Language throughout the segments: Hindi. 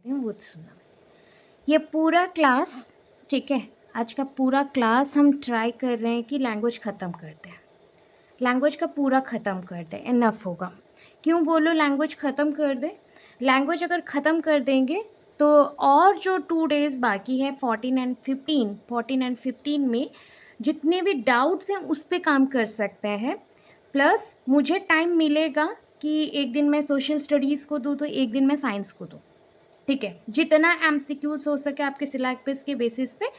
रही हूँ वो सुनना। ये पूरा क्लास, ठीक है, आज का पूरा क्लास हम ट्राई कर रहे हैं कि लैंग्वेज ख़त्म करते हैं, लैंग्वेज का पूरा ख़त्म कर दें, इनफ होगा। क्यों बोलो लैंग्वेज ख़त्म कर दें? लैंग्वेज अगर ख़त्म कर देंगे तो और जो 2 डेज़ बाकी है 14 एंड 15 में जितने भी डाउट्स हैं उस पे काम कर सकते हैं। प्लस मुझे टाइम मिलेगा कि एक दिन मैं सोशल स्टडीज़ को दूँ तो एक दिन मैं साइंस को दूँ, ठीक है। जितना एमसीक्यूज हो सके आपके सिलेबस के बेसिस पे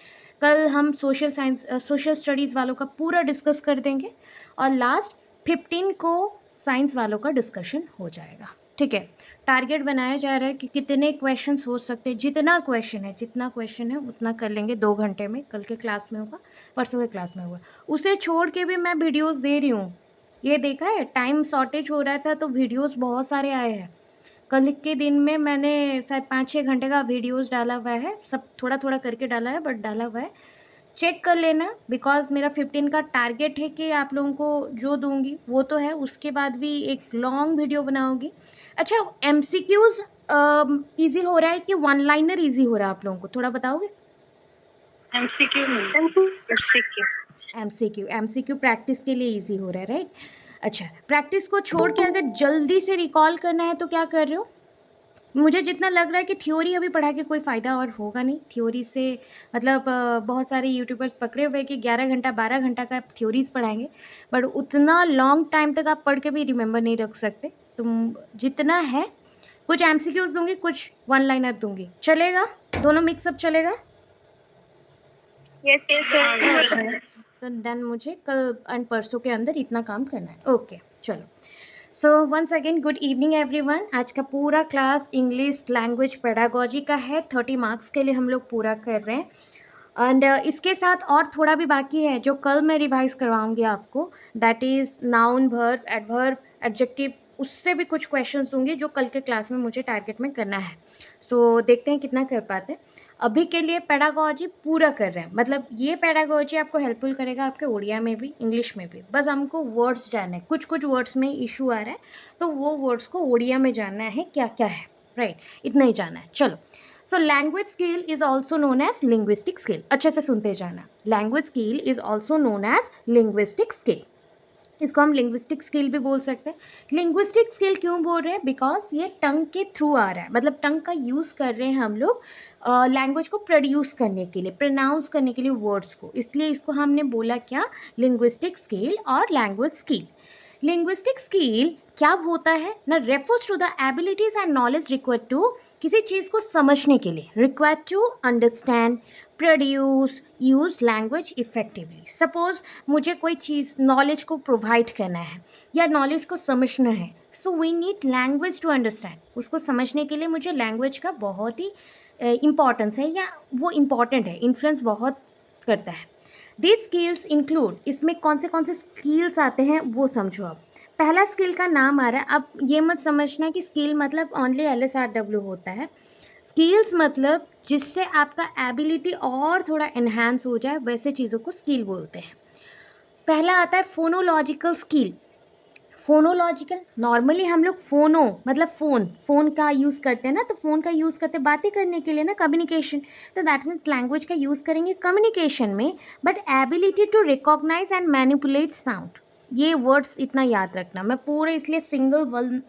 कल हम सोशल स्टडीज़ वालों का पूरा डिस्कस कर देंगे और लास्ट 15 को साइंस वालों का डिस्कशन हो जाएगा, ठीक है। टारगेट बनाया जा रहा है कि कितने क्वेश्चंस हो सकते हैं, जितना क्वेश्चन है उतना कर लेंगे 2 घंटे में। कल के क्लास में होगा, परसों के क्लास में होगा। उसे छोड़ के भी मैं वीडियोस दे रही हूँ, ये देखा है, टाइम शॉर्टेज हो रहा था तो वीडियोस बहुत सारे आए हैं। कल के दिन में मैंने शायद 5-6 घंटे का वीडियोस डाला हुआ है, सब थोड़ा थोड़ा करके डाला है बट डाला हुआ है, चेक कर लेना। बिकॉज मेरा 15 का टारगेट है कि आप लोगों को जो दूंगी वो तो है, उसके बाद भी एक लॉन्ग वीडियो बनाऊंगी। अच्छा, एमसीक्यूज इजी हो रहा है कि वन लाइनर इजी हो रहा है आप लोगों को, थोड़ा बताओगे? एमसीक्यू प्रैक्टिस के लिए इजी हो रहा है, राइट? अच्छा, प्रैक्टिस को छोड़ के अगर जल्दी से रिकॉल करना है तो क्या कर रहे हो? मुझे जितना लग रहा है कि थ्योरी अभी पढ़ा के कोई फ़ायदा और होगा नहीं। थ्योरी से मतलब बहुत सारे यूट्यूबर्स पकड़े हुए कि 11 घंटा 12 घंटा का थ्योरीज पढ़ाएंगे, बट उतना लॉन्ग टाइम तक आप पढ़ के भी रिमेंबर नहीं रख सकते। तुम जितना है, कुछ एमसीक्यूज दूंगी, कुछ वन लाइनर दूंगी, चलेगा? दोनों मिक्सअप चलेगा? Yes sir. तो देन मुझे कल एंड परसों के अंदर इतना काम करना है। ओके, चलो। So once again good evening everyone. आज का पूरा क्लास इंग्लिश लैंग्वेज पेडागोजी का है, 30 मार्क्स के लिए हम लोग पूरा कर रहे हैं। एंड इसके साथ और थोड़ा भी बाकी है जो कल मैं रिवाइज करवाऊंगी आपको, that is noun, verb, adverb, adjective, उससे भी कुछ क्वेश्चंस दूंगी जो कल के क्लास में मुझे टारगेट में करना है। सो देखते हैं कितना कर पाते हैं। अभी के लिए पेडागोजी पूरा कर रहे हैं, मतलब ये पेडागोजी आपको हेल्पफुल करेगा आपके उड़िया में भी इंग्लिश में भी। बस हमको वर्ड्स जानना है, कुछ कुछ वर्ड्स में इशू आ रहा है तो वो वर्ड्स को उड़िया में जानना है क्या क्या है, राइट? इतना ही जानना है, चलो। So language skill is also known as linguistic skill. अच्छे से सुनते जाना, language skill is also known as linguistic skill. इसको हम लिंग्विस्टिक स्किल भी बोल सकते हैं। लिंग्विस्टिक स्किल क्यों बोल रहे हैं? बिकॉज ये टंग के थ्रू आ रहा है, मतलब टंग का यूज़ कर रहे हैं हम लोग लैंग्वेज को प्रोड्यूस करने के लिए, प्रोनाउंस करने के लिए वर्ड्स को, इसलिए इसको हमने बोला क्या, लिंग्विस्टिक स्किल और लैंग्वेज स्किल। लिंग्विस्टिक स्किल क्या होता है ना, refers to the abilities and knowledge required to, किसी चीज़ को समझने के लिए, required to understand, produce, use language effectively. Suppose मुझे कोई चीज़ नॉलेज को प्रोवाइड करना है या नॉलेज को समझना है, so we need language to understand. उसको समझने के लिए मुझे लैंग्वेज का बहुत ही इम्पॉर्टेंस है, या वो इम्पॉर्टेंट है, इन्फ्लुएंस बहुत करता है। दीज स्किल्स इंक्लूड, इसमें कौन से स्किल्स आते हैं वो समझो। अब पहला स्किल का नाम आ रहा है, अब ये मत समझना कि स्किल मतलब ओनली LSRW होता है। स्किल्स मतलब जिससे आपका एबिलिटी और थोड़ा एनहांस हो जाए, वैसे चीज़ों को स्किल बोलते हैं। पहला आता है फोनोलॉजिकल स्किल। फोनोलॉजिकल, नॉर्मली हम लोग फोनो मतलब फोन का यूज़ करते हैं ना, तो फ़ोन का यूज़ करते हैं बातें करने के लिए ना, कम्युनिकेशन। तो दैट मीन्स लैंग्वेज का यूज़ करेंगे कम्युनिकेशन में, but ability to recognise and manipulate sound, ये वर्ड्स इतना याद रखना। मैं पूरे इसलिए सिंगल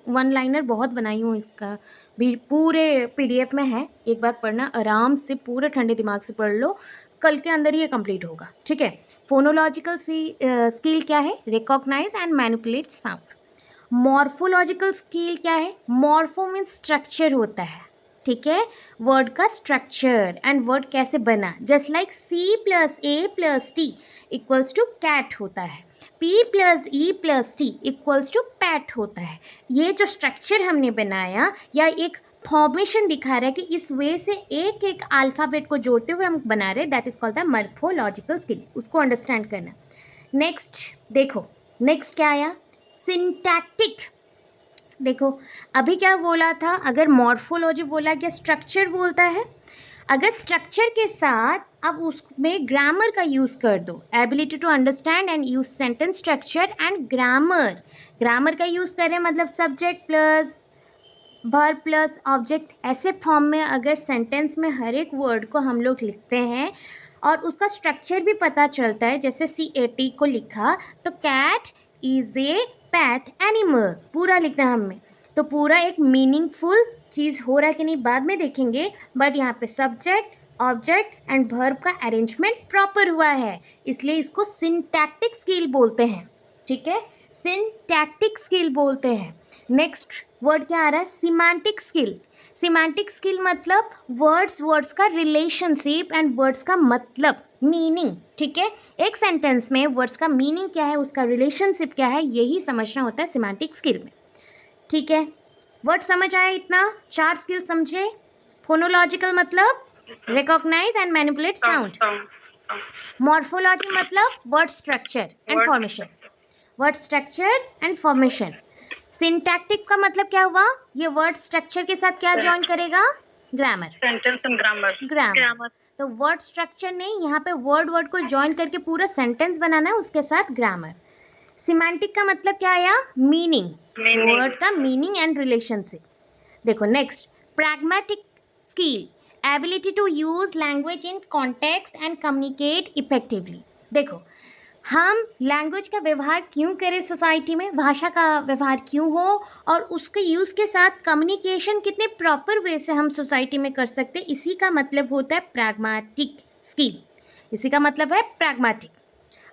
वन लाइनर बहुत बनाई हूँ, इसका भी पूरे PDF में है, एक बार पढ़ना आराम से, पूरे ठंडे दिमाग से पढ़ लो, कल के अंदर ही ये कंप्लीट होगा, ठीक है। फोनोलॉजिकल स्किल क्या है? Recognise and manipulate sound. Morphological skill क्या है? मॉर्फो मीन्स स्ट्रक्चर होता है, ठीक है, वर्ड का स्ट्रक्चर, एंड वर्ड कैसे बना, just like C+A+T equals to cat होता है, P+E+T इक्वल्स टू पैट होता है। ये जो स्ट्रक्चर हमने बनाया या एक फॉर्मेशन दिखा रहा है कि इस वे से एक एक अल्फ़ाबेट को जोड़ते हुए हम बना रहे हैं, that is called the morphological skill. उसको अंडरस्टैंड करना। नेक्स्ट देखो, नेक्स्ट क्या आया? सिंटैक्टिक। देखो अभी क्या बोला था, अगर मॉर्फोलॉजी बोला क्या स्ट्रक्चर बोलता है, अगर स्ट्रक्चर के साथ अब उसमें ग्रामर का यूज़ कर दो, ability to understand and use sentence structure and grammar. Grammar का यूज़ करें मतलब subject plus verb plus object, ऐसे फॉर्म में अगर सेंटेंस में हर एक वर्ड को हम लोग लिखते हैं और उसका स्ट्रक्चर भी पता चलता है, जैसे CAT को लिखा तो cat is a pet animal, पूरा लिखना हमें, तो पूरा एक मीनिंगफुल चीज़ हो रहा है कि नहीं बाद में देखेंगे, बट यहाँ पे सब्जेक्ट ऑब्जेक्ट एंड वर्ब का अरेंजमेंट प्रॉपर हुआ है, इसलिए इसको सिंटैक्टिक स्किल बोलते हैं। ठीक है, सिंटैक्टिक स्किल बोलते हैं। नेक्स्ट वर्ड क्या आ रहा है? Semantic skill. सिमेंटिक स्किल मतलब वर्ड्स का रिलेशनशिप एंड वर्ड्स का मतलब, मीनिंग। ठीक है, एक सेंटेंस में वर्ड्स का मीनिंग क्या है, उसका रिलेशनशिप क्या है, यही समझना होता है सिमेंटिक स्किल में। ठीक है, वर्ड समझ आया इतना? 4 स्किल समझे? फोनोलॉजिकल मतलब recognize and manipulate sound. Morphology मतलब word structure and formation, word structure and formation. Syntactic का मतलब क्या हुआ? ये वर्ड स्ट्रक्चर के साथ क्या ज्वाइन करेगा? Grammar, sentence and grammar. तो वर्ड स्ट्रक्चर नहीं, यहाँ पे वर्ड को ज्वाइन करके पूरा सेंटेंस बनाना है, उसके साथ ग्रामर। सिमेंटिक का मतलब क्या आया? मीनिंग, वर्ड का मीनिंग एंड रिलेशनशिप। देखो next, pragmatic skill, ability to use language in context and communicate effectively. देखो, हम लैंग्वेज का व्यवहार क्यों करें सोसाइटी में, भाषा का व्यवहार क्यों हो, और उसके यूज़ के साथ कम्युनिकेशन कितने प्रॉपर वे से हम सोसाइटी में कर सकते हैं, इसी का मतलब होता है प्रैग्मेटिक स्किल, इसी का मतलब है प्रैग्मेटिक।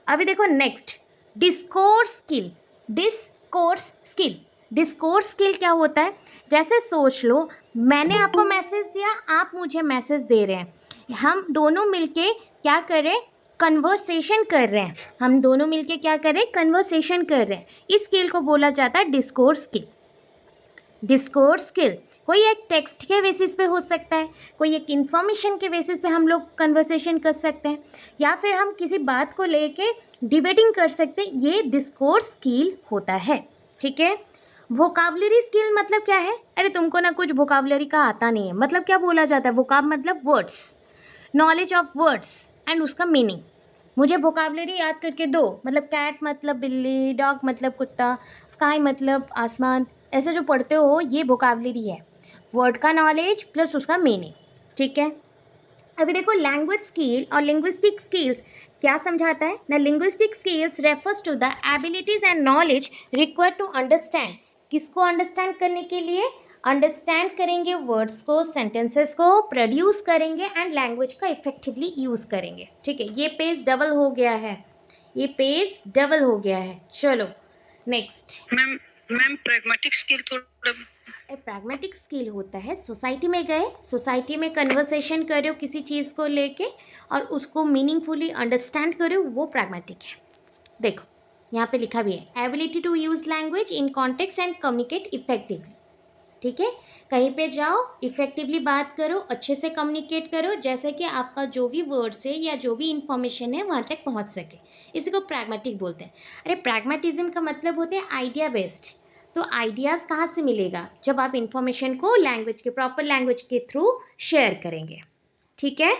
अभी देखो next, discourse skill. Discourse skill, discourse skill क्या होता है? जैसे सोच लो, मैंने आपको मैसेज दिया, आप मुझे मैसेज दे रहे हैं, हम दोनों मिलके क्या करें? कन्वर्सेशन कर रहे हैं, हम दोनों मिलके क्या करें? कन्वर्सेशन कर रहे हैं, इस स्किल को बोला जाता है डिस्कोर्स स्किल। डिस्कोर्स स्किल कोई एक टेक्स्ट के बेसिस पे हो सकता है, कोई एक इन्फॉर्मेशन के बेसिस पे हम लोग कन्वर्सेशन कर सकते हैं, या फिर हम किसी बात को लेके डिबेटिंग कर सकते हैं, ये डिस्कोर्स स्किल होता है। ठीक है, वोकाबलरी स्किल मतलब क्या है? अरे तुमको ना कुछ वोकाबलरी का आता नहीं है, मतलब क्या बोला जाता है? वोकाब मतलब words, knowledge of words and उसका मीनिंग। मुझे वोकाबलरी याद करके दो, मतलब कैट मतलब बिल्ली, डॉग मतलब कुत्ता, स्काई मतलब आसमान, ऐसे जो पढ़ते हो ये वोकाबलरी है, वर्ड का नॉलेज प्लस उसका मीनिंग। ठीक है, अभी देखो लैंग्वेज स्किल और लिंग्विस्टिक स्किल्स क्या समझाता है ना? Linguistic skills refers to the abilities and knowledge required to understand, किसको अंडरस्टैंड करने के लिए? अंडरस्टैंड करेंगे वर्ड्स को, सेंटेंसेस को प्रोड्यूस करेंगे एंड लैंग्वेज का इफेक्टिवली यूज़ करेंगे। ठीक है, ये पेज डबल हो गया है, ये पेज डबल हो गया है। चलो नेक्स्ट। मैम प्रैग्मेटिक स्किल थोड़ा प्रैग्मेटिक स्किल होता है सोसाइटी में गए, सोसाइटी में कन्वर्सेशन कर रहे हो किसी चीज़ को लेके और उसको मीनिंगफुली अंडरस्टैंड कर रहे हो, वो प्रैग्मेटिक है। देखो यहाँ पे लिखा भी है, ability to use language in context and communicate effectively. ठीक है, कहीं पे जाओ, इफेक्टिवली बात करो, अच्छे से कम्युनिकेट करो, जैसे कि आपका जो भी वर्ड्स है या जो भी इंफॉर्मेशन है वहाँ तक पहुँच सके, इसी को प्रैग्मेटिक बोलते हैं। अरे प्रैग्मेटिज्म का मतलब होता है आइडिया बेस्ड, तो आइडियाज़ कहाँ से मिलेगा? जब आप इंफॉर्मेशन को लैंग्वेज के, प्रॉपर लैंग्वेज के थ्रू शेयर करेंगे। ठीक है,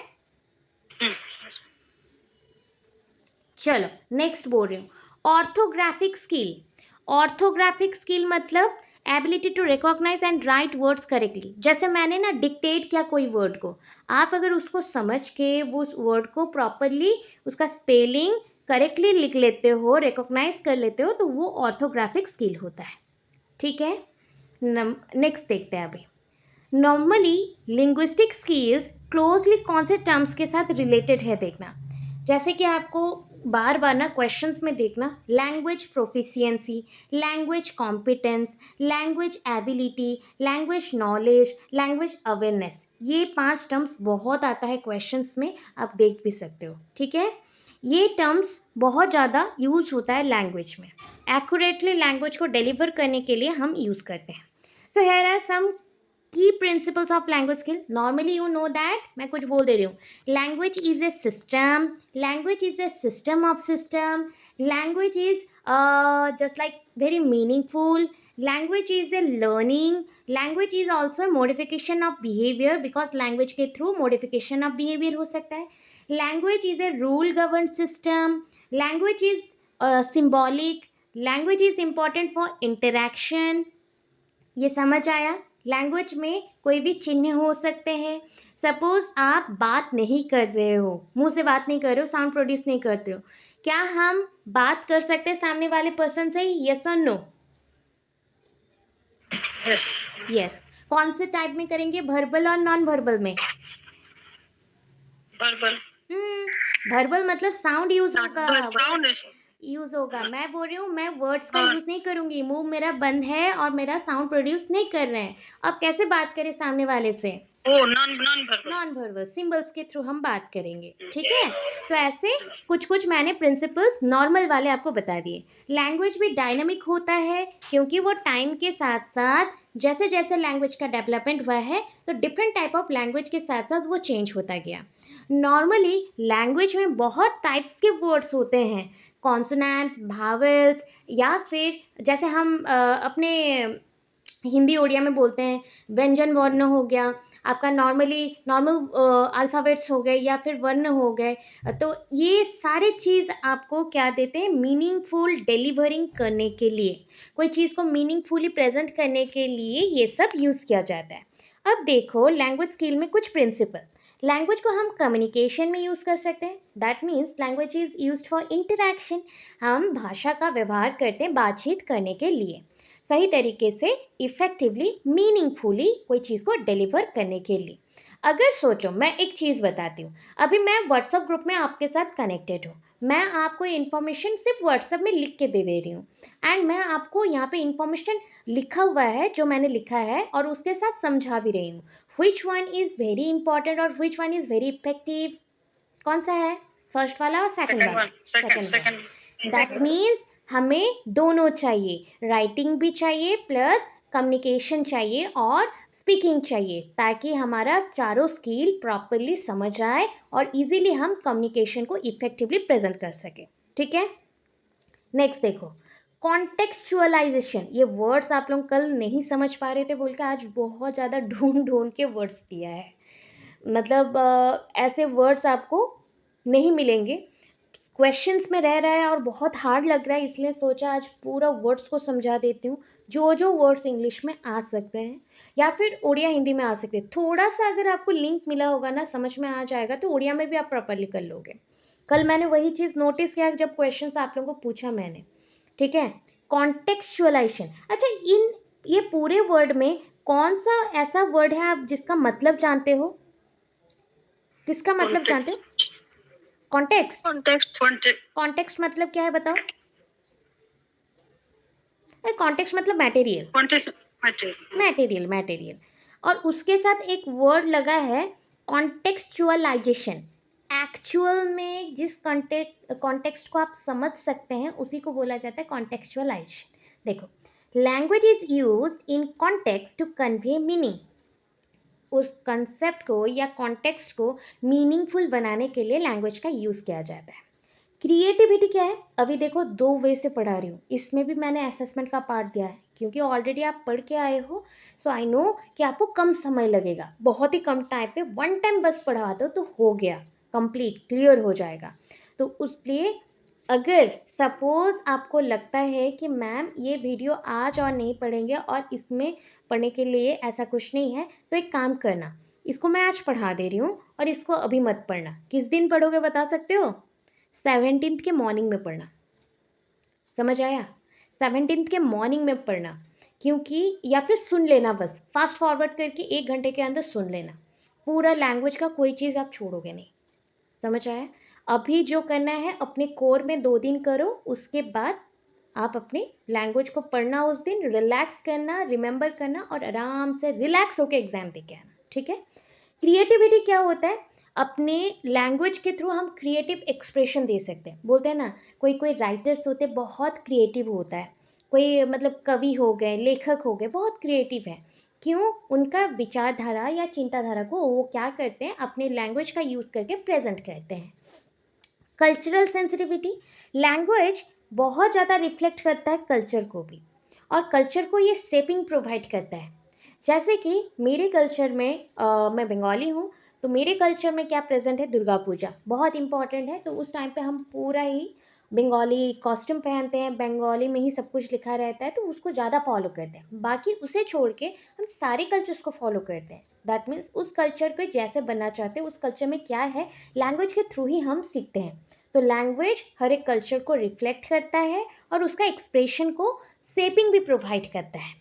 चलो नेक्स्ट बोल रही हूँ, ऑर्थोग्राफिक स्किल। ऑर्थोग्राफिक स्किल मतलब ability to recognise and write words correctly. जैसे मैंने ना डिक्टेट किया कोई वर्ड को, आप अगर उसको समझ के वो उस वर्ड को प्रॉपरली उसका स्पेलिंग करेक्टली लिख लेते हो, रिकॉग्नाइज कर लेते हो, तो वो ऑर्थोग्राफिक स्किल होता है। ठीक है, नेक्स्ट देखते हैं अभी। नॉर्मली लिंग्विस्टिक स्किल्स क्लोजली कौन से टर्म्स के साथ रिलेटेड है देखना, जैसे कि आपको बार बार ना क्वेश्चंस में देखना, language proficiency, language competence, language ability, language knowledge, language awareness, ये 5 टर्म्स बहुत आता है क्वेश्चंस में, आप देख भी सकते हो। ठीक है, ये टर्म्स बहुत ज़्यादा यूज़ होता है लैंग्वेज में, एक्यूरेटली लैंग्वेज को डिलीवर करने के लिए हम यूज़ करते हैं। सो हेयर आर सम की principles of language skill. Normally you know that, मैं कुछ बोल दे रही हूँ, language is a system, language is a system of system, language is just like very meaningful, language is a learning, language is also modification of behaviour, because language के थ्रू मॉडिफिकेशन ऑफ बिहेवियर हो सकता है। Language is a rule govern system, language is symbolic, language is important for interaction. ये समझ आया? लैंग्वेज में कोई भी चिन्ह हो सकते हैं। सपोज आप बात नहीं कर रहे हो, मुंह से बात नहीं कर रहे हो, साउंड प्रोड्यूस नहीं करते हो, क्या हम बात कर सकते हैं सामने वाले पर्सन से? यस और नो? यस। यस। कौन से टाइप में करेंगे, वर्बल और नॉन वर्बल में? वर्बल। वर्बल मतलब साउंड यूज होगा, साउंड यूज होगा। मैं बोल रही हूँ, मैं वर्ड्स का यूज नहीं करूंगी, मुंह मेरा बंद है और मेरा साउंड प्रोड्यूस नहीं कर रहे हैं। अब कैसे बात करें सामने वाले से? Non verbal. Non verbal symbols के थ्रू हम बात करेंगे, ठीक है। तो ऐसे कुछ कुछ मैंने प्रिंसिपल्स नॉर्मल वाले आपको बता दिए। लैंग्वेज भी डायनामिक होता है क्योंकि वो टाइम के साथ साथ जैसे जैसे लैंग्वेज का डेवलपमेंट हुआ है तो डिफरेंट टाइप ऑफ लैंग्वेज के साथ साथ वो चेंज होता गया। नॉर्मली लैंग्वेज में बहुत टाइप्स के वर्ड्स होते हैं, कॉन्सोनेंट्स, भावेल्स, या फिर जैसे हम अपने हिंदी उड़िया में बोलते हैं व्यंजन वर्ण हो गया, आपका नॉर्मल अल्फ़ाबेट्स हो गए या फिर वर्ण हो गए। तो ये सारे चीज़ आपको क्या देते हैं, मीनिंगफुल डिलीवरिंग करने के लिए, कोई चीज़ को मीनिंगफुली प्रेजेंट करने के लिए ये सब यूज़ किया जाता है। अब देखो लैंग्वेज स्किल में कुछ प्रिंसिपल। लैंग्वेज को हम कम्युनिकेशन में यूज़ कर सकते हैं, that means language is used for interaction. हम भाषा का व्यवहार करते हैं बातचीत करने के लिए, सही तरीके से इफ़ेक्टिवली मीनिंगफुली कोई चीज़ को डिलीवर करने के लिए। अगर सोचो, मैं एक चीज़ बताती हूँ, अभी मैं व्हाट्सएप ग्रुप में आपके साथ कनेक्टेड हूँ, मैं आपको इन्फॉर्मेशन सिर्फ व्हाट्सएप में लिख के दे रही हूँ, एंड मैं आपको यहाँ पे इन्फॉर्मेशन लिखा हुआ है जो मैंने लिखा है और उसके साथ समझा भी रही हूँ। Which one is very important और which one is very effective? कौन सा है, फर्स्ट वाला और सेकंड वाला? सेकंड। दैट मीन्स हमें दोनों चाहिए, राइटिंग भी चाहिए प्लस कम्युनिकेशन चाहिए और स्पीकिंग चाहिए, ताकि हमारा चारों स्किल प्रॉपरली समझ आए और इजीली हम कम्युनिकेशन को इफेक्टिवली प्रेजेंट कर सकें, ठीक है। नेक्स्ट देखो, कॉन्टेक्चुअलाइजेशन। ये वर्ड्स आप लोग कल नहीं समझ पा रहे थे बोल के आज बहुत ज़्यादा ढूंढ ढूंढ के वर्ड्स दिया है, मतलब ऐसे वर्ड्स आपको नहीं मिलेंगे, क्वेश्चंस में रह रहा है और बहुत हार्ड लग रहा है, इसलिए सोचा आज पूरा वर्ड्स को समझा देती हूँ, जो जो वर्ड्स इंग्लिश में आ सकते हैं या फिर उड़िया हिंदी में आ सकते हैं। थोड़ा सा अगर आपको लिंक मिला होगा ना, समझ में आ जाएगा, तो उड़िया में भी आप प्रॉपरली कर लोगे। कल मैंने वही चीज़ नोटिस किया जब क्वेश्चंस आप लोगों को पूछा मैंने, ठीक है। कॉन्टेक्चुअलाइजेशन, अच्छा ये पूरे वर्ड में कौन सा ऐसा वर्ड है आप जिसका मतलब जानते हो? किसका मतलब जानते हो? कॉन्टेक्स्ट। कॉन्टेक्स्ट मतलब क्या है बताओ? कॉन्टेक्स्ट मतलब मटेरियल, मटेरियल। और उसके साथ एक वर्ड लगा है कॉन्टेक्चुअलाइजेशन। एक्चुअल में जिस कॉन्टेक्स्ट को आप समझ सकते हैं उसी को बोला जाता है कॉन्टेक्चुअलाइजेशन। देखो, language is used in context to convey meaning. उस कंसेप्ट को या कॉन्टेक्स्ट को मीनिंगफुल बनाने के लिए लैंग्वेज का यूज़ किया जाता है। क्रिएटिविटी क्या है? अभी देखो, दो वे से पढ़ा रही हूँ, इसमें भी मैंने असेसमेंट का पार्ट दिया है क्योंकि ऑलरेडी आप पढ़ के आए हो, सो आई नो कि आपको कम समय लगेगा, बहुत ही कम टाइम पे वन टाइम बस पढ़ा दो तो हो गया, कंप्लीट क्लियर हो जाएगा। तो उसलिए अगर सपोज़ आपको लगता है कि मैम ये वीडियो आज और नहीं पढ़ेंगे और इसमें पढ़ने के लिए ऐसा कुछ नहीं है, तो एक काम करना, इसको मैं आज पढ़ा दे रही हूँ और इसको अभी मत पढ़ना। किस दिन पढ़ोगे बता सकते हो? 17 के मॉर्निंग में पढ़ना, समझ आया? 17 के मॉर्निंग में पढ़ना, क्योंकि या फिर सुन लेना, बस फास्ट फॉरवर्ड करके 1 घंटे के अंदर सुन लेना, पूरा लैंग्वेज का कोई चीज़ आप छोड़ोगे नहीं, समझ आया? अभी जो करना है अपने कोर में 2 दिन करो, उसके बाद आप अपने लैंग्वेज को पढ़ना, उस दिन रिलैक्स करना, रिमेंबर करना और आराम से रिलैक्स होकर एग्जाम दे के आना, ठीक है। क्रिएटिविटी क्या होता है? अपने लैंग्वेज के थ्रू हम क्रिएटिव एक्सप्रेशन दे सकते हैं, बोलते हैं ना, कोई कोई राइटर्स होते हैं बहुत क्रिएटिव होता है, कोई मतलब कवि हो गए, लेखक हो गए, बहुत क्रिएटिव है। क्यों? उनका विचारधारा या चिंताधारा को वो क्या करते हैं, अपने लैंग्वेज का यूज़ करके प्रेजेंट करते हैं। कल्चरल सेंसिटिविटी, लैंग्वेज बहुत ज़्यादा रिफ्लेक्ट करता है कल्चर को भी, और कल्चर को ये शेपिंग प्रोवाइड करता है। जैसे कि मेरे कल्चर में मैं बंगाली हूँ, तो मेरे कल्चर में क्या प्रेजेंट है, दुर्गा पूजा बहुत इंपॉर्टेंट है, तो उस टाइम पे हम पूरा ही बंगाली कॉस्ट्यूम पहनते हैं, बंगाली में ही सब कुछ लिखा रहता है, तो उसको ज़्यादा फॉलो करते हैं। बाकी उसे छोड़ के हम सारे कल्चर्स को फॉलो करते हैं। दैट मीन्स उस कल्चर को जैसे बनना चाहते हैं, उस कल्चर में क्या है, लैंग्वेज के थ्रू ही हम सीखते हैं। तो लैंग्वेज हर एक कल्चर को रिफ्लेक्ट करता है और उसका एक्सप्रेशन को शेपिंग भी प्रोवाइड करता है।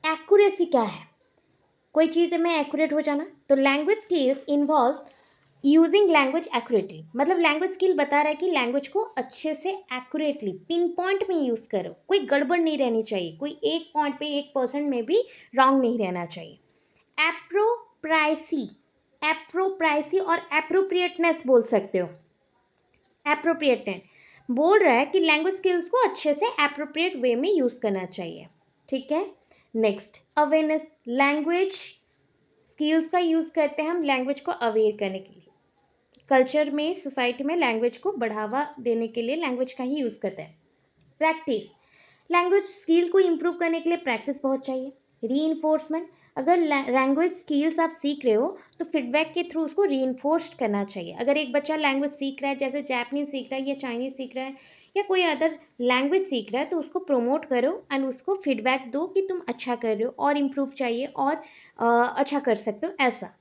एक्यूरेसी क्या है, कोई चीज़ में एक्यूरेट हो जाना। तो language skills involve using language accurately, मतलब लैंग्वेज स्किल बता रहा है कि लैंग्वेज को अच्छे से एक्यूरेटली पिन पॉइंट में यूज़ करो, कोई गड़बड़ नहीं रहनी चाहिए, कोई एक पॉइंट पे 1% में भी रॉन्ग नहीं रहना चाहिए। एप्रोप्राइसी और एप्रोप्रिएटनेस बोल सकते हो। एप्रोप्रिएटेड बोल रहा है कि लैंग्वेज स्किल्स को अच्छे से एप्रोप्रिएट वे में यूज़ करना चाहिए। ठीक है, नेक्स्ट अवेयरनेस। लैंग्वेज स्किल्स का यूज़ करते हैं हम लैंग्वेज को अवेयर करने के लिए। कल्चर में, सोसाइटी में लैंग्वेज को बढ़ावा देने के लिए लैंग्वेज का ही यूज़ करते हैं। प्रैक्टिस, लैंग्वेज स्किल को इम्प्रूव करने के लिए प्रैक्टिस बहुत चाहिए। रीइंफोर्समेंट, अगर लैंग्वेज स्किल्स आप सीख रहे हो तो फीडबैक के थ्रू उसको रीइंफोर्स करना चाहिए। अगर एक बच्चा लैंग्वेज सीख रहा है, जैसे जापानीज सीख रहा है या चाइनीज़ सीख रहा है या कोई अदर लैंग्वेज सीख रहा है, तो उसको प्रमोट करो एंड उसको फीडबैक दो कि तुम अच्छा कर रहे हो और इम्प्रूव चाहिए और अच्छा कर सकते हो, ऐसा।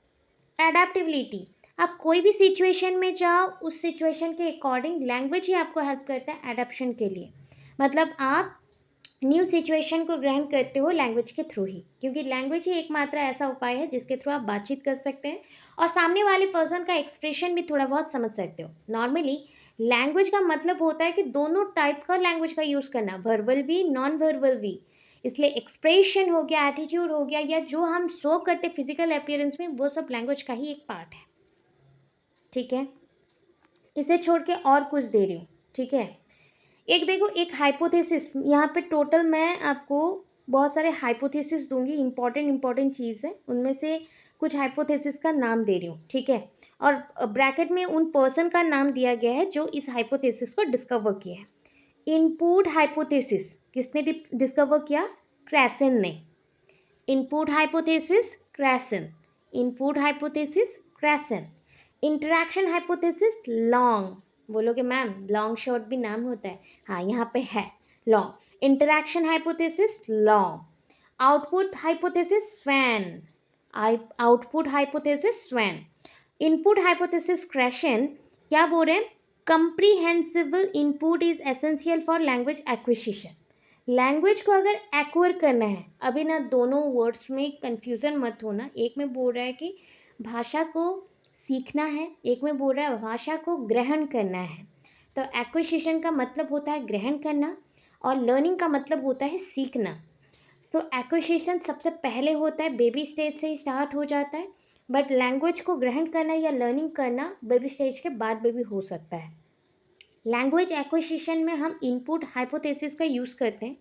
एडेप्टिबिलिटी, आप कोई भी सिचुएशन में जाओ, उस सिचुएशन के अकॉर्डिंग लैंग्वेज ही आपको हेल्प करता है एडेप्शन के लिए। मतलब आप न्यू सिचुएशन को ग्रहण करते हो लैंग्वेज के थ्रू ही, क्योंकि लैंग्वेज ही एकमात्र ऐसा उपाय है जिसके थ्रू आप बातचीत कर सकते हैं और सामने वाले पर्सन का एक्सप्रेशन भी थोड़ा बहुत समझ सकते हो। नॉर्मली लैंग्वेज का मतलब होता है कि दोनों टाइप का लैंग्वेज का यूज़ करना, वर्बल भी, नॉन वर्बल भी। इसलिए एक्सप्रेशन हो गया, एटीट्यूड हो गया, या जो हम शो करते फिजिकल अपीयरेंस में, वो सब लैंग्वेज का ही एक पार्ट है। ठीक है, इसे छोड़ के और कुछ दे रही हूँ। ठीक है, एक देखो, एक हाइपोथेसिस, यहाँ पे टोटल मैं आपको बहुत सारे हाइपोथेसिस दूंगी, इंपॉर्टेंट चीज़ है, उनमें से कुछ हाइपोथेसिस का नाम दे रही हूँ। ठीक है, और ब्रैकेट में उन पर्सन का नाम दिया गया है जो इस हाइपोथेसिस को डिस्कवर किया है। इनपुट हाइपोथेसिस किसने डिस्कवर किया? क्रैसन ने। Input hypothesis Krashen, input hypothesis Krashen. Interaction hypothesis Long, बोलोगे मैम लॉन्ग शॉर्ट भी नाम होता है, हाँ यहाँ पे है Long. Interaction hypothesis Long. Output hypothesis Swain, output hypothesis Swain. Input hypothesis Krashen क्या बोल रहे हैं? Comprehensible input is essential for language acquisition. Language को अगर एक्वायर करना है, अभी ना दोनों वर्ड्स में कंफ्यूजन मत होना, एक में बोल रहा है कि भाषा को सीखना है, एक में बोल रहा है भाषा को ग्रहण करना है। तो एक्विजिशन का मतलब होता है ग्रहण करना और लर्निंग का मतलब होता है सीखना। सो एक्विजिशन सबसे पहले होता है, बेबी स्टेज से ही स्टार्ट हो जाता है, बट लैंग्वेज को ग्रहण करना या लर्निंग करना बेबी स्टेज के बाद भी हो सकता है। लैंग्वेज एक्विजिशन में हम इनपुट हाइपोथेसिस का यूज़ करते हैं,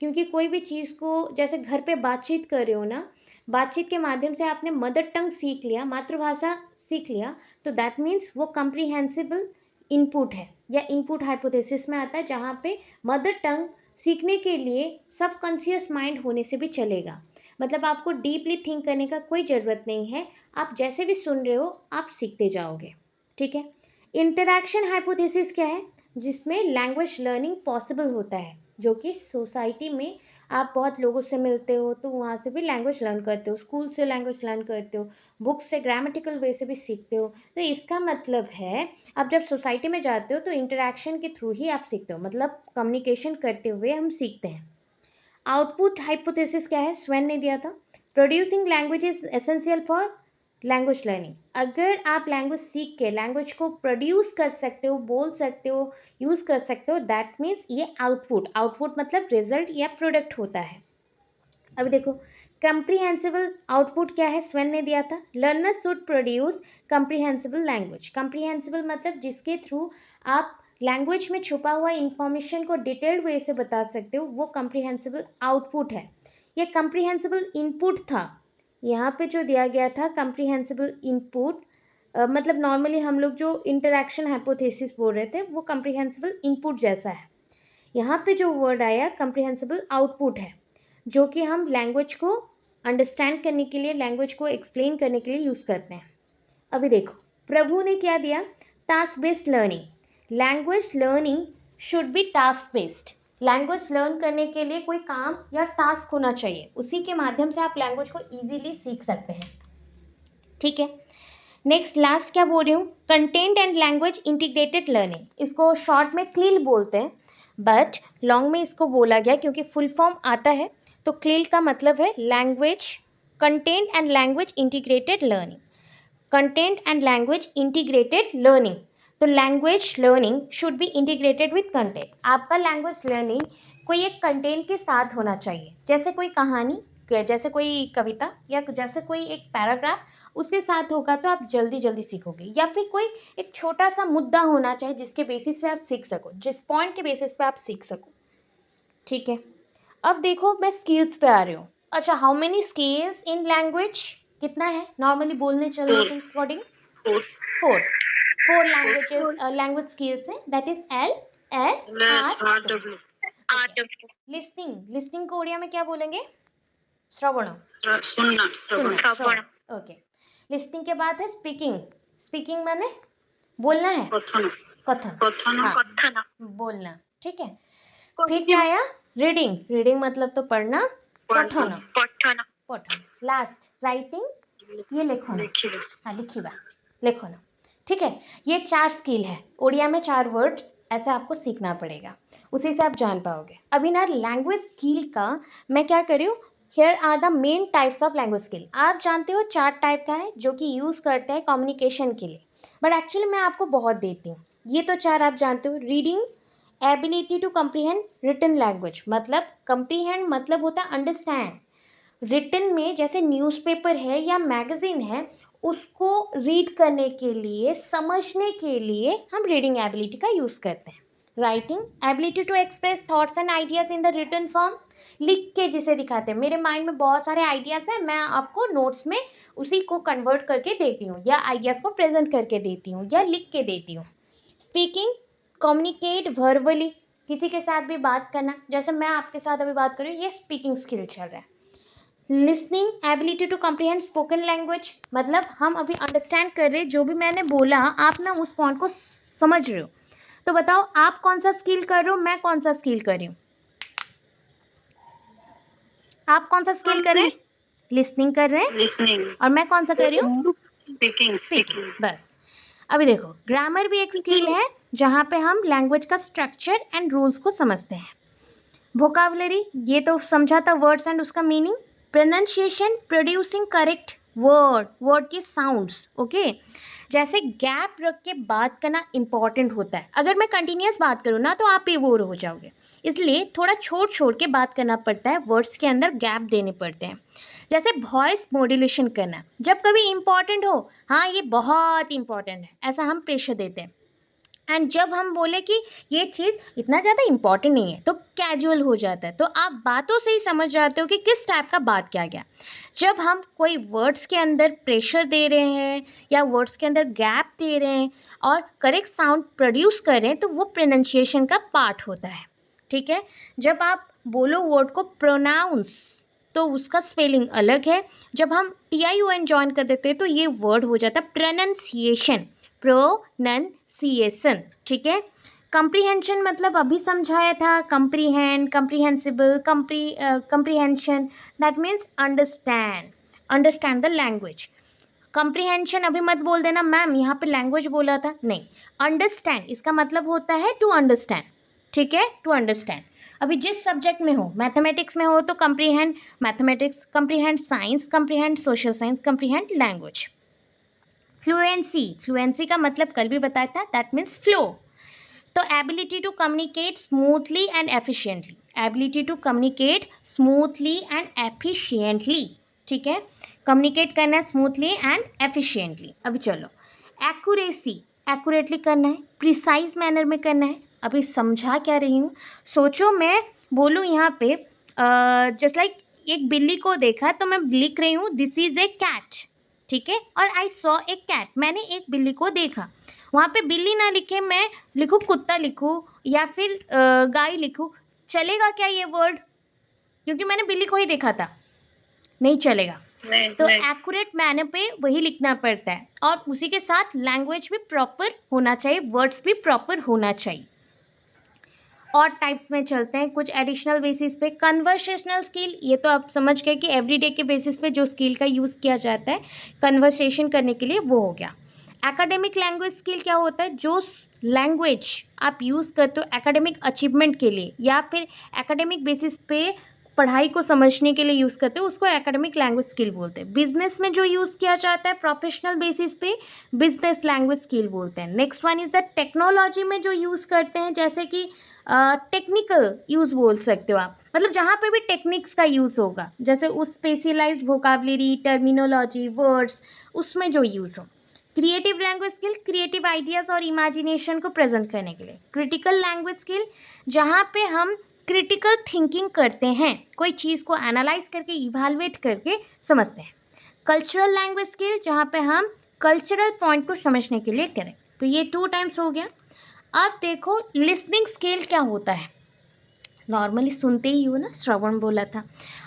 क्योंकि कोई भी चीज़ को, जैसे घर पे बातचीत कर रहे हो ना, बातचीत के माध्यम से आपने मदर टंग सीख लिया, मातृभाषा सीख लिया, तो दैट मीन्स वो कंप्रीहेंसिबल इनपुट है या इनपुट हाइपोथेसिस में आता है, जहाँ पे मदर टंग सीखने के लिए सबकॉन्शियस माइंड होने से भी चलेगा। मतलब आपको डीपली थिंक करने का कोई ज़रूरत नहीं है, आप जैसे भी सुन रहे हो आप सीखते जाओगे। ठीक है, इंटरैक्शन हाइपोथेसिस क्या है? जिसमें लैंग्वेज लर्निंग पॉसिबल होता है, जो कि सोसाइटी में आप बहुत लोगों से मिलते हो तो वहाँ से भी लैंग्वेज लर्न करते हो, स्कूल से लैंग्वेज लर्न करते हो, बुक्स से ग्रामेटिकल वे से भी सीखते हो। तो इसका मतलब है आप जब सोसाइटी में जाते हो तो इंटरैक्शन के थ्रू ही आप सीखते हो, मतलब कम्युनिकेशन करते हुए हम सीखते हैं। आउटपुट हाइपोथेसिस क्या है? स्वैन ने दिया था, producing language is essential for language learning. अगर आप लैंग्वेज सीख के लैंग्वेज को प्रोड्यूस कर सकते हो, बोल सकते हो, यूज़ कर सकते हो, दैट मीन्स ये आउटपुट मतलब रिजल्ट या प्रोडक्ट होता है। अभी देखो, कंप्रीहेंसिबल आउटपुट क्या है? स्वैन ने दिया था, लर्नर्स शुड प्रोड्यूस कंप्रीहेंसिबल लैंग्वेज। कंप्रीहेंसिबल मतलब जिसके थ्रू आप लैंग्वेज में छुपा हुआ इंफॉर्मेशन को डिटेल्ड वे से बता सकते हो, वो कंप्रीहेंसिबल आउटपुट है। ये कंप्रीहेंसिबल इनपुट था, यहाँ पे जो दिया गया था कंप्रीहेंसिबल इनपुट, मतलब नॉर्मली हम लोग जो इंटरैक्शन हाइपोथेसिस बोल रहे थे वो कंप्रीहेंसिबल इनपुट जैसा है। यहाँ पे जो वर्ड आया कंप्रीहेंसिबल आउटपुट है, जो कि हम लैंग्वेज को अंडरस्टैंड करने के लिए, लैंग्वेज को एक्सप्लेन करने के लिए यूज़ करते हैं। अभी देखो, प्रभु ने क्या दिया? Task based learning. Language learning should B task based. Language learn करने के लिए कोई काम या टास्क होना चाहिए, उसी के माध्यम से आप लैंग्वेज को इजीली सीख सकते हैं। ठीक है, नेक्स्ट लास्ट क्या बोल रही हूँ, content and language integrated learning. इसको शॉर्ट में क्लील बोलते हैं, बट लॉन्ग में इसको बोला गया क्योंकि फुल फॉर्म आता है। तो क्लील का मतलब है language content and language integrated learning. Content and language integrated learning, तो language learning should be integrated with content. आपका लैंग्वेज लर्निंग कोई एक कंटेंट के साथ होना चाहिए, जैसे कोई कहानी, जैसे कोई कविता, या जैसे कोई एक पैराग्राफ, उसके साथ होगा तो आप जल्दी जल्दी सीखोगे। या फिर कोई एक छोटा सा मुद्दा होना चाहिए जिसके बेसिस पे आप सीख सको, जिस पॉइंट के बेसिस पे आप सीख सको। ठीक है, अब देखो मैं स्किल्स पे आ रही हूँ। अच्छा, how many skills in language, कितना है नॉर्मली बोलने चलने के according? Four languages, language skills है, दैट इज LSRW। लिसनिंग को उड़िया में क्या बोलेंगे? श्रवण, सुनना। ओके, लिसनिंग के बाद है स्पीकिंग माने बोलना है, कथन, बोलना। ठीक है, फिर क्या आया? रीडिंग मतलब तो पढ़ना, पठन। लास्ट राइटिंग, ये लिखो ना। ठीक है, ये 4 स्किल है, उड़िया में 4 वर्ड ऐसा आपको सीखना पड़ेगा, उसी से आप जान पाओगे। अभी ना लैंग्वेज स्किल का मैं क्या कर रही हूँ, here are the main types of language skill. आप जानते हो 4 टाइप का है जो कि यूज़ करते हैं कम्युनिकेशन के लिए, बट एक्चुअली मैं आपको बहुत देती हूँ। ये तो 4 आप जानते हो, reading, ability to comprehend written language, मतलब कम्प्रीहेंड मतलब होता है अंडरस्टैंड। रिटन में जैसे न्यूज़पेपर है या मैगजीन है, उसको रीड करने के लिए, समझने के लिए हम रीडिंग एबिलिटी का यूज़ करते हैं। Writing, ability to express thoughts and ideas in the written form, लिख के जिसे दिखाते हैं। मेरे माइंड में बहुत सारे आइडियाज़ हैं, मैं आपको नोट्स में उसी को कन्वर्ट करके देती हूँ, या आइडियाज़ को प्रेजेंट करके देती हूँ, या लिख के देती हूँ। स्पीकिंग, कम्युनिकेट वर्बली, किसी के साथ भी बात करना, जैसे मैं आपके साथ अभी बात कर रही हूँ, ये स्पीकिंग स्किल चल रहा है। Listening, ability to comprehend spoken language, मतलब हम अभी अंडरस्टैंड कर रहे हैं, जो भी मैंने बोला आप ना उस पॉइंट को समझ रहे हो। तो बताओ आप कौन सा स्किल कर रहे हो, मैं कौन सा स्किल कर रही हूँ? आप कौन सा स्किल कर रहे हैं? लिसनिंग कर रहे हैं, और मैं कौन सा कर रही हूँ? स्पीकिंग। बस अभी देखो, ग्रामर भी एक स्किल है जहाँ पे हम लैंग्वेज का स्ट्रक्चर एंड रूल्स को समझते हैं। वोकाबुलरी, ये तो समझा था, वर्ड्स एंड उसका meaning. Pronunciation, producing correct word के साउंड्स। ओके, जैसे गैप रख के बात करना इंपॉर्टेंट होता है। अगर मैं कंटिन्यूस बात करूँ ना तो आप भी बोर हो जाओगे, इसलिए थोड़ा छोड़ के बात करना पड़ता है, वर्ड्स के अंदर गैप देने पड़ते हैं। जैसे वॉइस मॉड्यूलेशन करना, जब कभी इंपॉर्टेंट हो, हाँ ये बहुत इंपॉर्टेंट है, ऐसा हम प्रेशर देते हैं। एंड जब हम बोले कि ये चीज़ इतना ज़्यादा इंपॉर्टेंट नहीं है, तो कैजुअल हो जाता है। तो आप बातों से ही समझ जाते हो कि किस टाइप का बात किया गया। जब हम कोई वर्ड्स के अंदर प्रेशर दे रहे हैं या वर्ड्स के अंदर गैप दे रहे हैं और करेक्ट साउंड प्रोड्यूस कर रहे हैं, तो वो प्रोनाउंसिएशन का पार्ट होता है। ठीक है, जब आप बोलो वर्ड को प्रोनाउंस, तो उसका स्पेलिंग अलग है। जब हम TION जॉइन कर देते हैं तो ये वर्ड हो जाता है प्रोनाउंसिएशन, प्रोनाउंसिएशन। ठीक है, कंप्रीहेंशन मतलब अभी समझाया था, comprehend, comprehensible, comprehension, that means understand the language. Comprehension अभी मत बोल देना मैम यहाँ पे लैंग्वेज बोला था, नहीं, अंडरस्टैंड इसका मतलब होता है टू अंडरस्टैंड। ठीक है, टू अंडरस्टैंड। अभी जिस सब्जेक्ट में हो, मैथमेटिक्स में हो तो comprehend mathematics, comprehend science, comprehend social science, comprehend language. Fluency का मतलब कल भी बताया था, दैट मीन्स फ्लो। तो ability to communicate smoothly and efficiently, ability to communicate smoothly and efficiently. ठीक है, कम्युनिकेट करना है स्मूथली एंड एफिशिएंटली। अभी चलो, एक्यूरेसी, एक्यूरेटली करना है, प्रिसाइज मैनर में करना है। अभी समझा क्या रही हूँ, सोचो मैं बोलूँ यहाँ पे जस्ट लाइक एक बिल्ली को देखा तो मैं लिख रही हूँ दिस इज ए कैट। ठीक है, और आई सॉ ए कैट, मैंने एक बिल्ली को देखा। वहाँ पे बिल्ली ना लिखे, मैं लिखूँ कुत्ता लिखूँ या फिर गाय लिखूँ, चलेगा क्या ये वर्ड? क्योंकि मैंने बिल्ली को ही देखा था, नहीं चलेगा। तो एक्यूरेट मैनर पे वही लिखना पड़ता है, और उसी के साथ लैंग्वेज भी प्रॉपर होना चाहिए, वर्ड्स भी प्रॉपर होना चाहिए। और टाइप्स में चलते हैं कुछ एडिशनल बेसिस पे। कन्वर्सेशनल स्किल, ये तो आप समझ गए कि एवरीडे के बेसिस पे जो स्किल का यूज़ किया जाता है कन्वर्सेशन करने के लिए, वो हो गया। एकेडमिक लैंग्वेज स्किल क्या होता है, जो लैंग्वेज आप यूज़ करते हो एकेडमिक अचीवमेंट के लिए या फिर एकेडमिक बेसिस पे पढ़ाई को समझने के लिए यूज़ करते हो, उसको एकेडमिक लैंग्वेज स्किल बोलते हैं। बिजनेस में जो यूज़ किया जाता है प्रोफेशनल बेसिस पे, बिजनेस लैंग्वेज स्किल बोलते हैं। Next one is the technology में जो यूज़ करते हैं, जैसे कि टेक्निकल यूज़ बोल सकते हो आप, मतलब जहाँ पे भी टेक्निक्स का यूज़ होगा, जैसे उस स्पेशलाइज्ड वोकाबलरी, टर्मिनोलॉजी, वर्ड्स, उसमें जो यूज़ हो। Creative language skill, creative ideas और इमेजिनेशन को प्रेजेंट करने के लिए। क्रिटिकल लैंग्वेज स्किल, जहाँ पे हम क्रिटिकल थिंकिंग करते हैं, कोई चीज़ को एनालाइज करके इवैल्यूएट करके समझते हैं। कल्चरल लैंग्वेज स्किल, जहाँ पे हम कल्चरल पॉइंट को समझने के लिए करें। तो ये 2 टाइम्स हो गया। अब देखो लिसनिंग स्किल क्या होता है, नॉर्मली सुनते ही हो ना, श्रवण बोला था।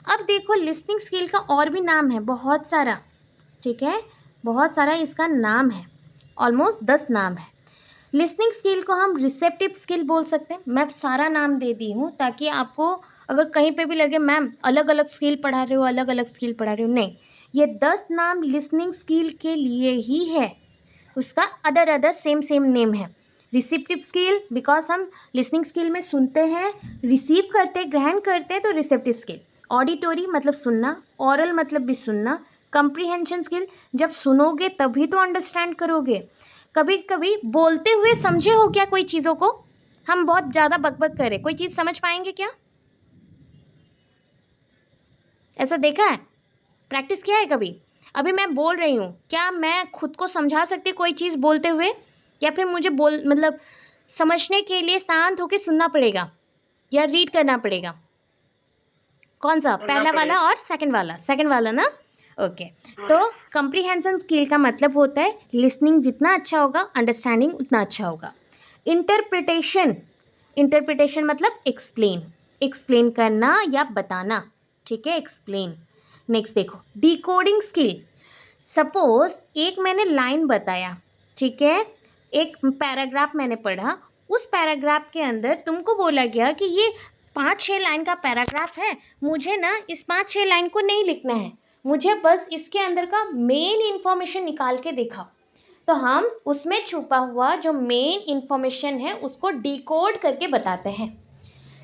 अब देखो लिसनिंग स्किल का और भी नाम है बहुत सारा, ठीक है, बहुत सारा इसका नाम है, ऑलमोस्ट 10 नाम है। लिसनिंग स्किल को हम रिसेप्टिव स्किल बोल सकते हैं। मैं सारा नाम दे दी हूँ ताकि आपको अगर कहीं पे भी लगे मैम अलग अलग स्किल पढ़ा रहे हो, अलग अलग स्किल पढ़ा रहे हो, नहीं, ये 10 नाम लिसनिंग स्किल के लिए ही है, उसका अदर सेम सेम नेम है। रिसेप्टिव स्किल, बिकॉज हम लिसनिंग स्किल में सुनते हैं, रिसीव करते, ग्रहण करते हैं, तो रिसेप्टिव स्किल। ऑडिटोरी मतलब सुनना, ऑरल मतलब भी सुनना। कंप्रीहेंशन स्किल, जब सुनोगे तभी तो अंडरस्टैंड करोगे। कभी कभी बोलते हुए समझे हो क्या कोई चीज़ों को, हम बहुत ज़्यादा बकबक करें, कोई चीज़ समझ पाएंगे क्या? ऐसा देखा है, प्रैक्टिस किया है कभी? अभी मैं बोल रही हूँ, क्या मैं खुद को समझा सकती कोई चीज़ बोलते हुए, या फिर मुझे मतलब समझने के लिए शांत होकर सुनना पड़ेगा या रीड करना पड़ेगा? कौन सा, पहला वाला और सेकंड वाला ना? ओके। तो कंप्रीहेंशन स्किल का मतलब होता है लिसनिंग जितना अच्छा होगा अंडरस्टैंडिंग उतना अच्छा होगा। इंटरप्रिटेशन, इंटरप्रिटेशन मतलब एक्सप्लेन करना या बताना, ठीक है, एक्सप्लेन। नेक्स्ट देखो डिकोडिंग स्किल, सपोज एक मैंने लाइन बताया, ठीक है, एक पैराग्राफ मैंने पढ़ा, उस पैराग्राफ के अंदर तुमको बोला गया कि ये 5-6 लाइन का पैराग्राफ है, मुझे ना इस 5-6 लाइन को नहीं लिखना है, मुझे बस इसके अंदर का मेन इंफॉर्मेशन निकाल के दिखाओ। तो हम उसमें छुपा हुआ जो मेन इंफॉर्मेशन है उसको डिकोड करके बताते हैं।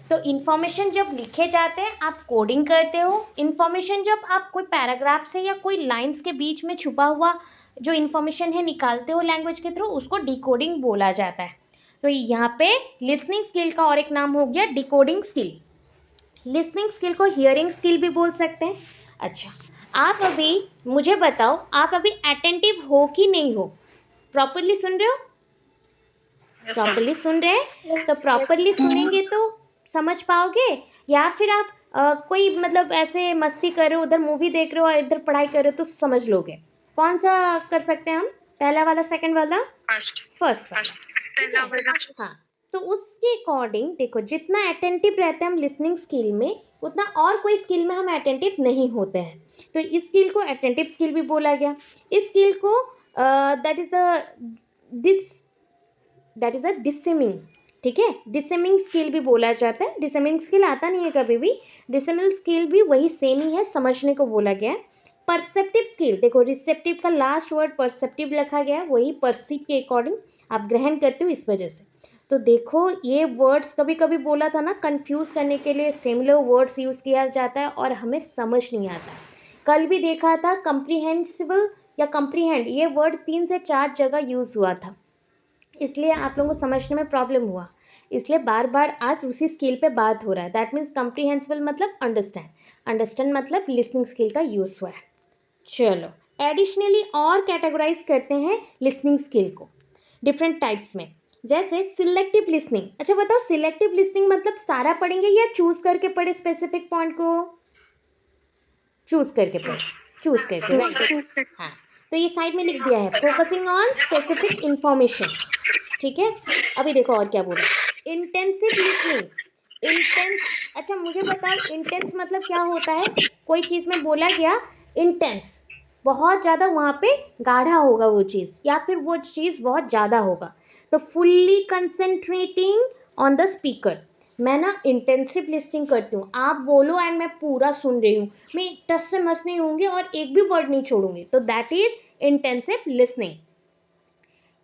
तो इन्फॉर्मेशन जब लिखे जाते हैं आप कोडिंग करते हो, इन्फॉर्मेशन जब आप कोई पैराग्राफ से या कोई लाइंस के बीच में छुपा हुआ जो इन्फॉर्मेशन है निकालते हो लैंग्वेज के थ्रू, उसको डिकोडिंग बोला जाता है। तो यहाँ पे लिसनिंग स्किल का और एक नाम हो गया डिकोडिंग स्किल। लिसनिंग स्किल को हियरिंग स्किल भी बोल सकते हैं। अच्छा, आप अभी मुझे बताओ, आप अभी अटेंटिव हो कि नहीं हो, प्रॉपरली सुन रहे हो? प्रॉपरली सुन रहे हैं, तो प्रॉपरली सुनेंगे तो समझ पाओगे, या फिर आप कोई मतलब ऐसे मस्ती कर रहे हो, उधर मूवी देख रहे हो और इधर पढ़ाई कर रहे हो तो समझ लोगे? कौन सा कर सकते हैं हम, पहला वाला सेकंड वाला? फर्स्ट वाला। हाँ, तो उसके अकॉर्डिंग देखो जितना अटेंटिव रहते हैं हम लिसनिंग स्किल में, उतना और कोई स्किल में हम अटेंटिव नहीं होते हैं। तो इस स्किल को अटेंटिव स्किल भी बोला गया। इस स्किल को दैट इज द डिसेमिंग, ठीक है, डिसेमिंग स्किल भी बोला जाता है। डिसेमिंग स्किल आता नहीं है कभी भी, डिसेमिंग स्किल भी वही सेम ही है, समझने को बोला गया है। परसेप्टिव स्किल, देखो रिसेप्टिव का लास्ट वर्ड परसेप्टिव लिखा गया है, वही परसीव के अकॉर्डिंग आप ग्रहण करते हो, इस वजह से। तो देखो ये वर्ड्स कभी कभी बोला था ना, कंफ्यूज करने के लिए सिमिलर वर्ड्स यूज़ किया जाता है और हमें समझ नहीं आता। कल भी देखा था कंप्रीहेंसिबल या कंप्रीहेंड, ये वर्ड 3 से 4 जगह यूज़ हुआ था, इसलिए आप लोगों को समझने में प्रॉब्लम हुआ, इसलिए बार बार आज उसी स्किल पे बात हो रहा है। दैट मीन्स कंप्रीहेंसिबल मतलब अंडरस्टैंड, अंडरस्टैंड मतलब लिसनिंग स्किल का यूज़ हुआ है। चलो एडिशनली और कैटेगराइज करते हैं लिसनिंग स्किल को डिफरेंट टाइप्स में, जैसे सिलेक्टिव लिसनिंग। अच्छा बताओ सिलेक्टिव लिसनिंग मतलब सारा पढ़ेंगे या चूज करके पढ़े, स्पेसिफिक पॉइंट को चूज करके पढ़े, चूज करके, हाँ, तो ये साइड में लिख दिया है, फोकसिंग ऑन स्पेसिफिक इंफॉर्मेशन, ठीक है। अभी देखो और क्या बोल रहा है, इंटेंसिव लिसनिंग, इंटेंस। अच्छा मुझे बताओ इंटेंस मतलब क्या होता है, कोई चीज़ में बोला गया इंटेंस, बहुत ज़्यादा वहाँ पे गाढ़ा होगा वो चीज़, या फिर वो चीज़ बहुत ज़्यादा होगा, तो fully concentrating on the speaker, मैं ना इंटेंसिव लिसनिंग करती हूँ, आप बोलो एंड मैं पूरा सुन रही हूँ, मैं टस से मस नहीं होंगी और एक भी वर्ड नहीं छोड़ूंगी, तो that is intensive listening.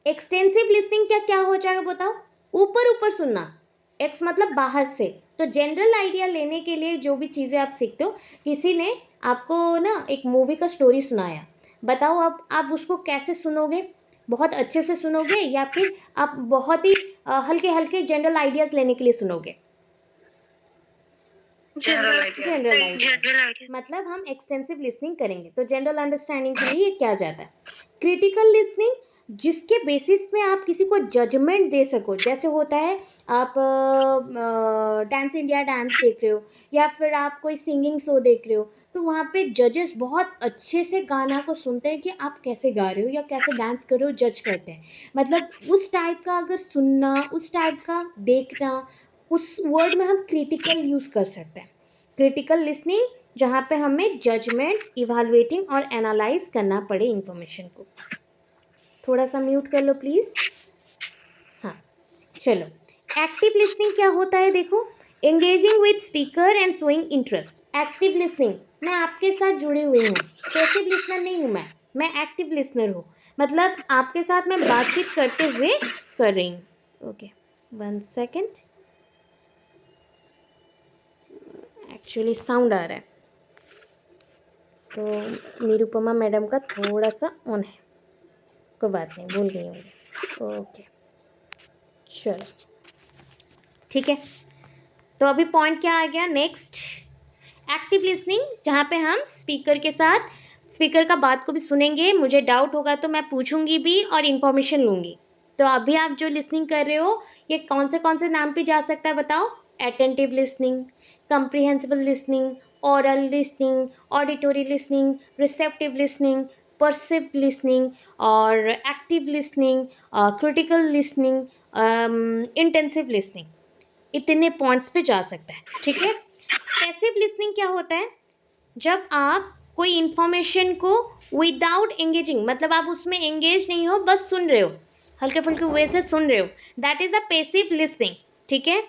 Extensive listening क्या क्या हो जाएगा बताओ, ऊपर ऊपर सुनना, एक्स मतलब बाहर से। तो जनरल आइडिया लेने के लिए जो भी चीज़ें आप सीखते हो, किसी ने आपको ना एक मूवी का स्टोरी सुनाया, बताओ अब आप उसको कैसे सुनोगे, बहुत अच्छे से सुनोगे या फिर आप बहुत ही हल्के हल्के जनरल आइडियाज लेने के लिए सुनोगे? जनरल आइडिया मतलब हम एक्सटेंसिव लिसनिंग करेंगे, तो जनरल अंडरस्टैंडिंग के लिए क्या जाता है? क्रिटिकल लिसनिंग, जिसके बेसिस में आप किसी को जजमेंट दे सको, जैसे होता है आप डांस इंडिया डांस देख रहे हो या फिर आप कोई सिंगिंग शो देख रहे हो, तो वहाँ पे जजेस बहुत अच्छे से गाना को सुनते हैं कि आप कैसे गा रहे हो या कैसे डांस कर रहे हो, जज करते हैं। मतलब उस टाइप का अगर सुनना, उस टाइप का देखना, उस वर्ड में हम क्रिटिकल यूज़ कर सकते हैं। क्रिटिकल लिसनिंग जहाँ पे हमें जजमेंट, इवैल्यूएटिंग और एनालाइज करना पड़े इंफॉर्मेशन को। थोड़ा सा म्यूट कर लो प्लीज़। हाँ चलो, एक्टिव लिसनिंग क्या होता है देखो, engaging with speaker and showing interest. Active listening, मैं आपके साथ जुड़ी हुई हूँ, पैसिव लिसनर नहीं हूँ मैं एक्टिव लिसनर हूँ, मतलब आपके साथ मैं बातचीत करते हुए कर रही हूँ। ओके 1 सेकेंड, एक्चुअली साउंड आ रहा है, तो निरुपमा मैडम का थोड़ा सा ऑन है, कोई बात नहीं, भूल गई होंगी। ओके चलो ठीक है, तो अभी पॉइंट क्या आ गया नेक्स्ट, एक्टिव लिसनिंग, जहाँ पे हम स्पीकर के साथ, स्पीकर का बात को भी सुनेंगे, मुझे डाउट होगा तो मैं पूछूंगी भी और इन्फॉर्मेशन लूँगी। तो अभी आप जो लिसनिंग कर रहे हो, ये कौन से नाम पे जा सकता है बताओ? Attentive listening, comprehensible listening, oral listening, auditory listening, receptive listening, perceive listening और active listening, critical listening, intensive listening, इतने पॉइंट्स पे जा सकता है। ठीक है, पैसिव लिसनिंग क्या होता है? जब आप कोई इंफॉर्मेशन को विदाउट एंगेजिंग, मतलब आप उसमें एंगेज नहीं हो, बस सुन रहे हो, हल्के फुल्के वे से सुन रहे हो, that is a passive listening. ठीक है,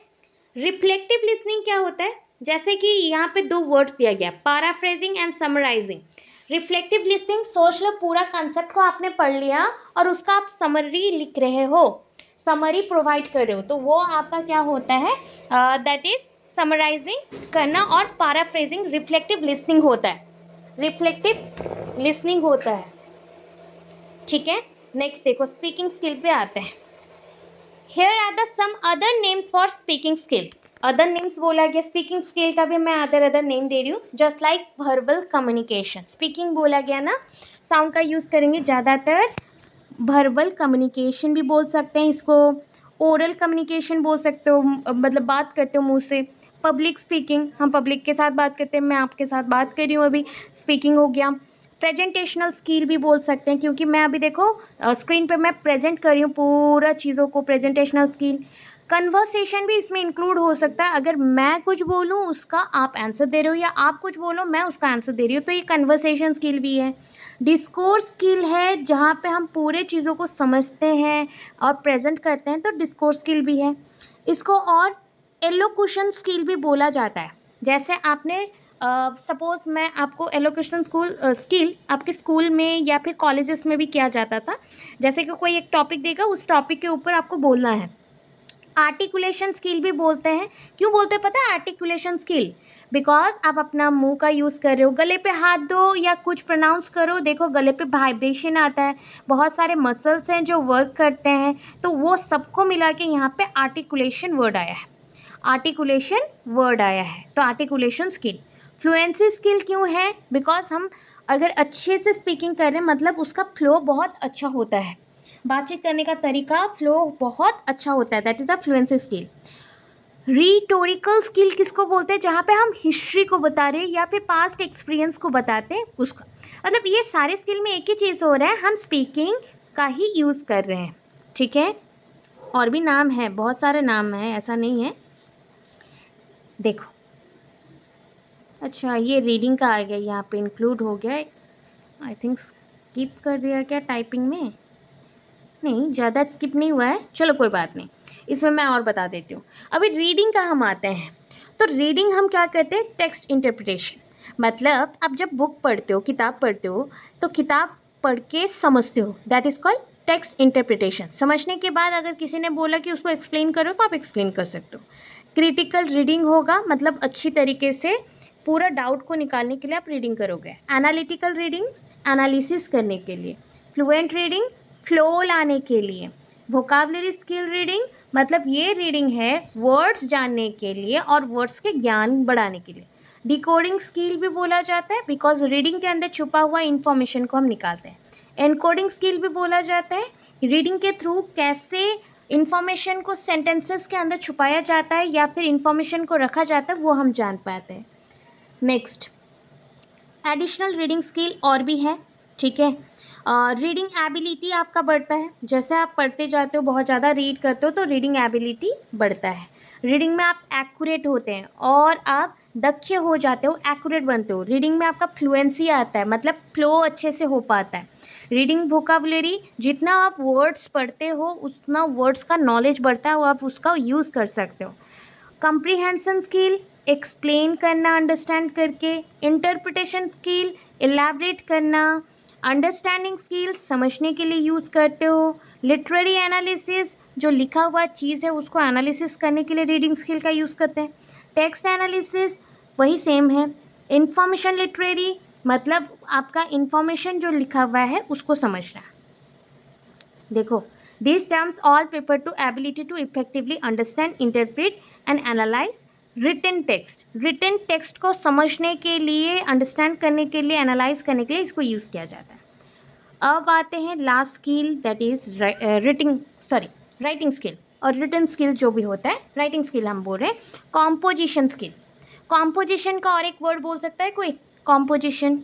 रिफ्लेक्टिव लिसनिंग क्या होता है? जैसे कि यहाँ पे 2 वर्ड्स दिया गया, paraphrasing and summarising. Reflective listening, सोच लो पूरा कंसेप्ट को आपने पढ़ लिया और उसका आप समरी लिख रहे हो, समरी प्रोवाइड कर रहे हो, तो वो आपका क्या होता है? दैट इज समराइजिंग करना, और पैराफ्रेजिंग रिफ्लेक्टिव लिसनिंग होता है, रिफ्लेक्टिव लिसनिंग होता है। ठीक है, नेक्स्ट देखो, स्पीकिंग स्किल पे आते हैं। Here are the some other names for speaking skill. Other names बोला गया, स्पीकिंग स्किल का भी मैं अदर नेम दे रही हूँ, just like verbal communication. Speaking बोला गया ना, साउंड का यूज़ करेंगे ज़्यादातर, वर्बल कम्युनिकेशन भी बोल सकते हैं इसको, ओरल कम्युनिकेशन बोल सकते हो, मतलब बात करते हो मुँह से। पब्लिक स्पीकिंग, हम पब्लिक के साथ बात करते हैं, मैं आपके साथ बात कर रही हूँ अभी, स्पीकिंग हो गया। प्रेजेंटेशनल स्किल भी बोल सकते हैं, क्योंकि मैं अभी देखो स्क्रीन पे मैं प्रेजेंट कर रही हूँ पूरा चीज़ों को, प्रेजेंटेशनल स्किल। कन्वर्सेशन भी इसमें इंक्लूड हो सकता है, अगर मैं कुछ बोलूँ उसका आप आंसर दे रहे हो, या आप कुछ बोलो मैं उसका आंसर दे रही हूँ, तो ये कन्वर्सेशन स्किल भी है। डिस्कोर्स स्किल है, जहाँ पे हम पूरे चीज़ों को समझते हैं और प्रेजेंट करते हैं, तो डिस्कोर्स स्किल भी है इसको। और एलोकुशन स्किल भी बोला जाता है, जैसे आपने सपोज मैं आपको एलोकुशन स्किल आपके स्कूल में या फिर कॉलेजेस में भी किया जाता था, जैसे कि कोई एक टॉपिक देगा, उस टॉपिक के ऊपर आपको बोलना है। आर्टिकुलेशन स्किल भी बोलते हैं, क्यों बोलते हैं पता है आर्टिकुलेशन स्किल? बिकॉज आप अपना मुंह का यूज़ कर रहे हो, गले पे हाथ दो या कुछ प्रोनाउंस करो, देखो गले पे वाइब्रेशन आता है, बहुत सारे मसल्स हैं जो वर्क करते हैं, तो वो सबको मिला के यहाँ पे आर्टिकुलेशन वर्ड आया है, आर्टिकुलेशन वर्ड आया है, तो आर्टिकुलेशन स्किल। फ्लुएंसी स्किल क्यों है? बिकॉज हम अगर अच्छे से स्पीकिंग कर रहे हैं, मतलब उसका फ्लो बहुत अच्छा होता है, बातचीत करने का तरीका, फ्लो बहुत अच्छा होता है, that is the fluency skill. Rhetorical skill किसको बोलते हैं? जहाँ पे हम हिस्ट्री को बता रहे हैं या फिर पास्ट एक्सपीरियंस को बताते हैं उसका, मतलब ये सारे स्किल में एक ही चीज़ हो रहा है, हम स्पीकिंग का ही यूज़ कर रहे हैं। ठीक है, और भी नाम है, बहुत सारे नाम हैं, ऐसा नहीं है, देखो। अच्छा, ये रीडिंग का आ गया, यहाँ पे इंक्लूड हो गया, आई थिंक स्किप कर दिया क्या टाइपिंग में? नहीं, ज़्यादा स्किप नहीं हुआ है, चलो कोई बात नहीं। इसमें मैं और बता देती हूँ। अभी रीडिंग का हम आते हैं, तो रीडिंग हम क्या करते हैं, टेक्स्ट इंटरप्रिटेशन। मतलब आप जब बुक पढ़ते हो, किताब पढ़ते हो, तो किताब पढ़ के समझते हो, that is called text interpretation. समझने के बाद अगर किसी ने बोला कि उसको एक्सप्लेन करो तो आप एक्सप्लेन कर सकते हो। क्रिटिकल रीडिंग होगा, मतलब अच्छी तरीके से पूरा डाउट को निकालने के लिए आप रीडिंग करोगे। एनालिटिकल रीडिंग, एनालिसिस करने के लिए। फ्लुएंट रीडिंग, फ्लो लाने के लिए। वोकाबुलरी स्किल रीडिंग, मतलब ये रीडिंग है वर्ड्स जानने के लिए और वर्ड्स के ज्ञान बढ़ाने के लिए। डिकोडिंग स्किल भी बोला जाता है, बिकॉज रीडिंग के अंदर छुपा हुआ इंफॉर्मेशन को हम निकालते हैं। एनकोडिंग स्किल भी बोला जाता है, रीडिंग के थ्रू कैसे इंफॉर्मेशन को सेंटेंसेस के अंदर छुपाया जाता है या फिर इंफॉर्मेशन को रखा जाता है, वो हम जान पाते हैं। नेक्स्ट, एडिशनल रीडिंग स्किल और भी है, ठीक है। रीडिंग एबिलिटी आपका बढ़ता है, जैसे आप पढ़ते जाते हो, बहुत ज़्यादा रीड करते हो तो रीडिंग एबिलिटी बढ़ता है। रीडिंग में आप एक्यूरेट होते हैं और आप दक्ष हो जाते हो, एक्यूरेट बनते हो। रीडिंग में आपका फ्लुएंसी आता है, मतलब फ्लो अच्छे से हो पाता है। रीडिंग वोकाबुलरी, जितना आप वर्ड्स पढ़ते हो उतना वर्ड्स का नॉलेज बढ़ता है, वो आप उसका यूज़ कर सकते हो। कंप्रीहेंशन स्किल, एक्सप्लेन करना अंडरस्टैंड करके। इंटरप्रिटेशन स्किल, एलैबोरेट करना। अंडरस्टैंडिंग स्किल, समझने के लिए यूज़ करते हो। लिटरेरी एनालिसिस, जो लिखा हुआ चीज़ है उसको एनालिसिस करने के लिए रीडिंग स्किल का यूज़ करते हैं। टेक्स्ट एनालिसिस वही सेम है। इंफॉर्मेशन लिटरेरी, मतलब आपका इंफॉर्मेशन जो लिखा हुआ है उसको समझना। देखो, these terms all refer to ability to effectively understand, interpret and analyze written text. written text को समझने के लिए, अंडरस्टैंड करने के लिए, एनालाइज करने के लिए इसको यूज़ किया जाता है। अब आते हैं last skill, that is writing skill और रिटन स्किल जो भी होता है। राइटिंग स्किल हम बोल रहे हैं। कॉम्पोजिशन स्किल, कॉम्पोजिशन का और एक वर्ड बोल सकता है कोई? कॉम्पोजिशन,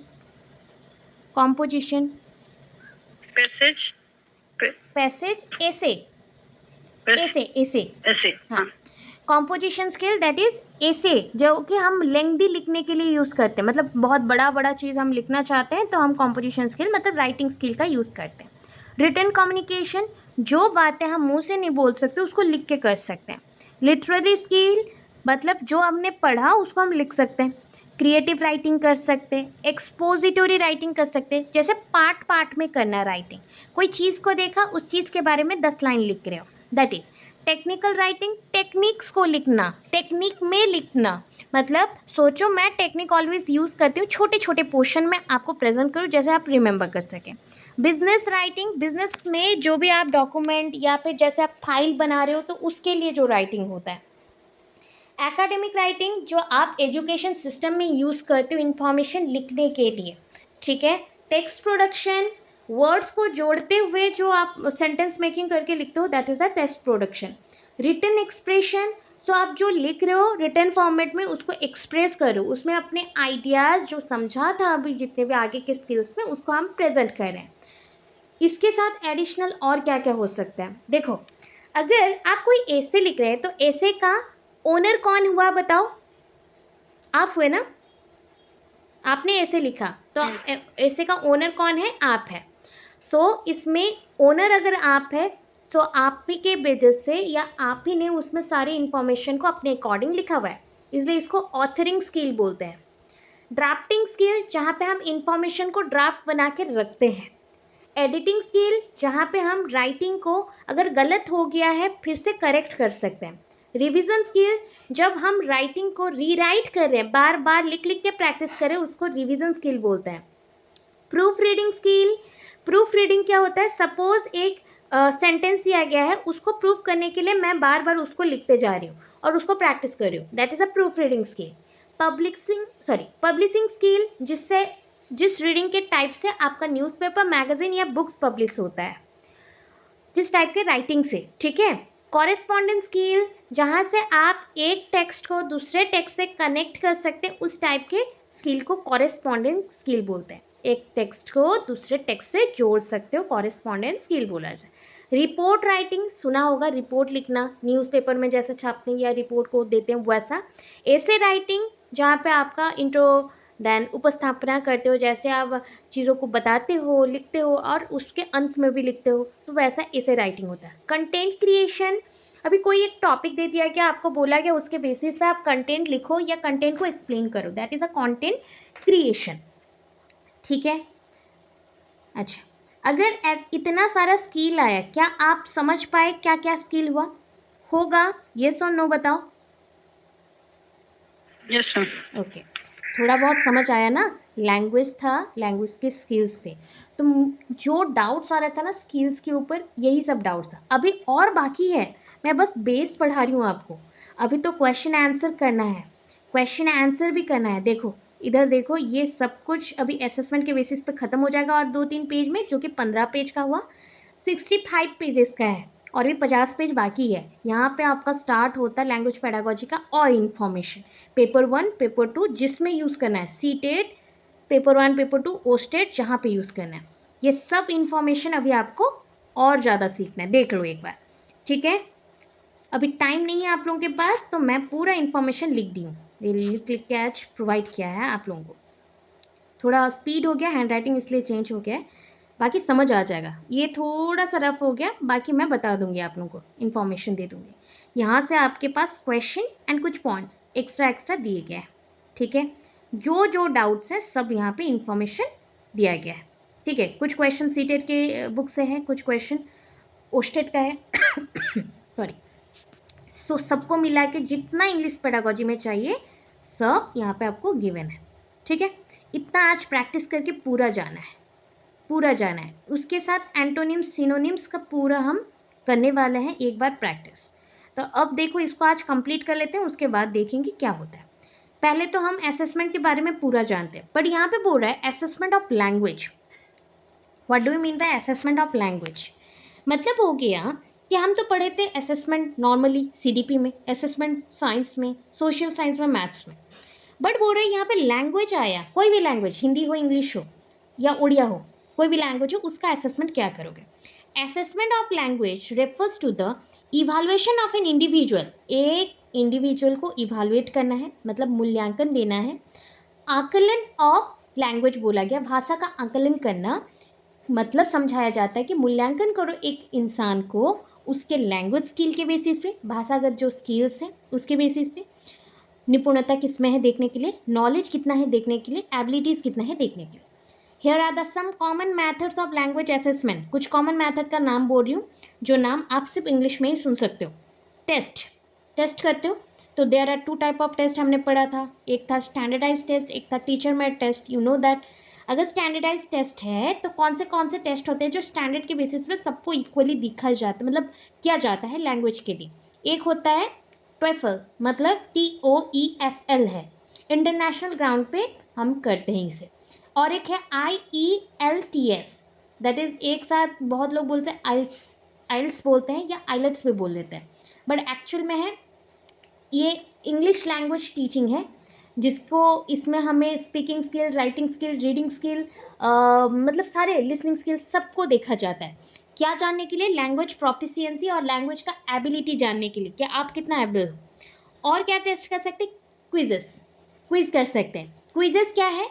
कॉम्पोजिशन, पैसेज, पैसेज, एसे, एसे, हाँ। कॉम्पोजिशन स्किल दैट इज एसे, जो कि हम लेंथी लिखने के लिए यूज़ करते हैं, मतलब बहुत बड़ा बड़ा चीज़ हम लिखना चाहते हैं तो हम कॉम्पोजिशन स्किल मतलब राइटिंग स्किल का यूज़ करते हैं। रिटन कम्युनिकेशन, जो बातें हम मुंह से नहीं बोल सकते उसको लिख के कर सकते हैं। लिटरेरी स्किल, मतलब जो हमने पढ़ा उसको हम लिख सकते हैं। क्रिएटिव राइटिंग कर सकते हैं। एक्सपोजिटोरी राइटिंग कर सकते हैं, जैसे पार्ट पार्ट में करना राइटिंग। कोई चीज़ को देखा, उस चीज़ के बारे में 10 लाइन लिख रहे हो, that is. Technical writing, techniques को लिखना, टेक्निक में लिखना, मतलब सोचो मैं टेक्निक ऑलवेज यूज़ करती हूँ, छोटे छोटे पोर्शन में आपको प्रेजेंट करूँ जैसे आप रिमेंबर कर सकें। बिजनेस राइटिंग, बिजनेस में जो भी आप डॉक्यूमेंट या फिर जैसे आप फाइल बना रहे हो तो उसके लिए जो राइटिंग होता है। एकेडमिक राइटिंग, जो आप एजुकेशन सिस्टम में यूज़ करते हो इंफॉर्मेशन लिखने के लिए, ठीक है। टेक्स्ट प्रोडक्शन, वर्ड्स को जोड़ते हुए जो आप सेंटेंस मेकिंग करके लिखते हो, that is the text production. Written expression, so आप जो लिख रहे हो रिटन फॉर्मेट में उसको एक्सप्रेस करो, उसमें अपने आइडियाज़ जो समझा था अभी जितने भी आगे के स्किल्स में उसको हम प्रेजेंट कर रहे हैं। इसके साथ एडिशनल और क्या क्या हो सकता है, देखो अगर आप कोई ऐसे लिख रहे हैं तो ऐसे का ओनर कौन हुआ बताओ? आप हुए ना, आपने ऐसे लिखा तो ऐसे का ओनर कौन है? आप है। सो इसमें ओनर अगर आप है तो आप ही के बेसिस से या आप ही ने उसमें सारी इंफॉर्मेशन को अपने अकॉर्डिंग लिखा हुआ है, इसलिए इसको ऑथरिंग स्किल बोलते हैं। ड्राफ्टिंग स्किल, जहाँ पे हम इंफॉर्मेशन को ड्राफ्ट बना के रखते हैं। एडिटिंग स्किल, जहाँ पे हम राइटिंग को अगर गलत हो गया है फिर से करेक्ट कर सकते हैं। रिवीजन स्किल, जब हम राइटिंग को रीराइट कर रहे हैं, बार बार लिख लिख के प्रैक्टिस करें, उसको रिवीजन स्किल बोलते हैं। Proof reading skill, proof reading क्या होता है? सपोज एक सेंटेंस दिया गया है, उसको प्रूफ करने के लिए मैं बार बार उसको लिखते जा रही हूँ और उसको प्रैक्टिस कर रही हूँ, that is a proof reading skill. Publishing skill, जिस रीडिंग के टाइप से आपका न्यूज़पेपर, मैगजीन या बुक्स पब्लिश होता है, जिस टाइप के राइटिंग से, ठीक है। कॉरेस्पॉन्डेंस स्किल, जहाँ से आप एक टेक्स्ट को दूसरे टेक्स्ट से कनेक्ट कर सकते हैं, उस टाइप के स्किल को कॉरेस्पॉन्डेंस स्किल बोलते हैं। एक टेक्स्ट को दूसरे टेक्स्ट से जोड़ सकते हो, कॉरेस्पॉन्डेंस स्किल बोला जाए। रिपोर्ट राइटिंग, सुना होगा, रिपोर्ट लिखना, न्यूज़पेपर में जैसे छापते हैं या रिपोर्ट को देते हैं वैसा। ऐसे राइटिंग, जहाँ पे आपका इंट्रो देन उपस्थापना करते हो, जैसे आप चीज़ों को बताते हो, लिखते हो और उसके अंत में भी लिखते हो, तो वैसा ऐसे राइटिंग होता है। कंटेंट क्रिएशन, अभी कोई एक टॉपिक दे दिया गया, आपको बोला गया उसके बेसिस पे आप कंटेंट लिखो या कंटेंट को एक्सप्लेन करो, that is a content creation. ठीक है, अच्छा, अगर इतना सारा स्किल आया, क्या आप समझ पाए क्या क्या स्किल हुआ होगा? यस और नो बताओ। Yes, ma'am. ओके, थोड़ा बहुत समझ आया ना? लैंग्वेज था, लैंग्वेज के स्किल्स थे, तो जो डाउट्स आ रहा था ना स्किल्स के ऊपर, यही सब डाउट्स था। अभी और बाकी है, मैं बस बेस पढ़ा रही हूँ आपको। अभी तो क्वेश्चन आंसर करना है, क्वेश्चन आंसर भी करना है। देखो इधर देखो, ये सब कुछ अभी असेसमेंट के बेसिस पे ख़त्म हो जाएगा और 2-3 पेज में, जो कि 15 पेज का हुआ, 65 पेजेस का है और भी 50 पेज बाकी है। यहाँ पे आपका स्टार्ट होता है लैंग्वेज पेडागोजी का और इन्फॉर्मेशन, पेपर 1 पेपर 2 जिसमें यूज़ करना है, सी टेट पेपर 1 पेपर 2 ओ स्टेट जहाँ पे यूज़ करना है, ये सब इन्फॉर्मेशन अभी आपको और ज़्यादा सीखना है। देख लो एक बार, ठीक है? अभी टाइम नहीं है आप लोगों के पास, तो मैं पूरा इन्फॉर्मेशन लिख दी हूँ, क्लिक कैच प्रोवाइड किया है आप लोगों को। थोड़ा स्पीड हो गया, हैंड राइटिंग इसलिए चेंज हो गया है, बाकी समझ आ जाएगा। ये थोड़ा सा रफ हो गया, बाकी मैं बता दूंगी आप लोगों को, इन्फॉर्मेशन दे दूंगी। यहाँ से आपके पास क्वेश्चन एंड कुछ पॉइंट्स एक्स्ट्रा दिए गए हैं, ठीक है? जो जो डाउट्स हैं सब यहाँ पे इन्फॉर्मेशन दिया गया है, ठीक है? कुछ क्वेश्चन सीटेट के बुक से है, कुछ क्वेश्चन ओस्टेट का है सॉरी। सो सबको मिला के जितना इंग्लिश पेडागोजी में चाहिए सब यहाँ पे आपको गिवन है, ठीक है? इतना आज प्रैक्टिस करके पूरा जाना है, पूरा जाना है। उसके साथ एंटोनिम्स सिनोनिम्स का पूरा हम करने वाले हैं एक बार प्रैक्टिस। तो अब देखो इसको आज कंप्लीट कर लेते हैं, उसके बाद देखेंगे क्या होता है। पहले तो हम असेसमेंट के बारे में पूरा जानते हैं, बट यहाँ पे बोल रहा है assessment of language. What do you mean by assessment of language? मतलब हो गया कि हम तो पढ़े थे असेसमेंट नॉर्मली सीडीपी में, असेसमेंट साइंस में, सोशल साइंस में, मैथ्स में, बट बोल रहे हैं यहाँ पे लैंग्वेज आया, कोई भी लैंग्वेज, हिंदी हो, इंग्लिश हो या उड़िया हो, कोई भी लैंग्वेज हो, उसका असेसमेंट क्या करोगे? Assessment of language refers to the evaluation of an individual. एक इंडिविजुअल को इवैल्यूएट करना है, मतलब मूल्यांकन देना है। आकलन ऑफ लैंग्वेज बोला गया, भाषा का आकलन करना, मतलब समझाया जाता है कि मूल्यांकन करो एक इंसान को उसके लैंग्वेज स्किल के बेसिस पे, भाषागत जो स्किल्स हैं उसके बेसिस पे, निपुणता किसमें है देखने के लिए, नॉलेज कितना है देखने के लिए, एबिलिटीज़ कितना है देखने के लिए। Here are the some common methods of language assessment. कुछ कॉमन मैथड का नाम बोल रही हूँ, जो नाम आप सिर्फ इंग्लिश में ही सुन सकते हो। टेस्ट, टेस्ट करते हो तो there are 2 type of test हमने पढ़ा था, एक था स्टैंडर्डाइज टेस्ट, एक था teacher made test. You know that अगर स्टैंडर्डाइज टेस्ट है तो कौन से टेस्ट होते हैं जो स्टैंडर्ड के बेसिस पे सबको इक्वली दिखा जाता है, मतलब किया जाता है लैंग्वेज के लिए। एक होता है TOEFL, मतलब TOEFL है, इंटरनेशनल ग्राउंड पे हम करते हैं इसे। और एक है IELTS, दैट इज़ एक साथ बहुत लोग बोलते हैं आइल्स बोलते हैं या आइलेट्स भी बोल देते हैं, बट एक्चुअल में है ये इंग्लिश लैंग्वेज टीचिंग है, जिसको इसमें हमें speaking skill, writing skill, reading skill, मतलब सारे लिसनिंग स्किल सबको देखा जाता है। क्या जानने के लिए? लैंग्वेज प्रोफिशिएंसी और लैंग्वेज का एबिलिटी जानने के लिए, क्या आप कितना एबल हो। और क्या टेस्ट कर सकते हैं? क्विजेस, क्विज कर सकते हैं। क्विजेस क्या है?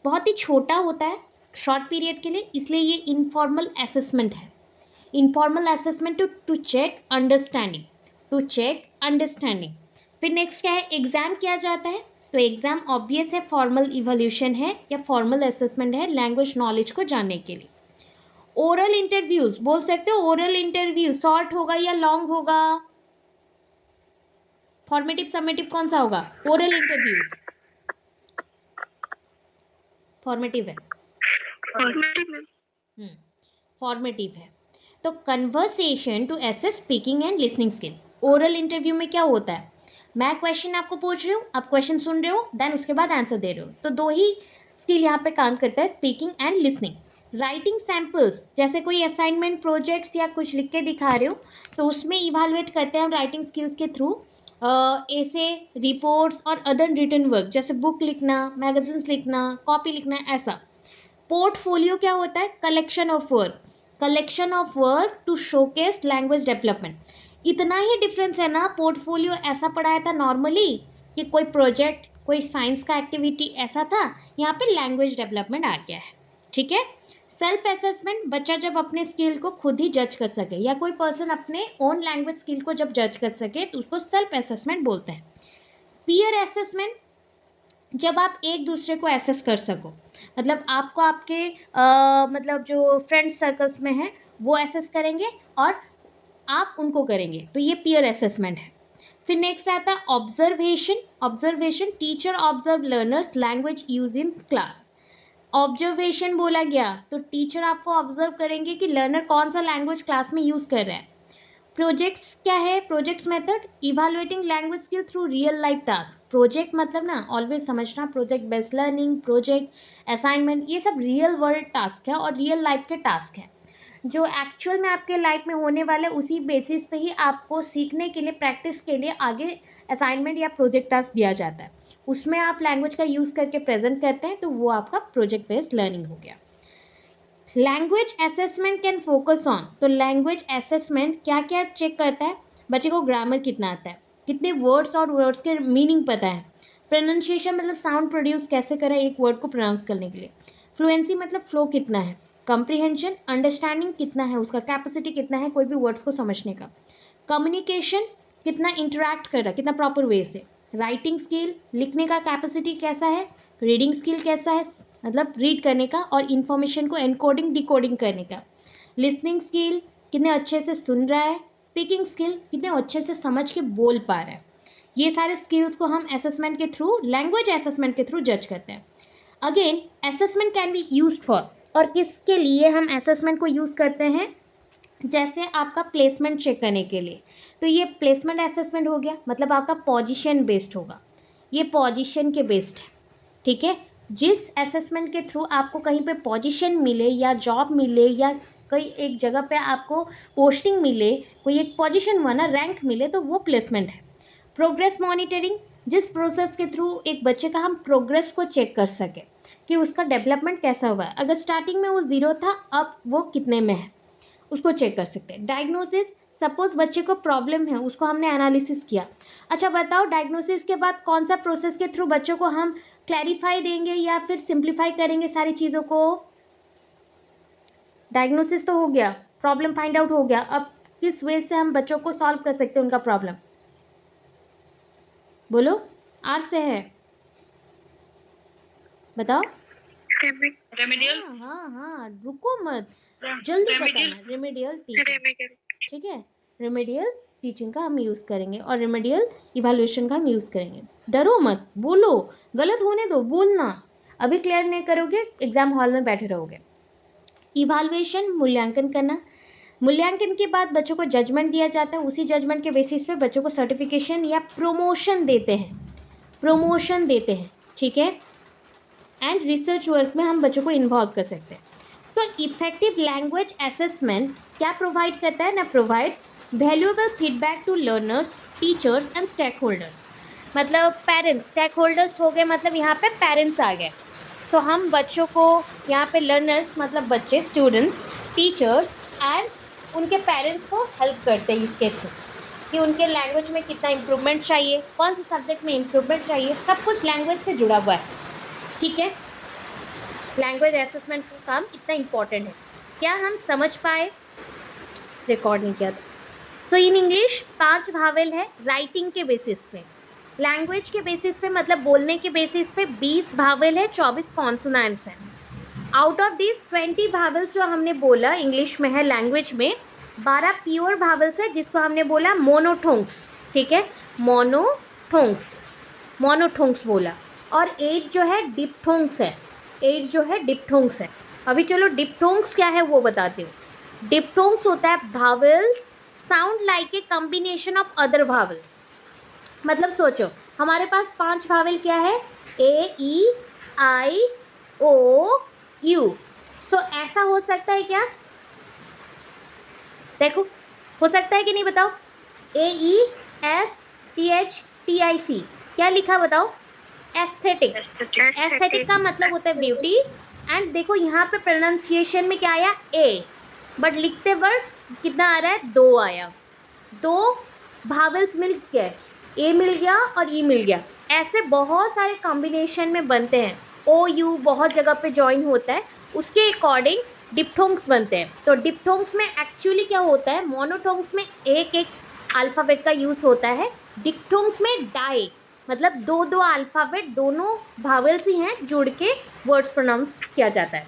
बहुत ही छोटा होता है, शॉर्ट पीरियड के लिए, इसलिए ये इनफॉर्मल असेसमेंट है। Informal assessment to check understanding, to check understanding. फिर नेक्स्ट क्या है? एग्जाम किया जाता है, तो एग्जाम ऑब्वियस है, फॉर्मल इवोल्यूशन है या फॉर्मल असेसमेंट है लैंग्वेज नॉलेज को जानने के लिए। ओरल इंटरव्यूज बोल सकते हो, ओरल इंटरव्यू शॉर्ट होगा या लॉन्ग होगा? फॉर्मेटिव समेटिव कौन सा होगा? ओरल इंटरव्यूज फॉर्मेटिव है, फॉर्मेटिव है। तो conversation to assess speaking and listening skill. Oral interview में क्या होता है? मैं क्वेश्चन आपको पूछ रही हूँ, आप क्वेश्चन सुन रहे हो, देन उसके बाद आंसर दे रहे हो, तो 2 ही स्किल यहाँ पे काम करता है, speaking and listening. Writing samples, जैसे कोई असाइनमेंट प्रोजेक्ट्स या कुछ लिख के दिखा रहे हो, तो उसमें इवैल्यूएट करते हैं हम राइटिंग स्किल्स के थ्रू। ऐसे रिपोर्ट्स और अदर रिटन वर्क, जैसे बुक लिखना, मैगजीन्स लिखना, कॉपी लिखना, ऐसा। पोर्टफोलियो क्या होता है? Collection of work, collection of work to showcase language development. इतना ही डिफरेंस है ना। पोर्टफोलियो ऐसा पढ़ाया था नॉर्मली कि कोई प्रोजेक्ट, कोई साइंस का एक्टिविटी ऐसा था, यहाँ पे लैंग्वेज डेवलपमेंट आ गया है, ठीक है? सेल्फ असेसमेंट, बच्चा जब अपने स्किल को खुद ही जज कर सके या कोई पर्सन अपने ओन लैंग्वेज स्किल को जब जज कर सके तो उसको सेल्फ असेसमेंट बोलते हैं। पीयर असेसमेंट, जब आप एक दूसरे को एसेस कर सको, मतलब आपको आपके मतलब जो फ्रेंड सर्कल्स में हैं वो एसेस करेंगे और आप उनको करेंगे, तो ये पीयर असेसमेंट है। फिर नेक्स्ट आता है observation. Observation, teacher observe learners language use in class. Observation बोला गया तो टीचर आपको ऑब्जर्व करेंगे कि लर्नर कौन सा लैंग्वेज क्लास में यूज़ कर रहा है। प्रोजेक्ट्स क्या है? Projects method, evaluating language skill through real life task. Project मतलब ना ऑलवेज समझना, project based learning, project assignment, ये सब रियल वर्ल्ड टास्क है और रियल लाइफ के टास्क हैं जो एक्चुअल में आपके लाइफ में होने वाले, उसी बेसिस पे ही आपको सीखने के लिए, प्रैक्टिस के लिए आगे असाइनमेंट या प्रोजेक्ट टास्क दिया जाता है, उसमें आप लैंग्वेज का यूज़ करके प्रेजेंट करते हैं, तो वो आपका प्रोजेक्ट बेस्ड लर्निंग हो गया। Language assessment can focus on, तो लैंग्वेज असेसमेंट क्या क्या चेक करता है? बच्चे को ग्रामर कितना आता है, कितने वर्ड्स और वर्ड्स के मीनिंग पता है, प्रोनाउंसिएशन मतलब साउंड प्रोड्यूस कैसे करें एक वर्ड को प्रोनाउंस करने के लिए, फ्लुएंसी मतलब फ्लो कितना है, कंप्रीहेंशन अंडरस्टैंडिंग कितना है, उसका कैपेसिटी कितना है कोई भी वर्ड्स को समझने का, कम्युनिकेशन कितना इंटरेक्ट कर रहा है, कितना प्रॉपर वे से, राइटिंग स्किल लिखने का कैपेसिटी कैसा है, रीडिंग स्किल कैसा है मतलब रीड करने का और इन्फॉर्मेशन को एनकोडिंग डिकोडिंग करने का, लिसनिंग स्किल कितने अच्छे से सुन रहा है, स्पीकिंग स्किल कितने अच्छे से समझ के बोल पा रहा है। ये सारे स्किल्स को हम असेसमेंट के थ्रू, लैंग्वेज असेसमेंट के थ्रू जज करते हैं। Again assessment can be used for, और किसके लिए हम असेसमेंट को यूज़ करते हैं? जैसे आपका प्लेसमेंट चेक करने के लिए, तो ये प्लेसमेंट असेसमेंट हो गया, मतलब आपका पोजीशन बेस्ड होगा, ये पोजीशन के बेस्ड है, ठीक है। जिस असेसमेंट के थ्रू आपको कहीं पे पोजीशन मिले या जॉब मिले या कहीं एक जगह पे आपको पोस्टिंग मिले, कोई एक पोजीशन हुआ ना, रैंक मिले, तो वो प्लेसमेंट है। प्रोग्रेस मॉनिटरिंग, जिस प्रोसेस के थ्रू एक बच्चे का हम प्रोग्रेस को चेक कर सके कि उसका डेवलपमेंट कैसा हुआ है, अगर स्टार्टिंग में वो 0 था अब वो कितने में है, उसको चेक कर सकते हैं। डायग्नोसिस, सपोज बच्चे को प्रॉब्लम है, उसको हमने एनालिसिस किया, अच्छा बताओ डायग्नोसिस के बाद कौन सा प्रोसेस के थ्रू बच्चों को हम क्लैरिफाई देंगे या फिर सिंप्लीफाई करेंगे सारी चीज़ों को? डायग्नोसिस तो हो गया, प्रॉब्लम फाइंड आउट हो गया, अब किस वे से हम बच्चों को सॉल्व कर सकते हैं उनका प्रॉब्लम? बोलो, आर से है, बताओ। रेमेडियल। हाँ हाँ रुको मत, जल्दी बताना। रेमेडियल टीचिंग, ठीक है, रेमेडियल टीचिंग का हम यूज़ करेंगे और रेमेडियल इवैल्यूएशन का हम यूज़ करेंगे। डरो मत, बोलो, गलत होने दो, बोलना, अभी क्लियर नहीं करोगे एग्जाम हॉल में बैठे रहोगे। इवैल्यूएशन, मूल्यांकन करना, मूल्यांकन के बाद बच्चों को जजमेंट दिया जाता है, उसी जजमेंट के बेसिस पे बच्चों को सर्टिफिकेशन या प्रमोशन देते हैं, ठीक है। एंड रिसर्च वर्क में हम बच्चों को इन्वॉल्व कर सकते हैं। सो इफेक्टिव लैंग्वेज असेसमेंट क्या प्रोवाइड करता है ना, provides valuable feedback to learners, teachers and stake holders, मतलब पेरेंट्स, स्टेक होल्डर्स हो गए, मतलब यहाँ पे पेरेंट्स आ गए। सो हम बच्चों को यहाँ पे लर्नर्स मतलब बच्चे, स्टूडेंट्स, टीचर्स एंड उनके पेरेंट्स को हेल्प करते हैं इसके थ्रू कि उनके लैंग्वेज में कितना इम्प्रूवमेंट चाहिए, कौन से सब्जेक्ट में इम्प्रूवमेंट चाहिए, सब कुछ लैंग्वेज से जुड़ा हुआ है, ठीक है। लैंग्वेज असेसमेंट का काम इतना इम्पॉर्टेंट है। क्या हम समझ पाए? रिकॉर्ड नहीं किया था। तो इन इंग्लिश 5 भावेल है राइटिंग के बेसिस पे, लैंग्वेज के बेसिस पे मतलब बोलने के बेसिस पे 20 भावेल है, 24 कॉन्सोनेंट्स हैं। आउट ऑफ दिस 20 भावेल्स जो हमने बोला इंग्लिश में है, लैंग्वेज में 12 प्योर भावेल्स है जिसको हमने बोला मोनोथोंग्स, ठीक है, मोनोथोंग्स बोला, और 8 जो है डिप्थोंग्स है, 8 जो है डिप्थोंग्स है। अभी चलो डिप्थोंग्स क्या है वो बताती हूँ। डिप्थोंग्स होता है vowels sound like a combination of other vowels, मतलब सोचो हमारे पास 5 भावेल क्या है, ए ई आई ओ यू। सो ऐसा हो सकता है क्या, देखो हो सकता है कि नहीं बताओ, A E S T H T I C, क्या लिखा बताओ, एस्थेटिक। एस्थेटिक का मतलब होता है ब्यूटी, एंड देखो यहाँ पे प्रोनाउंसिएशन में क्या आया, ए, बट लिखते वक्त कितना आ रहा है, 2 आया, 2 भावेल्स मिल गए, ए मिल गया और ई मिल गया। ऐसे बहुत सारे कॉम्बिनेशन में बनते हैं, ओ यू बहुत जगह पे ज्वाइन होता है, उसके अकॉर्डिंग डिप्थोंग्स बनते हैं। तो डिप्थोंग्स में एक्चुअली क्या होता है, मोनोथोंग्स में एक एक अल्फ़ाबेट का यूज़ होता है, डिप्थोंग्स में डाई मतलब दो दो अल्फ़ाबेट दोनों भावेल्स ही हैं जुड़ के वर्ड्स प्रोनाउंस किया जाता है।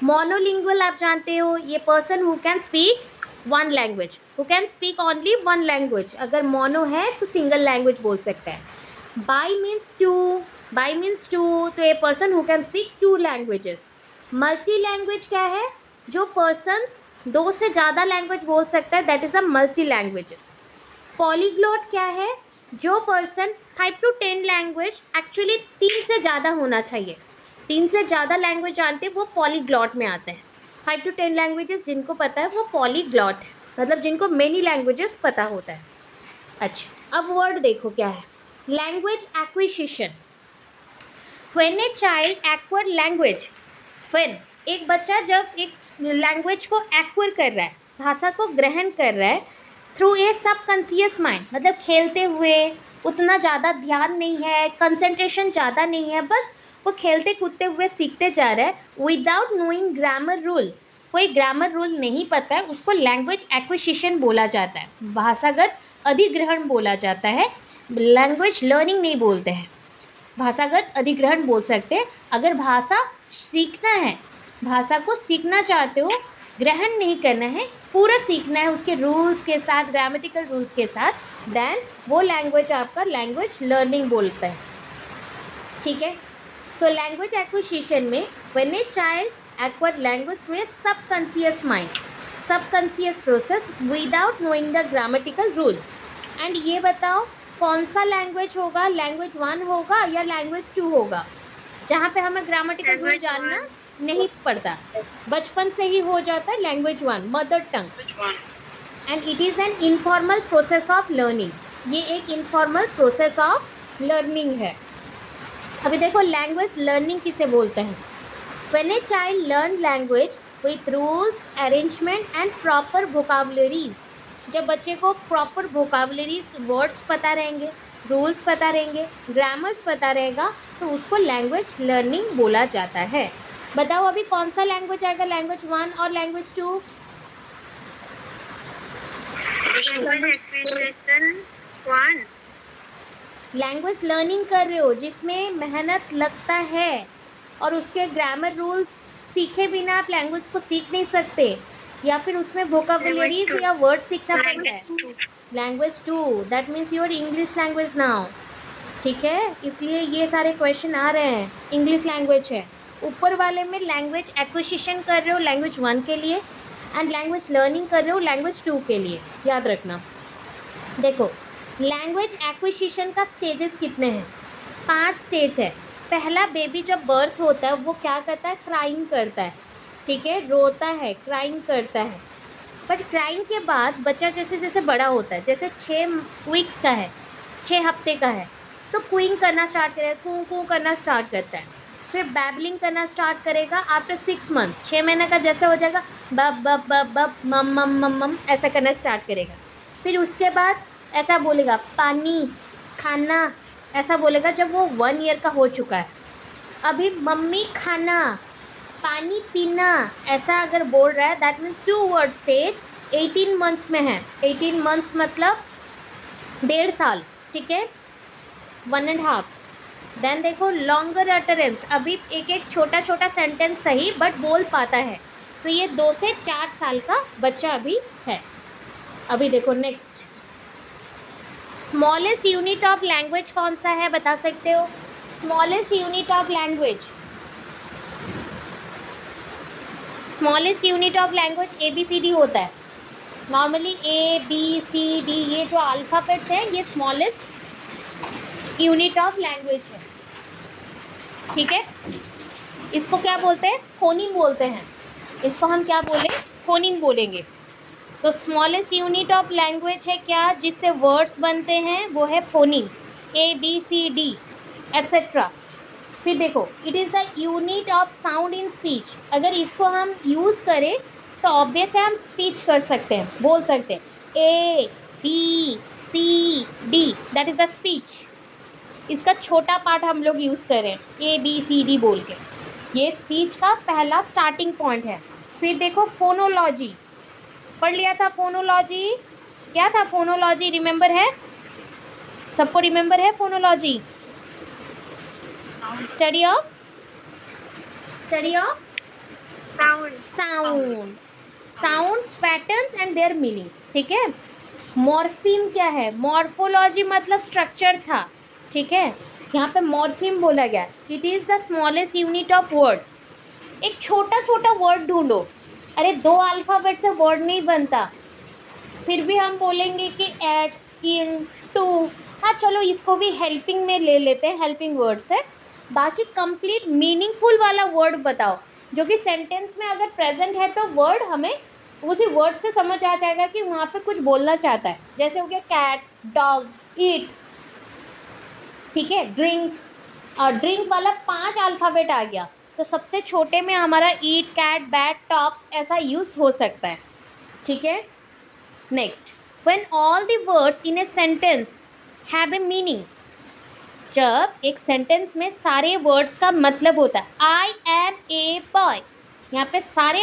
मोनोलिंगुअल आप जानते हो, ये person who can speak one language, who can speak only one language, अगर मोनो है तो सिंगल लैंग्वेज बोल सकता है। Bi means two, bi means two, तो a person who can speak two languages. Multi language क्या है, जो पर्सन्स दो से ज़्यादा लैंग्वेज बोल सकता है, that is a multi languages. Polyglot क्या है, जो पर्सन 5 to 10 लैंग्वेज, एक्चुअली 3 से ज़्यादा होना चाहिए, 3 से ज़्यादा लैंग्वेज जानते हैं वो पॉलीग्लॉट में आते हैं। 5 to 10 लैंग्वेजेस जिनको पता है वो पॉलीग्लॉट है, मतलब जिनको मेनी लैंग्वेजेस पता होता है। अच्छा, अब वर्ड देखो क्या है, language acquisition. When a child acquire language, when एक बच्चा जब एक लैंग्वेज को एक्वायर कर रहा है, भाषा को ग्रहण कर रहा है, थ्रू ए सबकॉन्शियस माइंड, मतलब खेलते हुए, उतना ज़्यादा ध्यान नहीं है, कंसंट्रेशन ज़्यादा नहीं है, बस वो खेलते कूदते हुए सीखते जा रहा है, विदाउट नोइंग ग्रामर रूल, कोई ग्रामर रूल नहीं पता है, उसको लैंग्वेज एक्विजिशन बोला जाता है, भाषागत अधिग्रहण बोला जाता है। लैंग्वेज लर्निंग नहीं बोलते हैं, भाषागत अधिग्रहण बोल सकते हैं। अगर भाषा सीखना है, भाषा को सीखना चाहते हो, ग्रहण नहीं करना है, पूरा सीखना है उसके रूल्स के साथ, ग्रामेटिकल रूल्स के साथ, देन वो लैंग्वेज आपका लैंग्वेज लर्निंग बोलता है। ठीक है, तो लैंग्वेज एक्विजिशन में when a child acquire language through a subconscious mind, subconscious process without knowing the grammatical rule. And ये बताओ कौन सा लैंग्वेज होगा, लैंग्वेज 1 होगा या लैंग्वेज 2 होगा, जहाँ पे हमें ग्रामेटिकल रूल जानना नहीं पड़ता, बचपन से ही हो जाता है language 1, mother tongue. And it is an informal process of learning, ये एक इनफॉर्मल प्रोसेस ऑफ लर्निंग है। अभी देखो लैंग्वेज लर्निंग किसे बोलते हैं, when a child learn language with rules, arrangement and proper vocabularies, जब बच्चे को प्रॉपर वोकाबुलरीज, वर्ड्स पता रहेंगे, रूल्स पता रहेंगे, ग्रामर्स पता रहेगा, तो उसको लैंग्वेज लर्निंग बोला जाता है। बताओ अभी कौन सा लैंग्वेज आएगा, लैंग्वेज 1 और लैंग्वेज 2? लैंग्वेज लर्निंग कर रहे हो जिसमें मेहनत लगता है और उसके ग्रामर रूल्स सीखे बिना आप लैंग्वेज को सीख नहीं सकते, या फिर उसमें वोकाबुलरीज या वर्ड सीखना पड़ता है। Language 2, that means your English language now. ठीक है, इसलिए ये सारे क्वेश्चन आ रहे हैं, इंग्लिश लैंग्वेज है। ऊपर वाले में लैंग्वेज एक्विजिशन कर रहे हो लैंग्वेज 1 के लिए, एंड लैंग्वेज लर्निंग कर रहे हो लैंग्वेज 2 के लिए, याद रखना। देखो लैंग्वेज एक्विजिशन का स्टेजेस कितने हैं, 5 स्टेज है। पहला बेबी जब बर्थ होता है वो क्या करता है, क्राइंग करता है, ठीक है, रोता है, क्राइंग करता है। बट क्राइंग के बाद बच्चा जैसे जैसे बड़ा होता है, जैसे 6 वीक्स का है, 6 हफ्ते का है, तो क्वींग करना स्टार्ट करेगा, कूं कूं करना स्टार्ट करता है, फिर बैबलिंग करना स्टार्ट करेगा। आफ्टर 6 मंथ, 6 महीने का जैसे हो जाएगा, बब बब बब बब मम मम मम मम ऐसा करना स्टार्ट करेगा। फिर उसके बाद ऐसा बोलेगा पानी, खाना, ऐसा बोलेगा जब वो 1 ईयर का हो चुका है। अभी मम्मी खाना, पानी पीना, ऐसा अगर बोल रहा है, that means 2 word stage 18 months में है। 18 मंथ्स मतलब 1.5 साल, ठीक है, 1.5। देन देखो लॉन्गर अटरेंस, अभी एक एक छोटा छोटा सेंटेंस सही बट बोल पाता है, तो ये 2 से 4 साल का बच्चा अभी है। अभी देखो next, smallest unit of language कौन सा है, बता सकते हो? Smallest unit of language, smallest unit of language ABCD होता है नॉर्मली, ABCD, ये जो अल्फ़ाबेट्स हैं ये स्मॉलेस्ट यूनिट ऑफ लैंग्वेज है। ठीक है, इसको क्या बोलते हैं, फोनीम बोलते हैं, इसको हम क्या बोले, फोनीम बोलेंगे। तो स्मॉलेस्ट यूनिट ऑफ लैंग्वेज है क्या, जिससे वर्ड्स बनते हैं, वो है फोनीम, ABCD एट्सेट्रा। फिर देखो it is the unit of sound in speech, अगर इसको हम यूज़ करें तो ऑब्वियस है हम स्पीच कर सकते हैं, बोल सकते हैं ABCD, that is the speech. इसका छोटा पार्ट हम लोग यूज़ करें ABCD बोल के। ये स्पीच का पहला स्टार्टिंग पॉइंट है। फिर देखो फोनोलॉजी, पढ़ लिया था फोनोलॉजी। क्या था फोनोलॉजी, रिमेंबर है? सबको रिमेंबर है phonology? Study of sound, sound patterns and there meaning. ठीक है। मॉर्फीम क्या है? मॉर्फोलॉजी मतलब स्ट्रक्चर था। ठीक है। यहाँ पे मॉर्फीम बोला गया, it is the smallest unit of word. एक छोटा छोटा वर्ड ढूंढो। अरे 2 अल्फाबेट से वर्ड नहीं बनता, फिर भी हम बोलेंगे कि एट, इन, टू। हाँ चलो इसको भी हेल्पिंग में ले लेते हैं, हेल्पिंग वर्ड से। बाकी कंप्लीट मीनिंगफुल वाला वर्ड बताओ जो कि सेंटेंस में अगर प्रेजेंट है तो वर्ड हमें उसी वर्ड से समझ आ जाएगा कि वहाँ पे कुछ बोलना चाहता है। जैसे हो गया कैट, डॉग, ईट। ठीक है। ड्रिंक, और ड्रिंक वाला 5 अल्फ़ाबेट आ गया, तो सबसे छोटे में हमारा ईट, कैट, बैट, टॉक ऐसा यूज़ हो सकता है। ठीक है। Next, when all the words in a sentence have a meaning. जब एक सेंटेंस में सारे वर्ड्स का मतलब होता है। आई एम ए बॉय, यहाँ पे सारे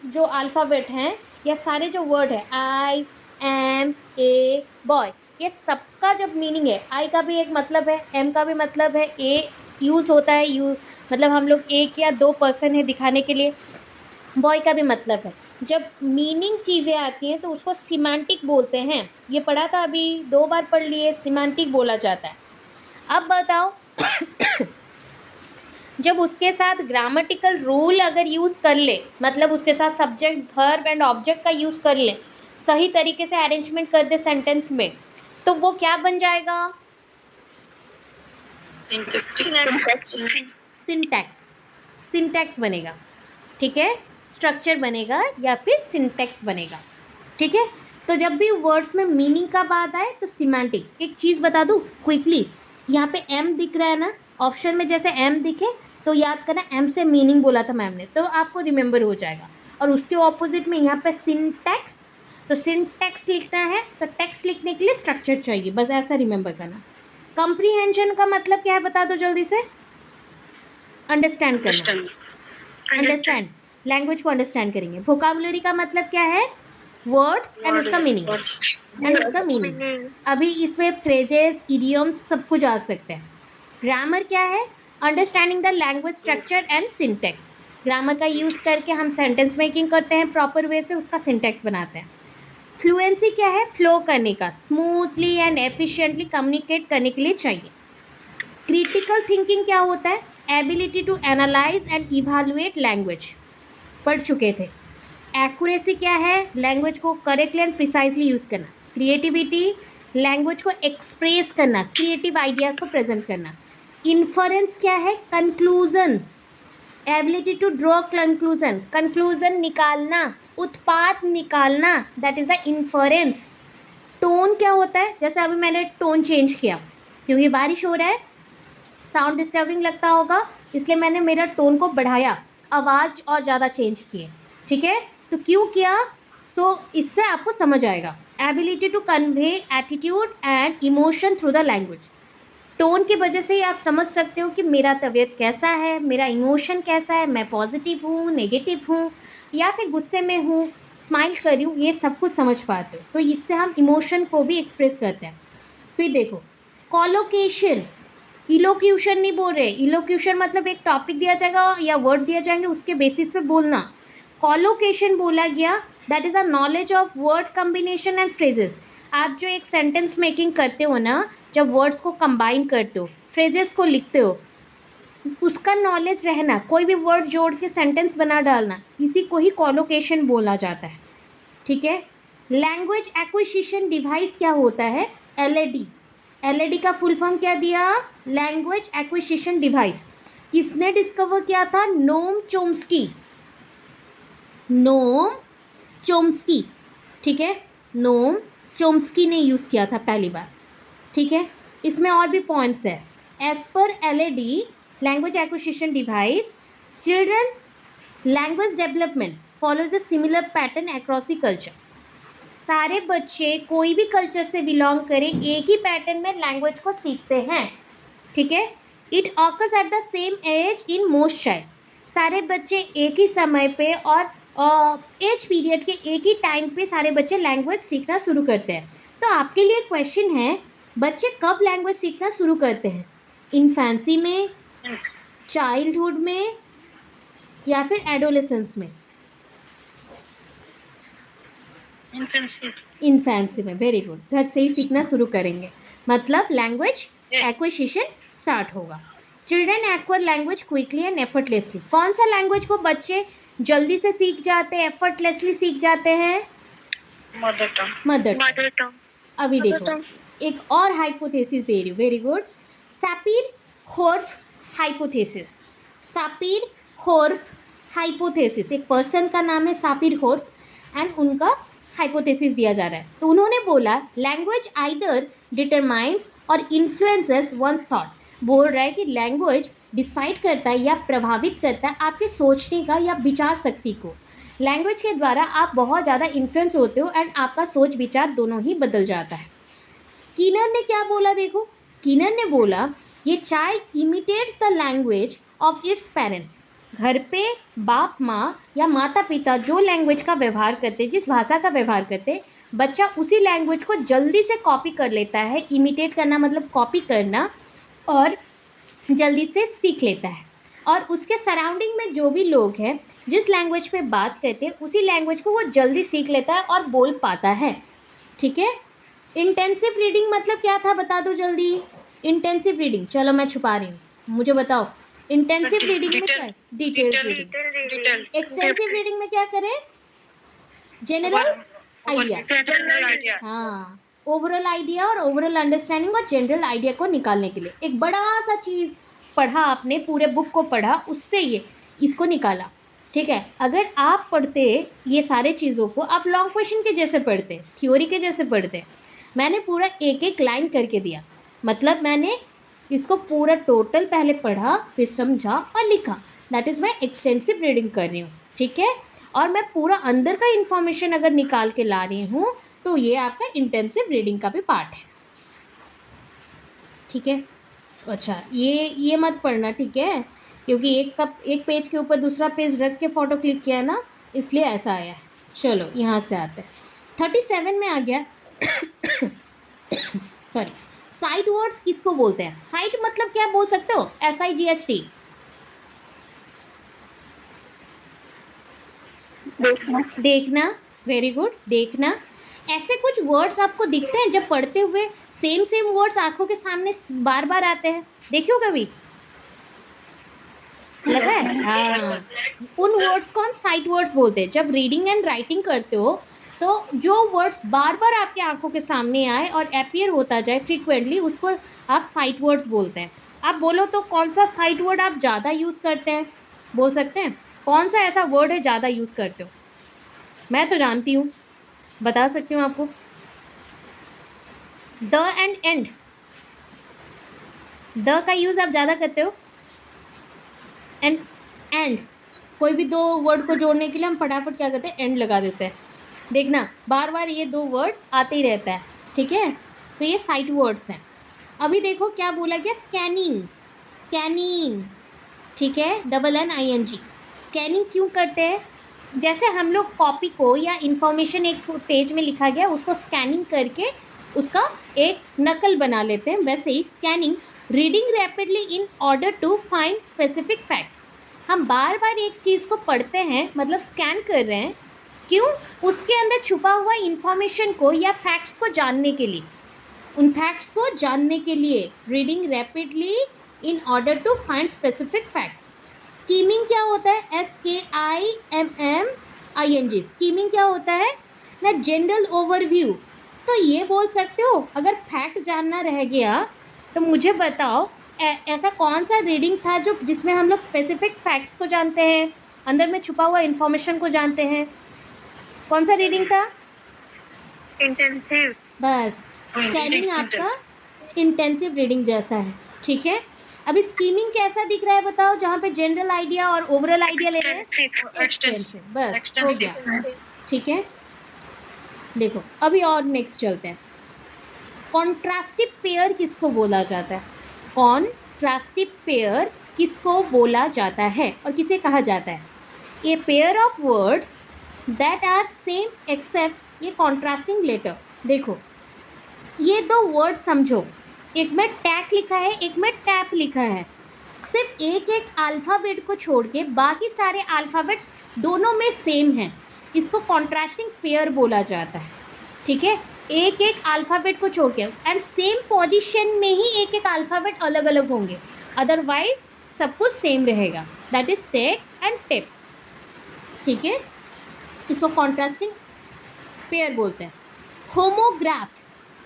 जो अल्फ़ाबेट हैं या सारे जो वर्ड है, आई एम ए बॉय, ये सबका जब मीनिंग है, आई का भी एक मतलब है, एम का भी मतलब है, ए यूज़ होता है, मतलब हम लोग एक या 2 पर्सन है दिखाने के लिए, बॉय का भी मतलब है। जब मीनिंग चीज़ें आती हैं तो उसको सिमेंटिक बोलते हैं। ये पढ़ा था अभी, 2 बार पढ़ लिए, सिमेंटिक बोला जाता है। अब बताओ जब उसके साथ ग्रामेटिकल रूल अगर यूज़ कर ले, मतलब उसके साथ सब्जेक्ट, वर्ब एंड ऑब्जेक्ट का यूज़ कर ले, सही तरीके से अरेंजमेंट कर दे सेंटेंस में, तो वो क्या बन जाएगा? सिंटैक्स, सिंटैक्स बनेगा। ठीक है। स्ट्रक्चर बनेगा या फिर सिंटैक्स बनेगा। ठीक है। तो जब भी वर्ड्स में मीनिंग का बात आए तो सिमेंटिक। एक चीज़ बता दूँ क्विकली, यहाँ पे एम दिख रहा है ना ऑप्शन में, जैसे एम दिखे तो याद करना एम से मीनिंग बोला था मैम ने, तो आपको रिमेंबर हो जाएगा। और उसके ऑपोजिट में यहाँ पे सिंटैक्स, तो सिंटैक्स लिखना है तो टेक्स्ट लिखने के लिए स्ट्रक्चर चाहिए, बस ऐसा रिमेंबर करना। कंप्रीहेंशन का मतलब क्या है बता दो जल्दी से। अंडरस्टैंड करना, अंडरस्टैंड, लैंग्वेज को अंडरस्टैंड करेंगे। वोकाबुलरी का मतलब क्या है? वर्ड्स एंड उसका मीनिंग, एंड उसका मीनिंग। अभी इसमें फ्रेजेस, इडियम्स सब कुछ आ सकते हैं। ग्रामर क्या है? Understanding the language structure and syntax. Grammar का यूज़ करके हम सेंटेंस मेकिंग करते हैं, प्रॉपर वे से उसका सिंटैक्स बनाते हैं। फ्लुएंसी क्या है? फ्लो करने का, स्मूथली एंड एफिशिएंटली कम्युनिकेट करने के लिए चाहिए। क्रिटिकल थिंकिंग क्या होता है? Ability to analyse and evaluate language, पढ़ चुके थे। एक्यूरेसी क्या है? लैंग्वेज को करेक्टली एंड प्रिसाइजली यूज़ करना। क्रिएटिविटी, लैंग्वेज को एक्सप्रेस करना, क्रिएटिव आइडियाज़ को प्रेजेंट करना। इन्फरेंस क्या है? Conclusion, ability to draw conclusion, conclusion निकालना, उत्पाद निकालना, that is the inference. Tone क्या होता है? जैसे अभी मैंने टोन चेंज किया क्योंकि बारिश हो रहा है, साउंड डिस्टर्बिंग लगता होगा, इसलिए मैंने मेरा टोन को बढ़ाया, आवाज़ और ज़्यादा चेंज किए। ठीक है। तो क्यों किया? सो इससे आपको समझ आएगा। Ability to convey attitude and emotion through the language. Tone की वजह से ही आप समझ सकते हो कि मेरा तबीयत कैसा है, मेरा इमोशन कैसा है, मैं पॉजिटिव हूँ, नेगेटिव हूँ, या फिर गुस्से में हूँ, स्माइल कर रही हूँ, ये सब कुछ समझ पाते हो। तो इससे हम इमोशन को भी एक्सप्रेस करते हैं। फिर देखो कॉलोकेशन, इलोक्यूशन नहीं बोल रहे। इलोक्यूशन मतलब एक टॉपिक दिया जाएगा या वर्ड दिया जाएंगे, उसके बेसिस पे बोलना। कॉलोकेशन बोला गया, that is a knowledge of word combination and phrases. आप जो एक सेंटेंस मेकिंग करते हो ना, जब वर्ड्स को कंबाइन करते हो, फ्रेजेस को लिखते हो, उसका नॉलेज रहना, कोई भी वर्ड जोड़ के सेंटेंस बना डालना, इसी को ही कॉलोकेशन बोला जाता है। ठीक है। लैंग्वेज एक्विजिशन डिवाइस क्या होता है? एलएडी। एलएडी का फुल फॉर्म क्या दिया? Language acquisition device. किसने डिस्कवर किया था? नोम चोम्स्की, नोम चोम्स्की। ठीक है। नोम चोम्स्की ने यूज़ किया था पहली बार। ठीक है। इसमें और भी पॉइंट्स है। एज पर LAD language acquisition device, children language development follows a similar pattern across the culture. सारे बच्चे कोई भी कल्चर से बिलोंग करें, एक ही पैटर्न में लैंग्वेज को सीखते हैं। ठीक है। It occurs at the same age in most child. सारे बच्चे एक ही समय पे और एज पीरियड के एक ही टाइम पे सारे बच्चे लैंग्वेज सीखना शुरू करते हैं। तो आपके लिए क्वेश्चन है, बच्चे कब लैंग्वेज सीखना शुरू करते हैं? इन्फेंसी में, चाइल्डहुड में, या फिर एडोलेसेंस में? इन्फेंसी में। वेरी गुड, घर से ही सीखना शुरू करेंगे, मतलब लैंग्वेज एक्विजिशन स्टार्ट होगा। Children acquire language quickly and effortlessly. कौन सा लैंग्वेज को बच्चे जल्दी से सीख जाते हैं, एफर्टलेसली सीख जाते हैं? Mother tongue. अभी देखो एक और हाइपोथेसिस दे रही हूँ। Very good, Sapir Whorf hypothesis. Sapir Whorf hypothesis, एक पर्सन का नाम है सापिर-होर्फ एंड उनका हाइपोथेसिस दिया जा रहा है। तो उन्होंने बोला लैंग्वेज आइदर डिटरमाइंस और इन्फ्लुएंसेस वंस थॉट। बोल रहा है कि लैंग्वेज डिसाइड करता है या प्रभावित करता है आपके सोचने का या विचार शक्ति को। लैंग्वेज के द्वारा आप बहुत ज़्यादा इन्फ्लुएंस होते हो एंड आपका सोच विचार दोनों ही बदल जाता है। स्किनर ने क्या बोला देखो, स्किनर ने बोला ये child imitates the language of its parents. घर पे बाप माँ या माता पिता जो लैंग्वेज का व्यवहार करते, जिस भाषा का व्यवहार करते, बच्चा उसी लैंग्वेज को जल्दी से कॉपी कर लेता है। इमिटेट करना मतलब कॉपी करना, और जल्दी से सीख लेता है। और उसके सराउंडिंग में जो भी लोग हैं जिस लैंग्वेज पे बात करते हैं उसी लैंग्वेज को वो जल्दी सीख लेता है और बोल पाता है। ठीक है। इंटेंसिव रीडिंग मतलब क्या था, बता दो जल्दी। इंटेंसिव रीडिंग, चलो मैं छुपा रही हूँ, मुझे बताओ। इंटेंसिव रीडिंग में क्या है? Detail reading. एक्सटेंसिव रीडिंग में क्या करें? General idea. हाँ, ओवरऑल आइडिया और ओवरऑल अंडरस्टैंडिंग और जनरल आइडिया को निकालने के लिए एक बड़ा सा चीज़ पढ़ा आपने, पूरे बुक को पढ़ा, उससे ये इसको निकाला। ठीक है। अगर आप पढ़ते ये सारे चीज़ों को, आप लॉन्ग क्वेश्चन के जैसे पढ़ते, थ्योरी के जैसे पढ़ते। मैंने पूरा एक एक लाइन करके दिया, मतलब मैंने इसको पूरा टोटल पहले पढ़ा, फिर समझा और लिखा। दैट इज़ मैं एक्सटेंसिव रीडिंग कर रही हूँ। ठीक है। और मैं पूरा अंदर का इन्फॉर्मेशन अगर निकाल के ला रही हूँ तो ये आपका इंटेंसिव रीडिंग का भी पार्ट है। ठीक है। अच्छा, ये मत पढ़ना, ठीक है, क्योंकि एक पेज के ऊपर दूसरा पेज रख के फ़ोटो क्लिक किया ना, इसलिए ऐसा आया है। चलो यहाँ से आते हैं 37 में आ गया। सॉरी, साइट वर्ड्स किसको बोलते हैं? साइट मतलब क्या बोल सकते हो? SIGHT। देखना। वेरी गुड, देखना। ऐसे कुछ वर्ड्स आपको दिखते हैं जब पढ़ते हुए सेम वर्ड्स आंखों के सामने बार बार आते हैं, देखियो कभी लगा है? हाँ, उन वर्ड्स को हम साइट वर्ड्स बोलते हैं। जब रीडिंग एंड राइटिंग करते हो तो जो वर्ड्स बार बार आपके आंखों के सामने आए और अपीयर होता जाए फ्रीक्वेंटली, उसको आप साइट वर्ड्स बोलते हैं। आप बोलो तो कौन सा साइट वर्ड आप ज़्यादा यूज़ करते हैं, बोल सकते हैं? कौन सा ऐसा वर्ड है ज़्यादा यूज़ करते हो? मैं तो जानती हूँ, बता सकती हूँ आपको। The end and. द का यूज़ आप ज़्यादा करते हो। एंड कोई भी दो वर्ड को जोड़ने के लिए हम फटाफट क्या करते हैं? एंड लगा देते हैं। देखना, बार बार ये दो वर्ड आते ही रहता है। ठीक है। तो ये साइट वर्ड्स हैं। अभी देखो क्या बोला गया, स्कैनिंग। स्कैनिंग, ठीक है, NNING। स्कैनिंग क्यों करते हैं? जैसे हम लोग कॉपी को या इंफॉर्मेशन एक पेज में लिखा गया उसको स्कैनिंग करके उसका एक नकल बना लेते हैं, वैसे ही scanning reading rapidly in order to find specific fact. हम बार बार एक चीज़ को पढ़ते हैं, मतलब स्कैन कर रहे हैं। क्यों? उसके अंदर छुपा हुआ इंफॉर्मेशन को या फैक्ट्स को जानने के लिए, उन फैक्ट्स को जानने के लिए। Reading rapidly in order to find specific fact. Skimming क्या होता है? SKIMMING। स्कीमिंग क्या होता है ना? General overview. तो ये बोल सकते हो, अगर फैक्ट जानना रह गया तो मुझे बताओ ऐसा कौन सा रीडिंग था जो जिसमें हम लोग स्पेसिफिक फैक्ट्स को जानते हैं, अंदर में छुपा हुआ इंफॉर्मेशन को जानते हैं? कौन सा रीडिंग था? इंटेंसिव। बस, स्कैनिंग आपका इंटेंसिव रीडिंग जैसा है। ठीक है। अभी स्कीमिंग कैसा दिख रहा है बताओ, जहाँ पे जनरल आइडिया और ओवरऑल आइडिया ले रहे हैं? एक्सटेंसिव। बस हो गया। ठीक है। देखो अभी और नेक्स्ट चलते हैं। कॉन्ट्रास्टिव पेयर किसको बोला जाता है? कॉन्ट्रास्टिव पेयर किसको बोला जाता है और किसे कहा जाता है? A pair of words that are same except ये कॉन्ट्रास्टिंग लेटर। देखो ये दो वर्ड समझो, एक में टैक लिखा है, एक में टैप लिखा है। सिर्फ एक एक अल्फ़ाबेट को छोड़ के बाकी सारे अल्फ़ाबेट्स दोनों में सेम हैं, इसको कॉन्ट्रास्टिंग पेयर बोला जाता है। ठीक है, एक एक अल्फ़ाबेट को छोड़ के एंड सेम पोजीशन में ही एक एक अल्फ़ाबेट अलग अलग होंगे, अदरवाइज सब कुछ सेम रहेगा। That is tack and tape. ठीक है, इसको कॉन्ट्रास्टिंग पेयर बोलते हैं। Homograph,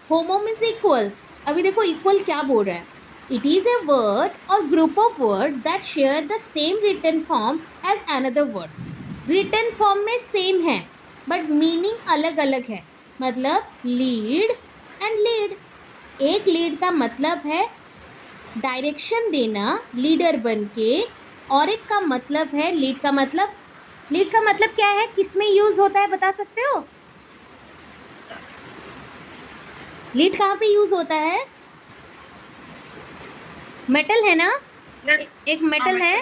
homo means equal. अभी देखो इक्वल क्या बोल रहा है, इट इज़ ए वर्ड और group of word that share the same written form as another word. Written form में सेम है बट मीनिंग अलग अलग है। मतलब लीड एंड लीड, एक लीड का मतलब है डायरेक्शन देना लीडर बन के, और एक का मतलब है लीड का मतलब क्या है, किस में यूज होता है बता सकते हो? लीड कहाँ पे यूज होता है? मेटल है ना, एक मेटल है,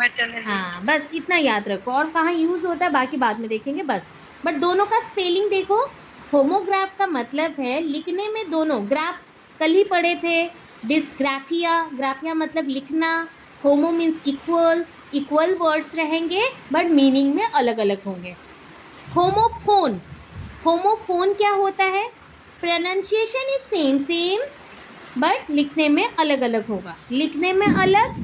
मेटल है। हाँ बस इतना याद रखो। और कहाँ यूज होता है बाकी बाद में देखेंगे बस। बट दोनों का स्पेलिंग देखो, होमोग्राफ का मतलब है लिखने में दोनों, ग्राफ कल ही पढ़े थे, डिस्ग्राफिया, ग्राफिया मतलब लिखना, होमो मीन्स इक्वल, इक्वल वर्ड्स रहेंगे बट मीनिंग में अलग अलग होंगे। होमोफोन, होमोफोन क्या होता है? प्रोनाउंसिएशन इज सेम बट लिखने में अलग अलग होगा, लिखने में अलग,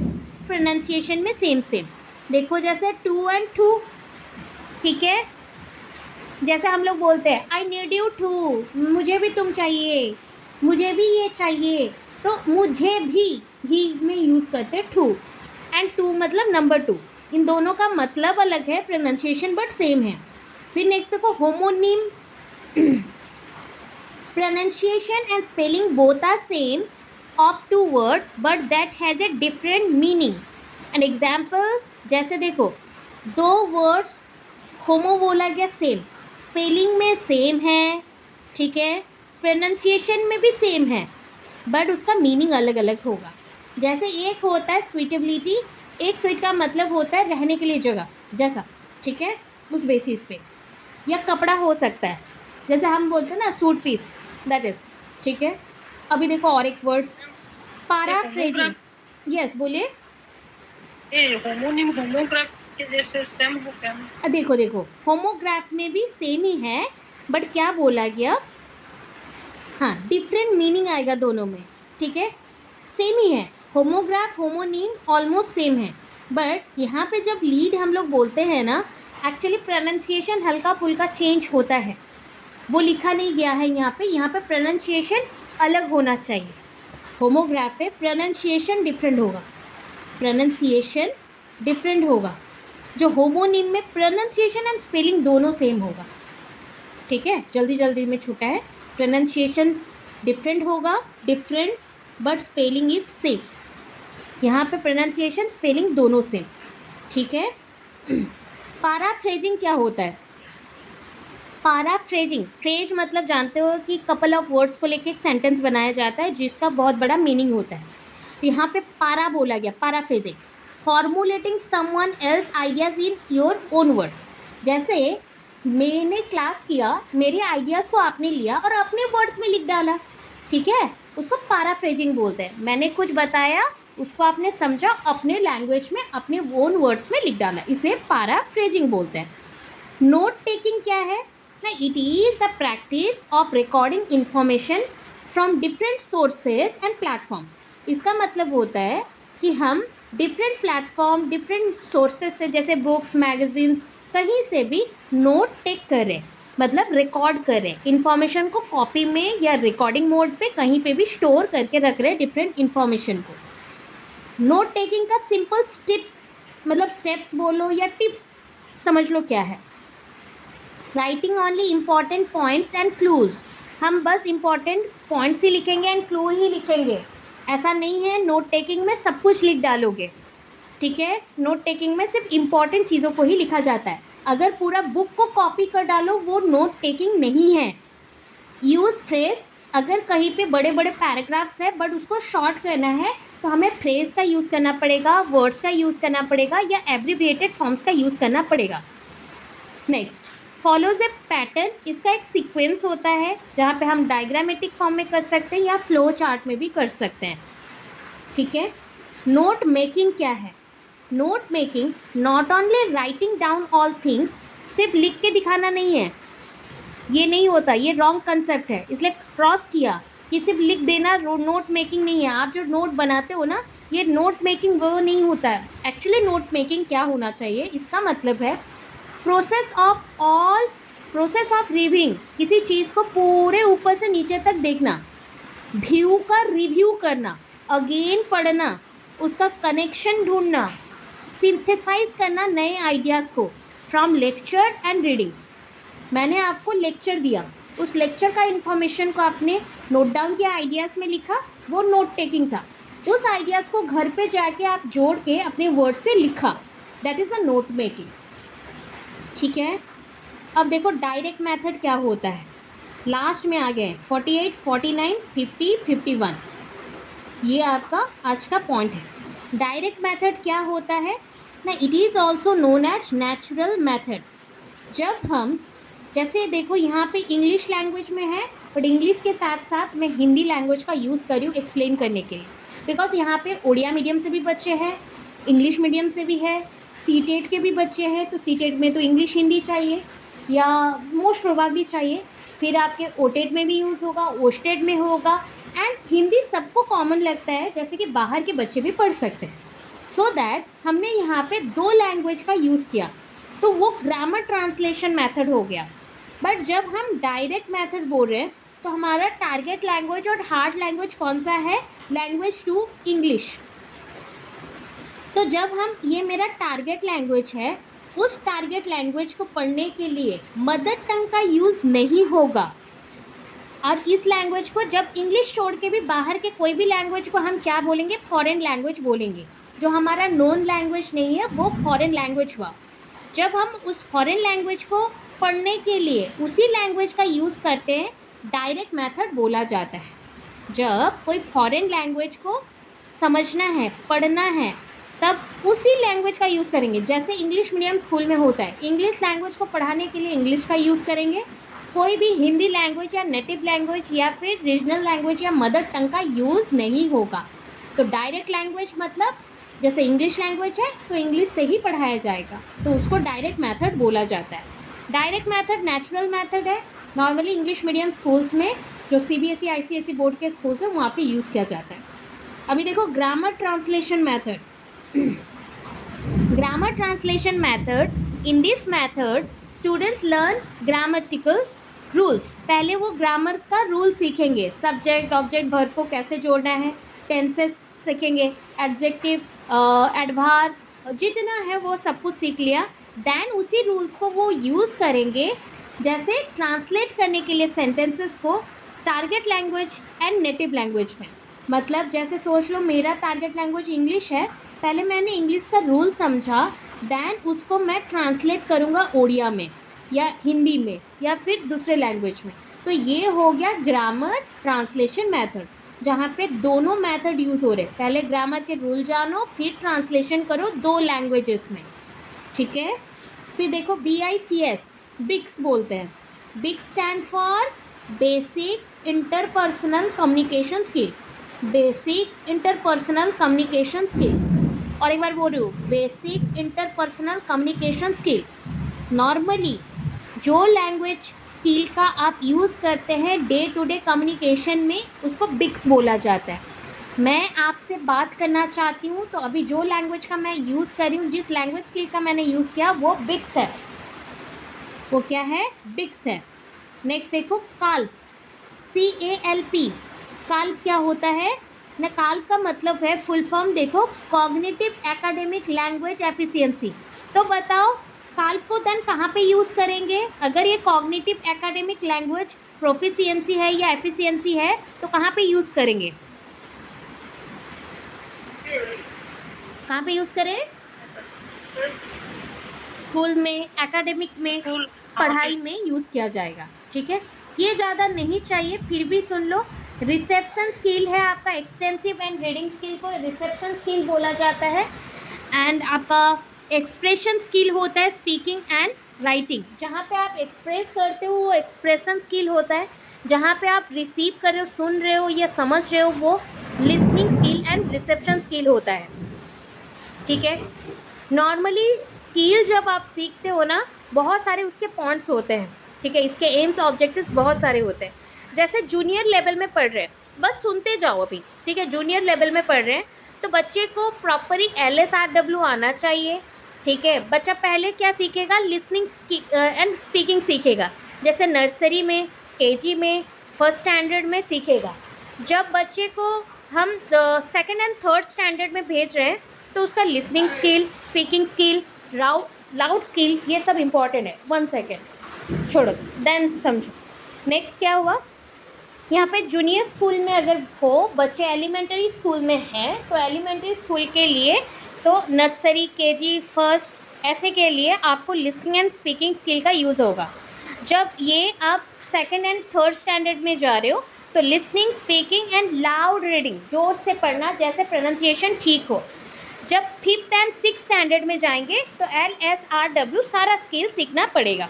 प्रोनाउंसिएशन में सेम। देखो जैसे टू एंड टू, ठीक है, जैसे हम लोग बोलते हैं आई नीड यू टू, मुझे भी तुम चाहिए, मुझे भी ये चाहिए, तो मुझे भी में यूज़ करते हैं टू, एंड टू मतलब नंबर टू। इन दोनों का मतलब अलग है, प्रोनाउंसिएशन बट सेम है। फिर नेक्स्ट देखो homonym, pronunciation and spelling both are same of two words but that has a different meaning. An example, जैसे देखो दो words होमो बोला गया सेम, स्पेलिंग में सेम है, ठीक है, प्रोनाउंसिएशन में भी सेम है बट उसका मीनिंग अलग अलग होगा। जैसे एक होता है स्वीटेबिलिटी, एक स्वीट का मतलब होता है रहने के लिए जगह जैसा, ठीक है, उस बेसिस पे। या कपड़ा हो सकता है, जैसे हम बोलते हैं ना सूट पीस, दैट इज, ठीक है। अभी देखो और एक वर्ड पैराफ्रेजिंग, यस बोलिए। होमोनिम होमोग्राफ के जैसे सेम हो क्या? देखो होमोग्राफ में भी सेम ही है बट क्या बोला गया, हाँ डिफरेंट मीनिंग आएगा दोनों में, ठीक है, सेम ही है, होमोग्राफ होमोनिम ऑलमोस्ट सेम है बट यहाँ पे जब लीड हम लोग बोलते हैं ना, एक्चुअली प्रोनाउंसिएशन हल्का फुल्का चेंज होता है, वो लिखा नहीं गया है यहाँ पे प्रोनाउंसिएशन अलग होना चाहिए। होमोग्राफ पे प्रोनाउंसिएशन डिफरेंट होगा, प्रोनाउंसिएशन डिफरेंट होगा, जो होमोनिम में प्रोनाउंसिएशन एंड स्पेलिंग दोनों सेम होगा, ठीक है, जल्दी जल्दी में छूटा है, प्रोनाउंसिएशन डिफरेंट होगा, different but spelling is same, यहाँ पे प्रोनाउंसिएशन स्पेलिंग दोनों सेम, ठीक है। पैराफ्रेजिंग क्या होता है? पैराफ्रेजिंग, फ्रेज मतलब जानते हो कि कपल ऑफ वर्ड्स को लेके एक सेंटेंस बनाया जाता है जिसका बहुत बड़ा मीनिंग होता है, तो यहाँ पे पारा बोला गया, paraphrasing, formulating someone else ideas in your own word. जैसे मैंने क्लास किया, मेरे आइडियाज़ को आपने लिया और अपने वर्ड्स में लिख डाला, ठीक है, उसको पैराफ्रेजिंग बोलते हैं। मैंने कुछ बताया, उसको आपने समझा, अपने लैंग्वेज में अपने ओन वर्ड्स में लिख डाला, इसे पैराफ्रेजिंग बोलते हैं। नोट टेकिंग क्या है ना, it is the practice of recording information from different sources and platforms. इसका मतलब होता है कि हम डिफरेंट प्लेटफॉर्म, डिफरेंट सोर्सेज से, जैसे बुक्स, मैगजीन्स, कहीं से भी नोट टेक करें, मतलब रिकॉर्ड करें, इंफॉर्मेशन को कॉपी में या रिकॉर्डिंग मोड पे कहीं पे भी स्टोर करके रख रहे हैं डिफरेंट इंफॉर्मेशन को। नोट टेकिंग का सिंपल मतलब स्टेप्स बोलो या टिप्स समझ लो क्या है। Writing only important points and clues, हम बस इम्पॉर्टेंट पॉइंट्स ही लिखेंगे एंड क्लू ही लिखेंगे, ऐसा नहीं है नोट टेकिंग में सब कुछ लिख डालोगे, ठीक है, नोट टेकिंग में सिर्फ इम्पॉर्टेंट चीज़ों को ही लिखा जाता है। अगर पूरा बुक को कॉपी कर डालो वो नोट टेकिंग नहीं है। यूज़ फ्रेज, अगर कहीं पे बड़े बड़े पैराग्राफ्स है बट उसको शॉर्ट करना है तो हमें फ्रेज का यूज़ करना पड़ेगा, वर्ड्स का यूज़ करना पड़ेगा या एब्रिविएटेड फॉर्म्स का यूज़ करना पड़ेगा। नेक्स्ट, फॉलोज ए पैटर्न, इसका एक सीक्वेंस होता है जहाँ पे हम डायग्रामेटिक फॉर्म में कर सकते हैं या फ्लो चार्ट में भी कर सकते हैं। ठीक है। नोट मेकिंग क्या है? Note making not only writing down all things, सिर्फ लिख के दिखाना नहीं है, ये नहीं होता, ये रॉन्ग कंसेप्ट है, इसलिए क्रॉस किया कि सिर्फ लिख देना नोट मेकिंग नहीं है। आप जो नोट बनाते हो ना, ये नोट मेकिंग वो नहीं होता है। एक्चुअली नोट मेकिंग क्या होना चाहिए, इसका मतलब है प्रोसेस ऑफ रिव्यूइंग, किसी चीज़ को पूरे ऊपर से नीचे तक देखना, व्यू का रिव्यू करना, अगेन पढ़ना, उसका कनेक्शन ढूंढना, सिंथेसाइज करना नए आइडियाज़ को फ्रॉम लेक्चर एंड रीडिंग्स। मैंने आपको लेक्चर दिया, उस लेक्चर का इन्फॉर्मेशन को आपने नोट डाउन किया, आइडियाज़ में लिखा, वो नोट टेकिंग था। उस आइडियाज़ को घर पे जाके आप जोड़ के अपने वर्ड से लिखा, that is the note making. ठीक है। अब देखो डायरेक्ट मेथड क्या होता है, लास्ट में आ गए 48, 49, 50, 51, ये आपका आज का पॉइंट है। डायरेक्ट मेथड क्या होता है ना, it is also known as natural method. जब हम, जैसे देखो यहाँ पे इंग्लिश लैंग्वेज में है, बट इंग्लिश के साथ साथ मैं हिंदी लैंग्वेज का यूज़ कर रही हूँ एक्सप्लेन करने के लिए, बिकॉज यहाँ पे उड़िया मीडियम से भी बच्चे हैं, इंग्लिश मीडियम से भी है, सीटेट के भी बच्चे हैं, तो सीटेट में तो इंग्लिश हिंदी चाहिए या मोस्ट प्रोबेबली चाहिए, फिर आपके ओटेट में भी यूज़ होगा, ओस्टेट में होगा, एंड हिंदी सबको कॉमन लगता है, जैसे कि बाहर के बच्चे भी पढ़ सकते हैं। सो दैट हमने यहाँ पे 2 लैंग्वेज का यूज़ किया, तो वो ग्रामर ट्रांसलेशन मेथड हो गया। बट जब हम डायरेक्ट मेथड बोल रहे हैं तो हमारा टारगेट लैंग्वेज और हार्ड लैंग्वेज कौन सा है? Language 2 English. तो जब हम, ये मेरा टारगेट लैंग्वेज है, उस टारगेट लैंग्वेज को पढ़ने के लिए मदर टंग का यूज़ नहीं होगा। और इस लैंग्वेज को जब इंग्लिश छोड़ के भी बाहर के कोई भी लैंग्वेज को हम क्या बोलेंगे? फॉरेन लैंग्वेज बोलेंगे। जो हमारा नॉन लैंग्वेज नहीं है वो फॉरेन लैंग्वेज हुआ। जब हम उस फॉरेन लैंग्वेज को पढ़ने के लिए उसी लैंग्वेज का यूज़ करते हैं, डायरेक्ट मेथड बोला जाता है। जब कोई फॉरेन लैंग्वेज को समझना है, पढ़ना है, तब उसी लैंग्वेज का यूज़ करेंगे। जैसे इंग्लिश मीडियम स्कूल में होता है, इंग्लिश लैंग्वेज को पढ़ाने के लिए इंग्लिश का यूज़ करेंगे, कोई भी हिंदी लैंग्वेज या नेटिव लैंग्वेज या फिर रीजनल लैंग्वेज या मदर टंग का यूज़ नहीं होगा। तो डायरेक्ट लैंग्वेज मतलब जैसे इंग्लिश लैंग्वेज है तो इंग्लिश से ही पढ़ाया जाएगा, तो उसको डायरेक्ट मेथड बोला जाता है। डायरेक्ट मेथड नेचुरल मेथड है, नॉर्मली इंग्लिश मीडियम स्कूल्स में, जो सीबीएसई आईसीएसई बोर्ड के स्कूल्स हैं वहाँ पे यूज़ किया जाता है। अभी देखो grammar translation method. Grammar translation method, in this method students learn grammatical rules. पहले वो ग्रामर का रूल सीखेंगे, सब्जेक्ट ऑब्जेक्ट वर्ब को कैसे जोड़ना है, टेंसेस सीखेंगे, एडजेक्टिव एडभार जितना है वो सब कुछ सीख लिया। देन उसी रूल्स को वो यूज़ करेंगे जैसे ट्रांसलेट करने के लिए सेंटेंसेस को target language and native language में। मतलब जैसे सोच लो मेरा टारगेट लैंग्वेज इंग्लिश है, पहले मैंने इंग्लिश का रूल समझा, देन उसको मैं ट्रांसलेट करूँगा ओडिया में या हिंदी में या फिर दूसरे लैंग्वेज में। तो ये हो गया ग्रामर ट्रांसलेशन मेथड, जहाँ पे दोनों मेथड यूज़ हो रहे। पहले ग्रामर के रूल जानो, फिर ट्रांसलेशन करो 2 लैंग्वेजेस में। ठीक है। फिर देखो BICS, बिक्स बोलते हैं। बिक्स stand for basic interpersonal communication skill, basic interpersonal communication skill. और एक बार बोल रही हूँ, basic interpersonal communication skill. Normally जो लैंग्वेज स्किल का आप यूज़ करते हैं डे टू डे कम्युनिकेशन में, उसको बिक्स बोला जाता है। मैं आपसे बात करना चाहती हूँ तो अभी जो लैंग्वेज का मैं यूज़ कर रही हूँ, जिस लैंग्वेज स्किल का मैंने यूज़ किया वो बिक्स है। वो क्या है? बिक्स है। नेक्स्ट देखो काल्प, CALP। काल्प क्या होता है ना? काल्प का मतलब है, फुल फॉर्म देखो, कॉग्निटिव एकेडमिक लैंग्वेज एफिशिएंसी। तो बताओ काल्प को देन कहाँ पे यूज़ करेंगे? अगर ये कॉग्निटिव एकेडमिक लैंग्वेज प्रोफिशिएंसी है या एफिशिएंसी है तो कहाँ पे यूज़ करेंगे? कहाँ पे यूज़ करें? स्कूल में, एकेडमिक में, पढ़ाई में यूज़ किया जाएगा। ठीक है, ये ज़्यादा नहीं चाहिए, फिर भी सुन लो। रिसेप्शन स्किल है आपका, एक्सटेंसिव एंड रीडिंग स्किल को रिसेप्शन स्किल बोला जाता है। एंड आपका एक्सप्रेशन स्किल होता है स्पीकिंग एंड राइटिंग, जहाँ पे आप एक्सप्रेस करते हो वो एक्सप्रेशन स्किल होता है, जहाँ पे आप रिसीव कर रहे हो, सुन रहे हो या समझ रहे हो, वो listening skill and reception skill होता है। ठीक है, नॉर्मली स्किल जब आप सीखते हो ना, बहुत सारे उसके पॉइंट्स होते हैं। ठीक है, इसके एम्स ऑब्जेक्टिव्स बहुत सारे होते हैं। जैसे जूनियर लेवल में पढ़ रहे हैं, बस सुनते जाओ अभी। ठीक है, जूनियर लेवल में पढ़ रहे हैं तो बच्चे को प्रॉपरली LSRW आना चाहिए। ठीक है, बच्चा पहले क्या सीखेगा, लिसनिंग एंड स्पीकिंग सीखेगा, जैसे नर्सरी में, KG में, फर्स्ट स्टैंडर्ड में सीखेगा। जब बच्चे को हम सेकेंड एंड थर्ड स्टैंडर्ड में भेज रहे हैं तो उसका listening skill, speaking skill, loud skill, ये सब इम्पॉर्टेंट है। 1 सेकेंड छोड़ो, देन समझो। नेक्स्ट क्या हुआ, यहाँ पे जूनियर स्कूल में अगर हो, बच्चे एलिमेंट्री स्कूल में हैं तो एलिमेंट्री स्कूल के लिए तो नर्सरी, KG, फर्स्ट ऐसे के लिए आपको लिसनिंग एंड स्पीकिंग स्किल का यूज़ होगा। जब ये आप सेकेंड एंड थर्ड स्टैंडर्ड में जा रहे हो तो listening, speaking and loud reading, जोर से पढ़ना, जैसे प्रोनाउंसिएशन ठीक हो। जब 5th एंड 6th स्टैंडर्ड में जाएंगे तो LSRW सारा स्किल सीखना पड़ेगा।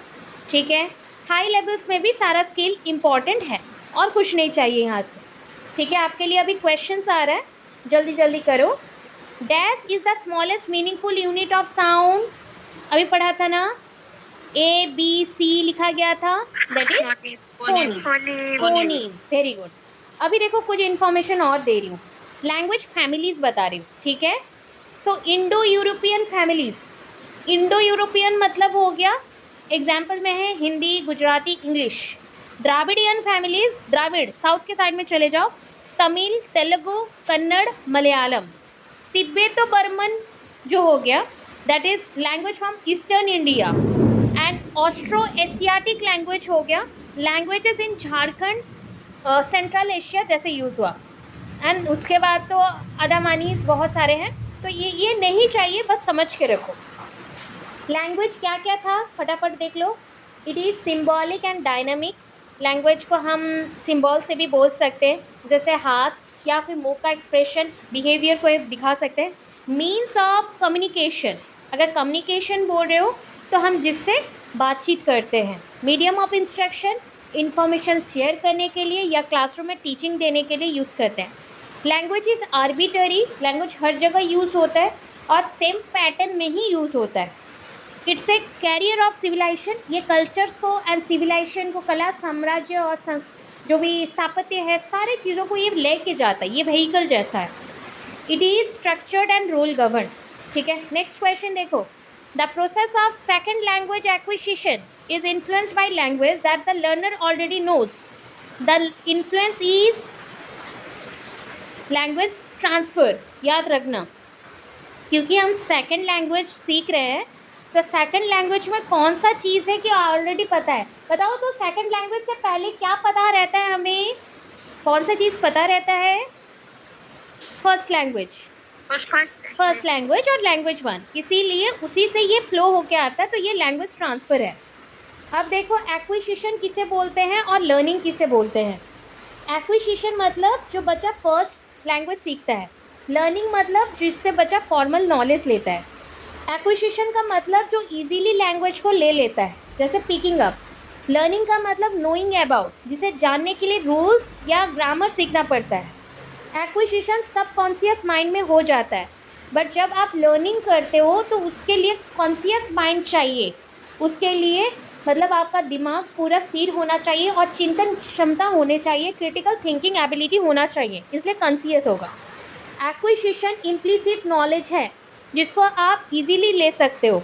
ठीक है, हाई लेवल्स में भी सारा स्किल इम्पॉर्टेंट है और कुछ नहीं चाहिए यहाँ से। ठीक है, आपके लिए अभी क्वेश्चंस आ रहा है, जल्दी जल्दी करो। Dash is the smallest meaningful unit of sound, अभी पढ़ा था ना, ABC लिखा गया था, that is phoneme. Very good. अभी देखो कुछ इन्फॉर्मेशन और दे रही हूँ, लैंग्वेज फैमिलीज बता रही हूँ। ठीक है, so Indo European families, Indo European मतलब हो गया, एग्जाम्पल में है Hindi, Gujarati, English. Dravidian families, द्राविड़ साउथ के साइड में चले जाओ, तमिल, तेलुगु, कन्नड़, मलयालम। तिब्बतो बर्मन जो हो गया, that is language from eastern India. And Austro Asiatic language हो गया, languages in Jharkhand, central Asia जैसे यूज़ हुआ। एंड उसके बाद तो अडामानीज बहुत सारे हैं, तो ये नहीं चाहिए, बस समझ के रखो। लैंग्वेज क्या क्या था फटाफट देख लो। It is symbolic and dynamic, language को हम सिम्बॉल से भी बोल सकते हैं, जैसे हाथ या फिर मुंह का एक्सप्रेशन, बिहेवियर को दिखा सकते हैं। मीन्स ऑफ कम्युनिकेशन, अगर कम्युनिकेशन बोल रहे हो तो हम जिससे बातचीत करते हैं। Medium of instruction, information share करने के लिए या क्लासरूम में टीचिंग देने के लिए यूज़ करते हैं। लैंग्वेज इज़ आर्बिटरी, लैंग्वेज हर जगह यूज़ होता है और सेम पैटर्न में ही यूज़ होता है। It's a carrier of civilisation, ये कल्चर्स को एंड सिविलाइजेशन को, कला, साम्राज्य और जो भी स्थापत्य है, सारे चीज़ों को ये लेके जाता है, ये व्हीकल जैसा है। It is structured and rule govern. ठीक है, नेक्स्ट क्वेश्चन देखो। The process of second language acquisition is influenced by language that the learner already knows. The influence is language transfer, याद रखना, क्योंकि हम सेकंड लैंग्वेज सीख रहे हैं तो सेकंड लैंग्वेज में कौन सा चीज़ है कि ऑलरेडी पता है। बताओ तो सेकंड लैंग्वेज से पहले क्या पता रहता है हमें, कौन सा चीज़ पता रहता है? फर्स्ट लैंग्वेज, फर्स्ट लैंग्वेज और लैंग्वेज 1, इसीलिए उसी से ये फ्लो होके आता है, तो ये लैंग्वेज ट्रांसफ़र है। अब देखो एक्विजिशन किसे बोलते हैं और लर्निंग किसे बोलते हैं। एक्विजिशन मतलब जो बच्चा फर्स्ट लैंग्वेज सीखता है, लर्निंग मतलब जिससे बच्चा फॉर्मल नॉलेज लेता है। एक्विजिशन का मतलब जो इजीली लैंग्वेज को ले लेता है, जैसे पिकिंग अप। लर्निंग का मतलब नोइंग अबाउट, जिसे जानने के लिए रूल्स या ग्रामर सीखना पड़ता है। एक्विजिशन सबकॉन्शियस माइंड में हो जाता है, बट जब आप लर्निंग करते हो तो उसके लिए कॉन्शियस माइंड चाहिए। उसके लिए मतलब आपका दिमाग पूरा स्थिर होना चाहिए और चिंतन क्षमता होने चाहिए, क्रिटिकल थिंकिंग एबिलिटी होना चाहिए, इसलिए कॉन्शियस होगा। एक्विजिशन इम्प्लिसिट नॉलेज है जिसको आप इजीली ले सकते हो।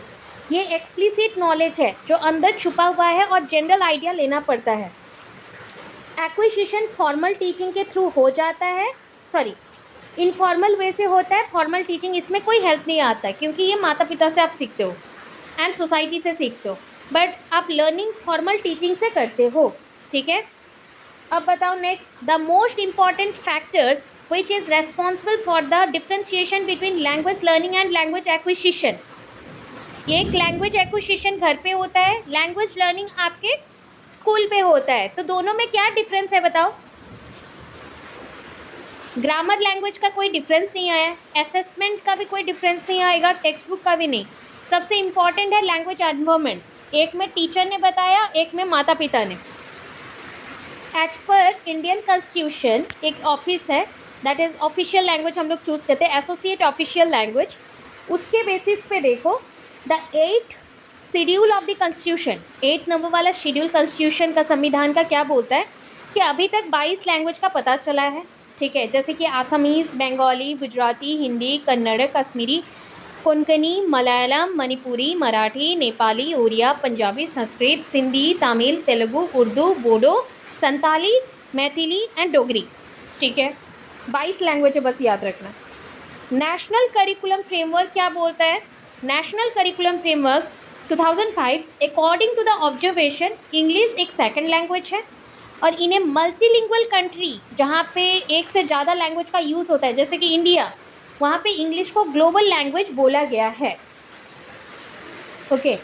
ये एक्सप्लिसिट नॉलेज है जो अंदर छुपा हुआ है और जनरल आइडिया लेना पड़ता है। एक्विजिशन फॉर्मल टीचिंग के थ्रू हो जाता है, इनफॉर्मल वे से होता है। फॉर्मल टीचिंग इसमें कोई हेल्प नहीं आता है, क्योंकि ये माता पिता से आप सीखते हो एंड सोसाइटी से सीखते हो, बट आप लर्निंग फॉर्मल टीचिंग से करते हो। ठीक है, अब बताओ next, the most important factors which is responsible for the differentiation between language learning and language acquisition. एक लैंग्वेज एक्विजिशन घर पे होता है, लैंग्वेज लर्निंग आपके स्कूल पे होता है, तो दोनों में क्या डिफरेंस है बताओ? ग्रामर लैंग्वेज का कोई डिफरेंस नहीं आया, असेसमेंट का भी कोई डिफरेंस नहीं आएगा, टेक्स्ट बुक का भी नहीं। सबसे इम्पॉर्टेंट है लैंग्वेज एनवायरनमेंट। एक में टीचर ने बताया, एक में माता पिता ने। एज पर इंडियन कॉन्स्टिट्यूशन एक ऑफिस है, दैट इज ऑफिशियल लैंग्वेज हम लोग चूज करते हैं, एसोसिएट ऑफिशियल लैंग्वेज। उसके बेसिस पे देखो the 8th schedule of the constitution, 8 number वाला शेड्यूल कॉन्स्टिट्यूशन का, संविधान का क्या बोलता है कि अभी तक 22 लैंग्वेज का पता चला है, ठीक है, जैसे कि आसामीज, बंगाली, गुजराती, हिंदी, कन्नड़, कश्मीरी, कोंकणी, मलयालम, मणिपुरी, मराठी, नेपाली, उड़िया, पंजाबी, संस्कृत, सिंधी, तमिल, तेलुगु, उर्दू, बोडो, संताली, मैथिली एंड डोगरी, ठीक है। 22 लैंग्वेज है, बस याद रखना। नेशनल करिकुलम फ्रेमवर्क क्या बोलता है? National curriculum framework 2005 according to the observation English एक सेकंड लैंग्वेज है, और इन्हें मल्टीलिंगुअल कंट्री जहाँ पे एक से ज़्यादा लैंग्वेज का यूज़ होता है, जैसे कि इंडिया, वहाँ पे इंग्लिश को ग्लोबल लैंग्वेज बोला गया है। Okay,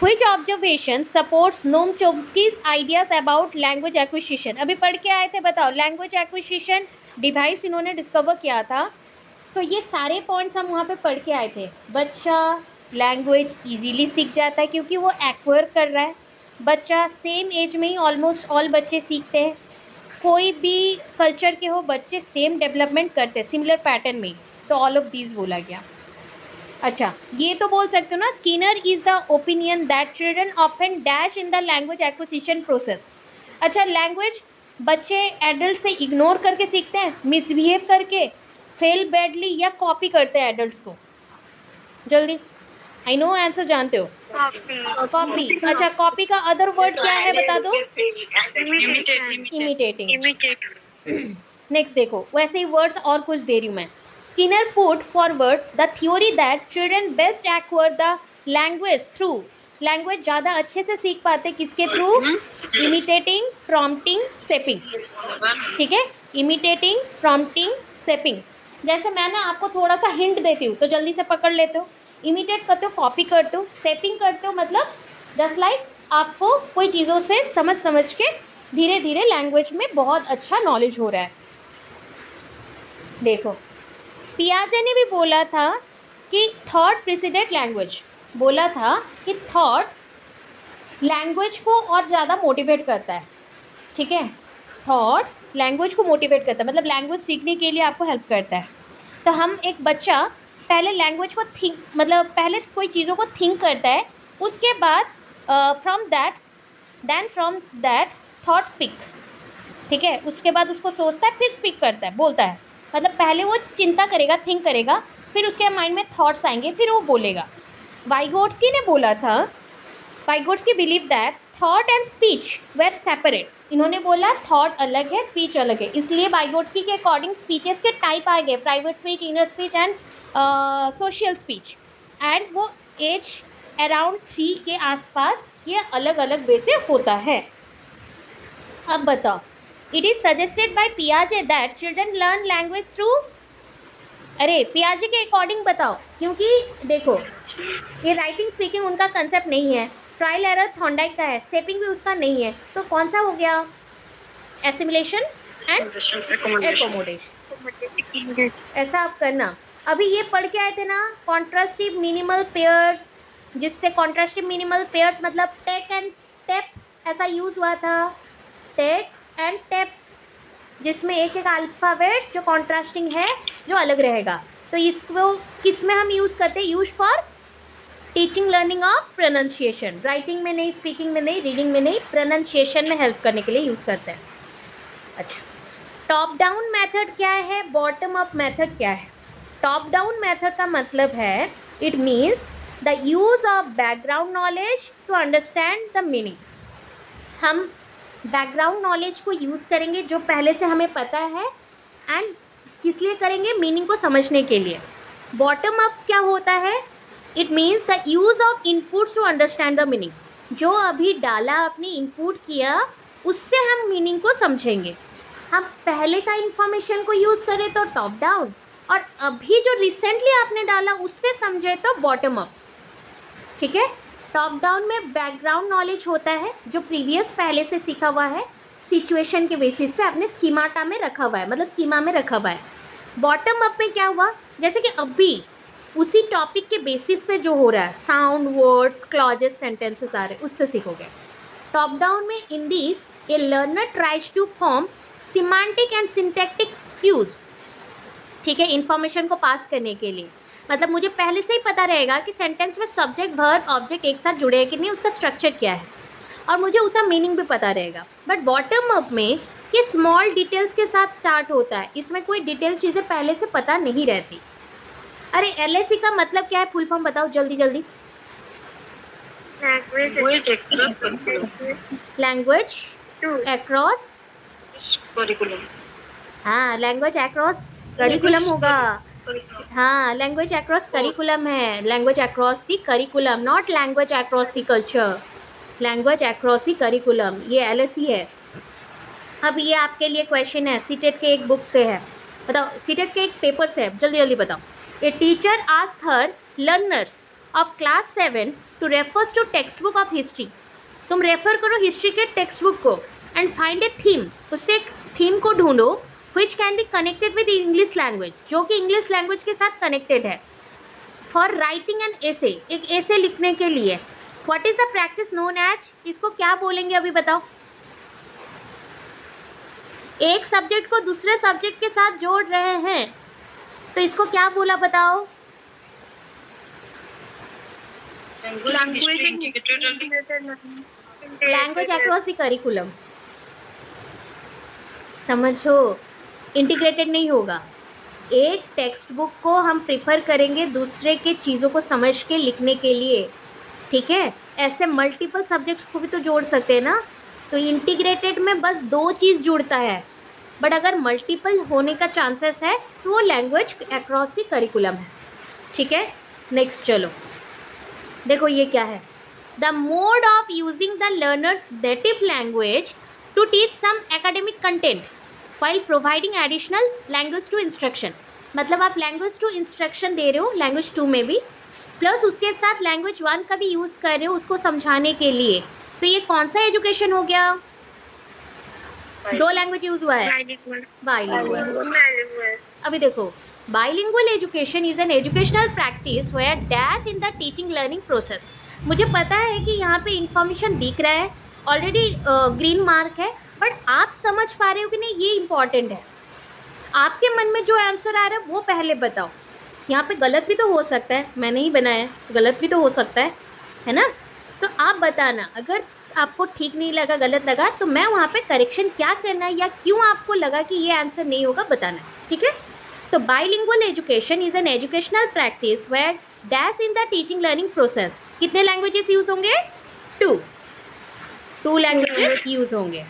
which observation supports Noam Chomsky's ideas about language acquisition? अभी पढ़ के आए थे, बताओ। लैंग्वेज एक्विजिशन डिवाइस इन्होंने डिस्कवर किया था। सो ये सारे पॉइंट्स हम वहाँ पे पढ़ के आए थे। बच्चा लैंग्वेज इजीली सीख जाता है क्योंकि वो एक्वायर कर रहा है। बच्चा सेम एज में ही ऑलमोस्ट ऑल बच्चे सीखते हैं, कोई भी कल्चर के हो बच्चे सेम डेवलपमेंट करते हैं सिमिलर पैटर्न में, तो ऑल ऑफ दीज बोला गया। अच्छा, ये तो बोल सकते हो ना, Skinner is the opinion that children often dash in the language acquisition process. अच्छा, लैंग्वेज बच्चे एडल्ट से इग्नोर करके सीखते हैं, मिसबिहेव करके, फेल बैडली, या कॉपी करते हैं एडल्ट्स को। जल्दी, आई नो आंसर जानते हो। कॉपी। अच्छा, कॉपी का अदर वर्ड क्या है बता दो? इमिटेटिंग। नेक्स्ट देखो, वैसे ही वर्ड्स और कुछ दे रही हूँ मैं। Skinner put forward the theory that children best acquire the language through, language ज़्यादा अच्छे से सीख पाते किसके थ्रू? इमिटेटिंग, प्रॉम्प्टिंग, शेपिंग, ठीक है। Imitating, prompting, shaping. जैसे मैं ना आपको थोड़ा सा हिंट देती हूँ तो जल्दी से पकड़ लेते हो। इमिटेट करते हो, कॉपी करते हो, शेपिंग करते हो, मतलब जस्ट लाइक आपको कोई चीज़ों से समझ के धीरे धीरे लैंग्वेज में बहुत अच्छा नॉलेज हो रहा है। देखो, पियाजे ने भी बोला था कि थॉट प्रिसीडेड लैंग्वेज, बोला था कि थॉट लैंग्वेज को और ज़्यादा मोटिवेट करता है, ठीक है। थॉट लैंग्वेज को मोटिवेट करता है, मतलब लैंग्वेज सीखने के लिए आपको हेल्प करता है। तो हम एक बच्चा पहले लैंग्वेज को थिंक, मतलब पहले कोई चीज़ों को थिंक करता है, उसके बाद फ्रॉम दैट थॉट स्पीक, ठीक है। उसके बाद उसको सोचता है, फिर स्पीक करता है, बोलता है। मतलब पहले वो चिंता करेगा, थिंक करेगा, फिर उसके माइंड में थॉट्स आएंगे, फिर वो बोलेगा। वाइगोट्स्की ने बोला था, Vygotsky believe that thought and speech were separate. इन्होंने बोला थॉट अलग है, स्पीच अलग है, इसलिए वाइगोट्स्की के अकॉर्डिंग स्पीचेस के टाइप आ गए, private speech, inner speech and social speech. And वो एज अराउंड 3 के आसपास ये अलग अलग वे से होता है। अब बताओ, इट इज सजेस्टेड बाय पियाजे that children learn language through, अरे पियाजे के अकॉर्डिंग बताओ, क्योंकि देखो ये राइटिंग स्पीकिंग उनका कंसेप्ट नहीं है, ट्रायल एरर थॉर्नडाइक का है, शेपिंग भी उसका नहीं है, तो कौन सा हो गया? Assimilation and accommodation. ऐसा आप करना। अभी ये पढ़ के आए थे ना, कॉन्ट्रास्टिव मिनिमल पेयर्स, जिससे कॉन्ट्रास्टिव मिनिमल पेयर्स मतलब टेक एंड टेप, ऐसा यूज़ हुआ था, टेक एंड टेप, जिसमें एक एक अल्फ़ाबेट जो कॉन्ट्रास्टिंग है जो अलग रहेगा। तो इसको किस में हम यूज़ करते हैं? Use for teaching learning of pronunciation, writing में नहीं, स्पीकिंग में नहीं, रीडिंग में नहीं, प्रोनाउंसिएशन में हेल्प करने के लिए यूज़ करते हैं। अच्छा, टॉप डाउन मेथड क्या है, बॉटम अप मेथड क्या है? टॉप डाउन मेथड का मतलब है, it means the use of background knowledge to understand the meaning. हम बैकग्राउंड नॉलेज को यूज़ करेंगे जो पहले से हमें पता है, एंड किस लिए करेंगे? मीनिंग को समझने के लिए। बॉटम अप क्या होता है? It means the use of inputs to understand the meaning. जो अभी डाला, आपने इनपुट किया, उससे हम मीनिंग को समझेंगे। हम पहले का इन्फॉर्मेशन को यूज़ करें तो टॉप डाउन, और अभी जो रिसेंटली आपने डाला उससे समझे तो बॉटम अप, ठीक है। टॉप डाउन में बैकग्राउंड नॉलेज होता है जो प्रीवियस पहले से सीखा हुआ है, सिचुएशन के बेसिस पे आपने स्कीमाटा में रखा हुआ है, मतलब स्कीमा में रखा हुआ है। बॉटम अप में क्या हुआ, जैसे कि अभी उसी टॉपिक के बेसिस पे जो हो रहा है, साउंड, वर्ड्स, क्लॉजेस, सेंटेंसेस आ रहे हैं, उससे सीखोगे। टॉप डाउन में in this a learner tries to form semantic and syntactic cues, ठीक है, इंफॉर्मेशन को पास करने के लिए। मतलब मुझे पहले से ही पता रहेगा कि सेंटेंस में सब्जेक्ट, वर्ब, ऑब्जेक्ट एक साथ जुड़े हैं कि नहीं, उसका स्ट्रक्चर क्या है, और मुझे उसका मीनिंग भी पता रहेगा। बट बॉटम अप में ये स्मॉल डिटेल्स के साथ स्टार्ट होता है, इसमें कोई डिटेल चीज़ें पहले से पता नहीं रहती। अरे LAC का मतलब क्या है, फुल फॉर्म बताओ जल्दी जल्दी। Language across curriculum. हाँ, लैंग्वेज अक्रॉस करिकुलम होगा। हाँ, लैंग्वेज अक्रॉस करिकुलम है, language across the curriculum, not language across the culture, language across the curriculum, ये LAC है। अब ये आपके लिए क्वेश्चन है, सीटेट के एक बुक से है, बताओ, सीटेट के एक पेपर से है, जल्दी जल्दी बताओ। A teacher asked her learners of class 7 to refers to text book of history. तुम रेफर करो हिस्ट्री के टेक्स्ट बुक को, एंड फाइंड ए थीम, उससे एक थीम को ढूंढो, which can be connected with English language, जो कि इंग्लिश लैंग्वेज के साथ कनेक्टेड है, फॉर राइटिंग एन एसे, एक एसे लिखने के लिए। What is the practice known as, इसको क्या बोलेंगे अभी बताओ। एक सब्जेक्ट को दूसरे सब्जेक्ट के साथ जोड़ रहे हैं, तो इसको क्या बोला बताओ। लैंग्वेज अक्रॉस द करिकुलम, समझो, इंटीग्रेटेड नहीं होगा। एक टेक्स्ट बुक को हम प्रिफर करेंगे दूसरे के चीज़ों को समझ के लिखने के लिए, ठीक है। ऐसे मल्टीपल सब्जेक्ट्स को भी तो जोड़ सकते हैं ना, तो इंटीग्रेटेड में बस 2 चीज़ जुड़ता है, बट अगर मल्टीपल होने का चांसेस है तो वो लैंग्वेज अक्रॉस द करिकुलम है, ठीक है। नेक्स्ट चलो, देखो ये क्या है, the mode of using the learners native language to teach some academic content while providing additional language to instruction। मतलब आप लैंग्वेज टू इंस्ट्रक्शन दे रहे हो लैंग्वेज 2 में भी, प्लस उसके साथ लैंग्वेज 1 का भी यूज़ कर रहे हो उसको समझाने के लिए, तो ये कौन सा एजुकेशन हो गया। 2 लैंग्वेज यूज हुआ है, बाइलिंगुअल। अभी देखो, bilingual education is an educational practice where dash in the teaching learning process. मुझे पता है कि यहाँ पे इंफॉर्मेशन दिख रहा है, ऑलरेडी ग्रीन मार्क है, बट आप समझ पा रहे हो कि नहीं, ये इंपॉर्टेंट है। आपके मन में जो आंसर आ रहा है वो पहले बताओ। यहाँ पे गलत भी तो हो सकता है, मैंने ही बनाया, गलत भी तो हो सकता है ना, तो आप बताना। अगर आपको ठीक नहीं लगा, गलत लगा, तो मैं वहाँ पे करेक्शन क्या करना है या क्यों आपको लगा कि ये आंसर नहीं होगा बताना, ठीक है। तो bilingual education is an educational practice where dash in the teaching learning process. कितने लैंग्वेजेस यूज होंगे, 2 लैंग्वेजेस यूज होंगे।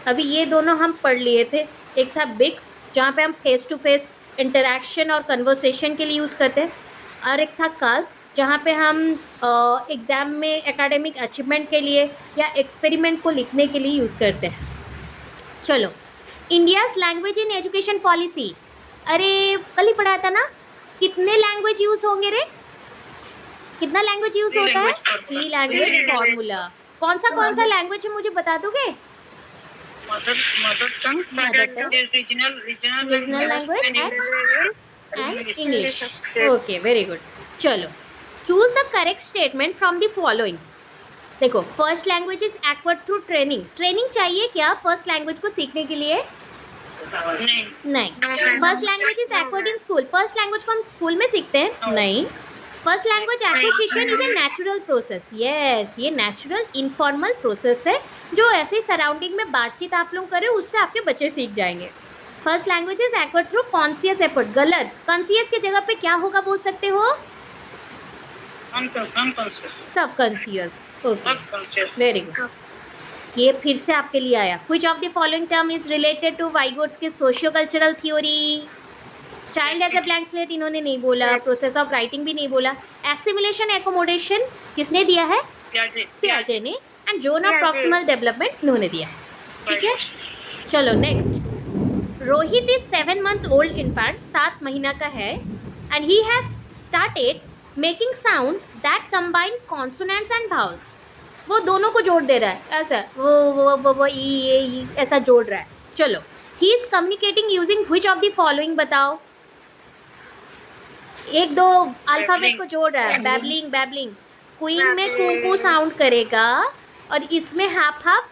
अभी ये दोनों हम पढ़ लिए थे, एक था बिक्स जहाँ पे हम फेस टू फेस इंटरेक्शन और कन्वर्सेशन के लिए यूज़ करते हैं, और एक था काल्स जहाँ पे हम एग्ज़ाम में एकेडमिक अचीवमेंट के लिए या एक्सपेरिमेंट को लिखने के लिए यूज़ करते हैं। चलो, India's language in education policy, अरे कल ही पढ़ा था ना, कितने लैंग्वेज यूज़ होंगे रे, कितना लैंग्वेज यूज़ होता है, 3 लैंग्वेज फॉर्मूला। कौन सा लैंग्वेज है मुझे बता दोगे। Mother tongue, regional language and English. Okay, very good. चलो, choose the correct statement from the following. देखो, first language is acquired through training. Training चाहिए क्या फर्स्ट लैंग्वेज को सीखने के लिए, नहीं। First language is acquired in school. First language को हम स्कूल में सीखते हैं, नहीं। First language acquisition is a natural process. Yes, ये नेचुरल इनफॉर्मल प्रोसेस है, जो ऐसे सराउंडिंग में बातचीत आप लोग करें उससे आपके बच्चे सीख जाएंगे। First language is acquired through conscious effort. गलत, कॉन्शियस की जगह पे क्या होगा बोल सकते हो, सबकॉन्शियस। Okay, very good. ये फिर से आपके लिए आया। Which of the following term is related to Vygotsky के socio cultural theory. Child as a blank slate इन्होंने नहीं बोला, प्रोसेस ऑफ राइटिंग भी नहीं बोला। एसिमिलेशन एकोमोडेशन किसने दिया है, पियाजे ने, and zone of proximal development इन्होंने दिया है, ठीक है। चलो next, Rohit is 7 month old infant, 7 महीना का है, and he has started making sound that combine consonants and vowels. वो दोनों को जोड़ दे रहा है, ऐसा वो ई ऐसा जोड़ रहा है। चलो, he is communicating using which of the following बताओ। एक दो अल्फाबेट को जोड़ रहा है, बैबलिंग बैबलिंग। क्वीन में कू साउंड करेगा और इसमें हाफ हाफ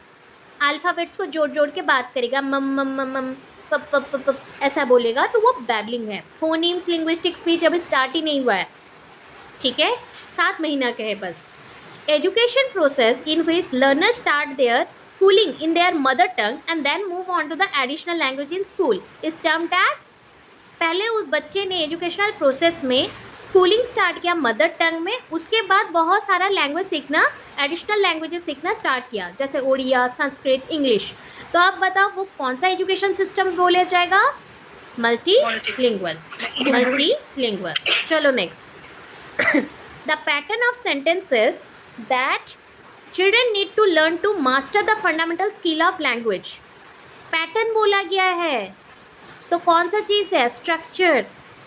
अल्फाबेट्स को जोड़ जोड़ के बात करेगा, मम मम मम मम पप पप पप पप ऐसा बोलेगा, तो वो बैबलिंग है। फोनीम्स लिंग्विस्टिक स्पीच अभी स्टार्ट ही नहीं हुआ है, ठीक है, 7 महीना का है बस। Education process in which learners start their schooling in their mother tongue and then move on to the additional language in school is termed as. पहले उस बच्चे ने एजुकेशनल प्रोसेस में स्कूलिंग स्टार्ट किया मदर टंग में, उसके बाद बहुत सारा लैंग्वेज सीखना, एडिशनल लैंग्वेजेस सीखना स्टार्ट किया, जैसे उड़िया, संस्कृत, इंग्लिश। तो अब बताओ वो कौन सा एजुकेशन सिस्टम बोला जाएगा? Multilingual, multilingual. चलो next. The pattern of sentences that children need to learn to master the fundamental skill of language. Pattern बोला गया है, तो कौन सा चीज़ है? स्ट्रक्चर।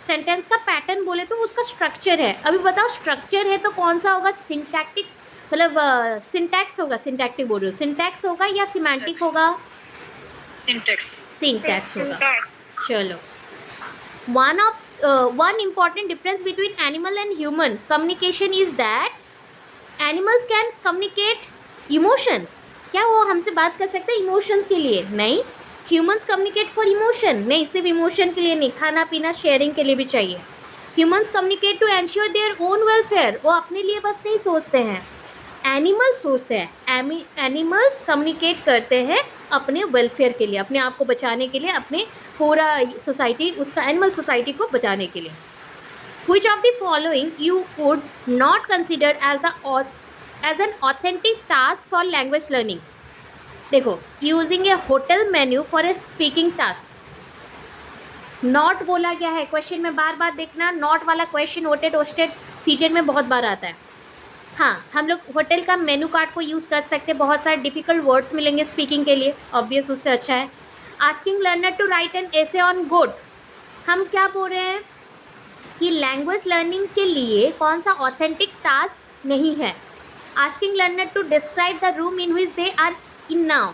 सेंटेंस का पैटर्न बोले तो उसका स्ट्रक्चर है। अभी बताओ स्ट्रक्चर है तो कौन सा होगा? सिंटैक्टिक, मतलब सिंटैक्स होगा, सिंटैक्टिक बोल रही हूँ, सिंटैक्स होगा या सिमेंटिक होगा? सिंटैक्स होगा। चलो, one important difference between animal and human communication is that animals can communicate emotion। क्या वो हमसे बात कर सकते हैं इमोशंस के लिए? नहीं। ह्यूमंस कम्युनिकेट फॉर इमोशन, नहीं, सिर्फ इमोशन के लिए नहीं, खाना पीना शेयरिंग के लिए भी चाहिए। Humans communicate to ensure their own welfare, वो अपने लिए बस नहीं सोचते हैं, एनिमल्स सोचते हैं। एनिमल्स कम्युनिकेट करते हैं अपने वेलफेयर के लिए, अपने आप को बचाने के लिए, अपने पूरा सोसाइटी, उसका एनिमल सोसाइटी को बचाने के लिए। Which of the following you would not consider as an authentic task for language learning? देखो, using A hotel menu for a speaking task. Not बोला गया है क्वेश्चन में, बार बार देखना, नॉट वाला क्वेश्चन ओटेड ओस्टेड सीटेड में बहुत बार आता है। हाँ, हम लोग होटल का मेनू कार्ड को यूज़ कर सकते हैं, बहुत सारे डिफिकल्ट वर्ड्स मिलेंगे स्पीकिंग के लिए, ऑब्वियस उससे अच्छा है। Asking learner to write an essay on good, हम क्या बोल रहे हैं कि लैंग्वेज लर्निंग के लिए कौन सा ऑथेंटिक टास्क नहीं है। Asking learner to describe the room in which they are in now,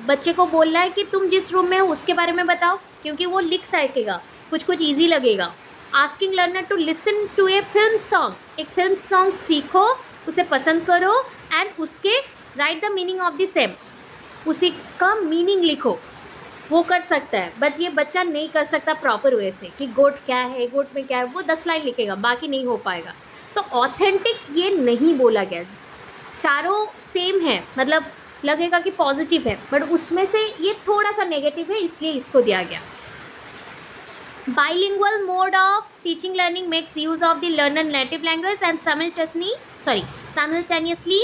बच्चे को बोलना है कि तुम जिस रूम में हो उसके बारे में बताओ, क्योंकि वो लिख सकेगा, कुछ कुछ ईजी लगेगा। Asking learner to listen to a film song, एक फिल्म सॉन्ग सीखो, उसे पसंद करो एंड उसके write the meaning of the same, उसी का मीनिंग लिखो, वो कर सकता है। बस ये बच्चा नहीं कर सकता प्रॉपर वे से कि गोट क्या है, गोट में क्या है, वो 10 लाइन लिखेगा, बाकी नहीं हो पाएगा। तो ऑथेंटिक ये नहीं बोला गया, चारों सेम है, मतलब लगेगा कि पॉजिटिव है, बट उसमें से ये थोड़ा सा नेगेटिव है, इसलिए इसको दिया गया। Bilingual mode of teaching learning makes use of the learner native language and simultaneously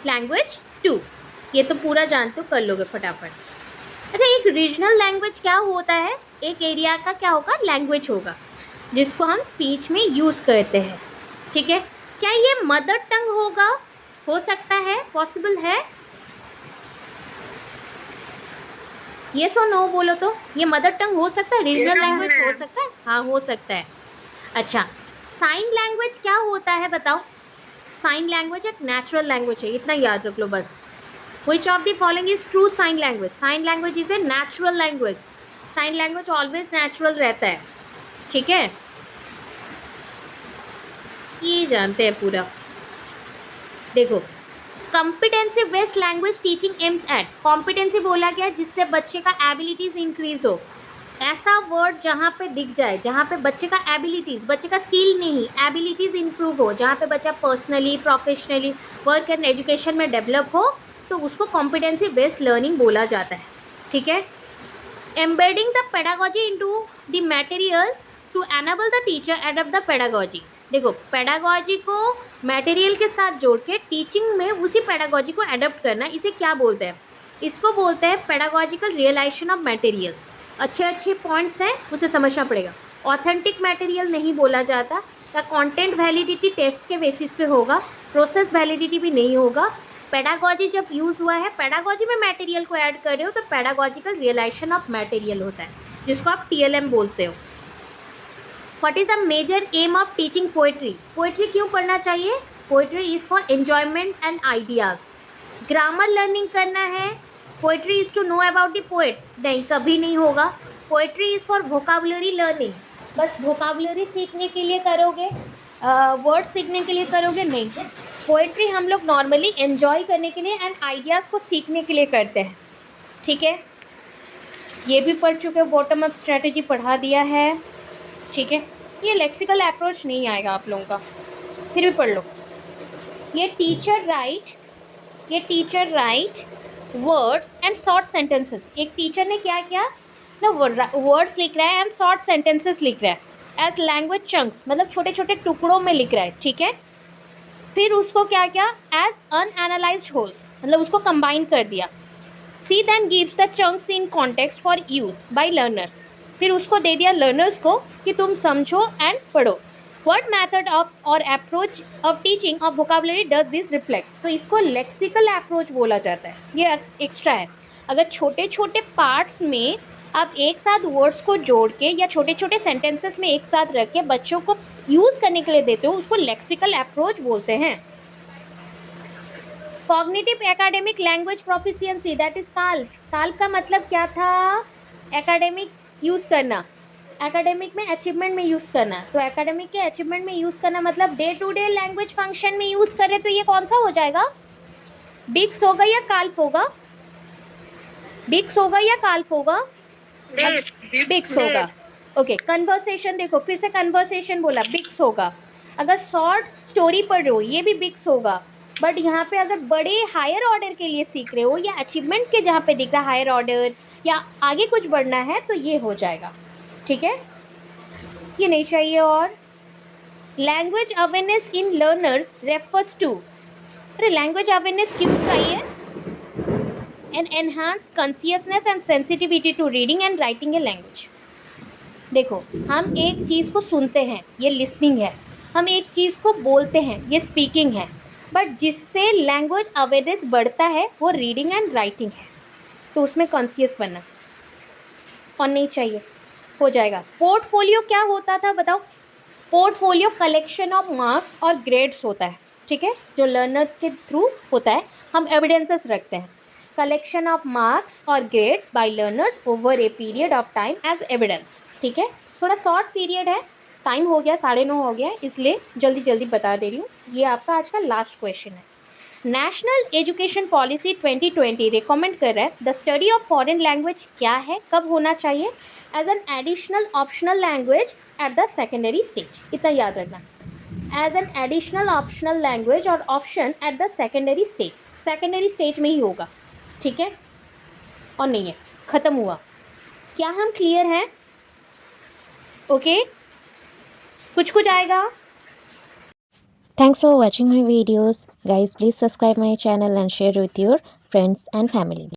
language 2। ये तो पूरा जानते हो, कर लोगे फटाफट। अच्छा, एक रीजनल लैंग्वेज क्या होता है? एक एरिया का क्या होगा? लैंग्वेज होगा, जिसको हम स्पीच में यूज़ करते हैं, ठीक है। क्या ये मदर टंग होगा? हो सकता है, पॉसिबल है। येस और नो बोलो तो, ये मदर टंग हो सकता है, रीजनल लैंग्वेज हो सकता है? हाँ, हो सकता है। अच्छा, साइन लैंग्वेज क्या होता है बताओ? साइन लैंग्वेज एक नेचुरल लैंग्वेज है, इतना याद रख लो बस। Which of the following is true sign language? Sign language is a natural language. Sign language always natural रहता है, ठीक है, ये जानते हैं पूरा। देखो, competency based language teaching aims at, competency बोला गया जिससे बच्चे का एबिलिटीज इंक्रीज हो। ऐसा वर्ड जहाँ पे दिख जाए, जहाँ पे बच्चे का एबिलिटीज, बच्चे का स्किल नहीं, एबिलिटीज इंप्रूव हो, जहाँ पे बच्चा personally, professionally, work and education में डेवलप हो, तो उसको कॉम्पिटेंसी बेस्ड लर्निंग बोला जाता है, ठीक है। Embedding the pedagogy into the material to enable the teacher adapt the pedagogy. देखो, पेडागॉजी को मटेरियल के साथ जोड़ के टीचिंग में उसी पेडागॉजी को एडप्ट करना, इसे क्या बोलते हैं? इसको बोलते हैं पेडागॉजिकल रियलाइजेशन ऑफ मटेरियल। अच्छे अच्छे पॉइंट्स हैं, उसे समझना पड़ेगा। ऑथेंटिक मटेरियल नहीं बोला जाता, का कंटेंट वैलिडिटी टेस्ट के बेसिस पे होगा, प्रोसेस वैलिडिटी भी नहीं होगा। पेडागॉजी जब यूज़ हुआ है, पेडागॉजी में मटेरियल को ऐड कर रहे हो, तो पेडागॉजिकल रियलाइजेशन ऑफ मटेरियल होता है, जिसको आप TLM बोलते हो। What is the major aim of teaching poetry? Poetry क्यों पढ़ना चाहिए? Poetry is for enjoyment and ideas. Grammar learning करना है, poetry is to know about the poet, नहीं कभी नहीं होगा। Poetry is for vocabulary learning, बस वोकाबुलरी सीखने के लिए करोगे, वर्ड सीखने के लिए करोगे, नहीं। पोएट्री हम लोग नॉर्मली एन्जॉय करने के लिए एंड आइडियाज़ को सीखने के लिए करते हैं, ठीक है। ये भी पढ़ चुके हो, बॉटम अप स्ट्रैटेजी पढ़ा दिया है, ठीक है। ये लेक्सिकल अप्रोच नहीं आएगा आप लोगों का, फिर भी पढ़ लो। ये teacher right words and short sentences. एक टीचर ने क्या किया ना, वर्ड्स लिख रहा है एंड शॉर्ट सेंटेंसेस लिख रहा है एज लैंग्वेज चंक्स, मतलब छोटे छोटे टुकड़ों में लिख रहा है, ठीक है। फिर उसको क्या किया, एज अनएनालाइज्ड होल्स, मतलब उसको कंबाइन कर दिया। C then gives the chunks in context for use by learners, फिर उसको दे दिया लर्नर्स को कि तुम समझो एंड पढ़ो। What method of or approach of teaching of vocabulary does this reflect? तो इसको लेक्सिकल अप्रोच बोला जाता है, ये एक्स्ट्रा है। अगर छोटे छोटे पार्ट्स में आप एक साथ वर्ड्स को जोड़ के या छोटे छोटे सेंटेंसेस में एक साथ रख के बच्चों को यूज़ करने के लिए देते हो, उसको लेक्सिकल अप्रोच बोलते हैं। Cognitive academic language proficiency, that is काल। काल का मतलब क्या था, एकेडमिक यूज़ करना, एकेडमिक में अचीवमेंट में यूज़ करना। तो एकेडमिक के अचीवमेंट में यूज़ करना मतलब day to day language function में यूज़ करें, तो ये कौन सा हो जाएगा, बिक्स होगा या काल्फ होगा, बिक्स होगा या काल्फ होगा, बिक्स होगा। ओके, कन्वर्सेशन देखो, फिर से कन्वर्सेशन बोला, बिक्स होगा। अगर शॉर्ट स्टोरी पढ़ रहे हो ये भी बिक्स होगा, बट यहाँ पे अगर बड़े हायर ऑर्डर के लिए सीख रहे हो या अचीवमेंट के जहाँ पे दिख रहा है हायर ऑर्डर या आगे कुछ बढ़ना है तो ये हो जाएगा, ठीक है। ये नहीं चाहिए। और language awareness in learners refers to, अरे लैंग्वेज अवेयरनेस क्यों चाहिए, an enhance consciousness and sensitivity to reading and writing a language. देखो, हम एक चीज़ को सुनते हैं, ये लिसनिंग है, हम एक चीज़ को बोलते हैं, ये स्पीकिंग है, बट जिससे लैंग्वेज अवेयरनेस बढ़ता है वो रीडिंग एंड राइटिंग है, तो उसमें कॉन्शियस बनना और नहीं चाहिए, हो जाएगा। पोर्टफोलियो क्या होता था बताओ, पोर्टफोलियो कलेक्शन ऑफ मार्क्स और ग्रेड्स होता है, ठीक है, जो लर्नर्स के थ्रू होता है, हम एविडेंसेस रखते हैं। कलेक्शन ऑफ मार्क्स और grades by learners over a period of time as evidence, ठीक है। थोड़ा शॉर्ट पीरियड है, टाइम हो गया 9:30 हो गया, इसलिए जल्दी जल्दी बता दे रही हूँ। ये आपका आज का लास्ट क्वेश्चन है। नेशनल एजुकेशन पॉलिसी 2020 रिकमेंड कर रहा है the study of foreign language क्या है, कब होना चाहिए, as an additional optional language at the secondary stage, इतना याद रखना, as an additional optional language और option at the secondary stage, secondary stage में ही होगा, ठीक है, और नहीं है, ख़त्म हुआ। क्या हम क्लियर हैं? ओके, कुछ आएगा। Thanks for watching my videos. Guys, please subscribe my channel and share with your friends and family.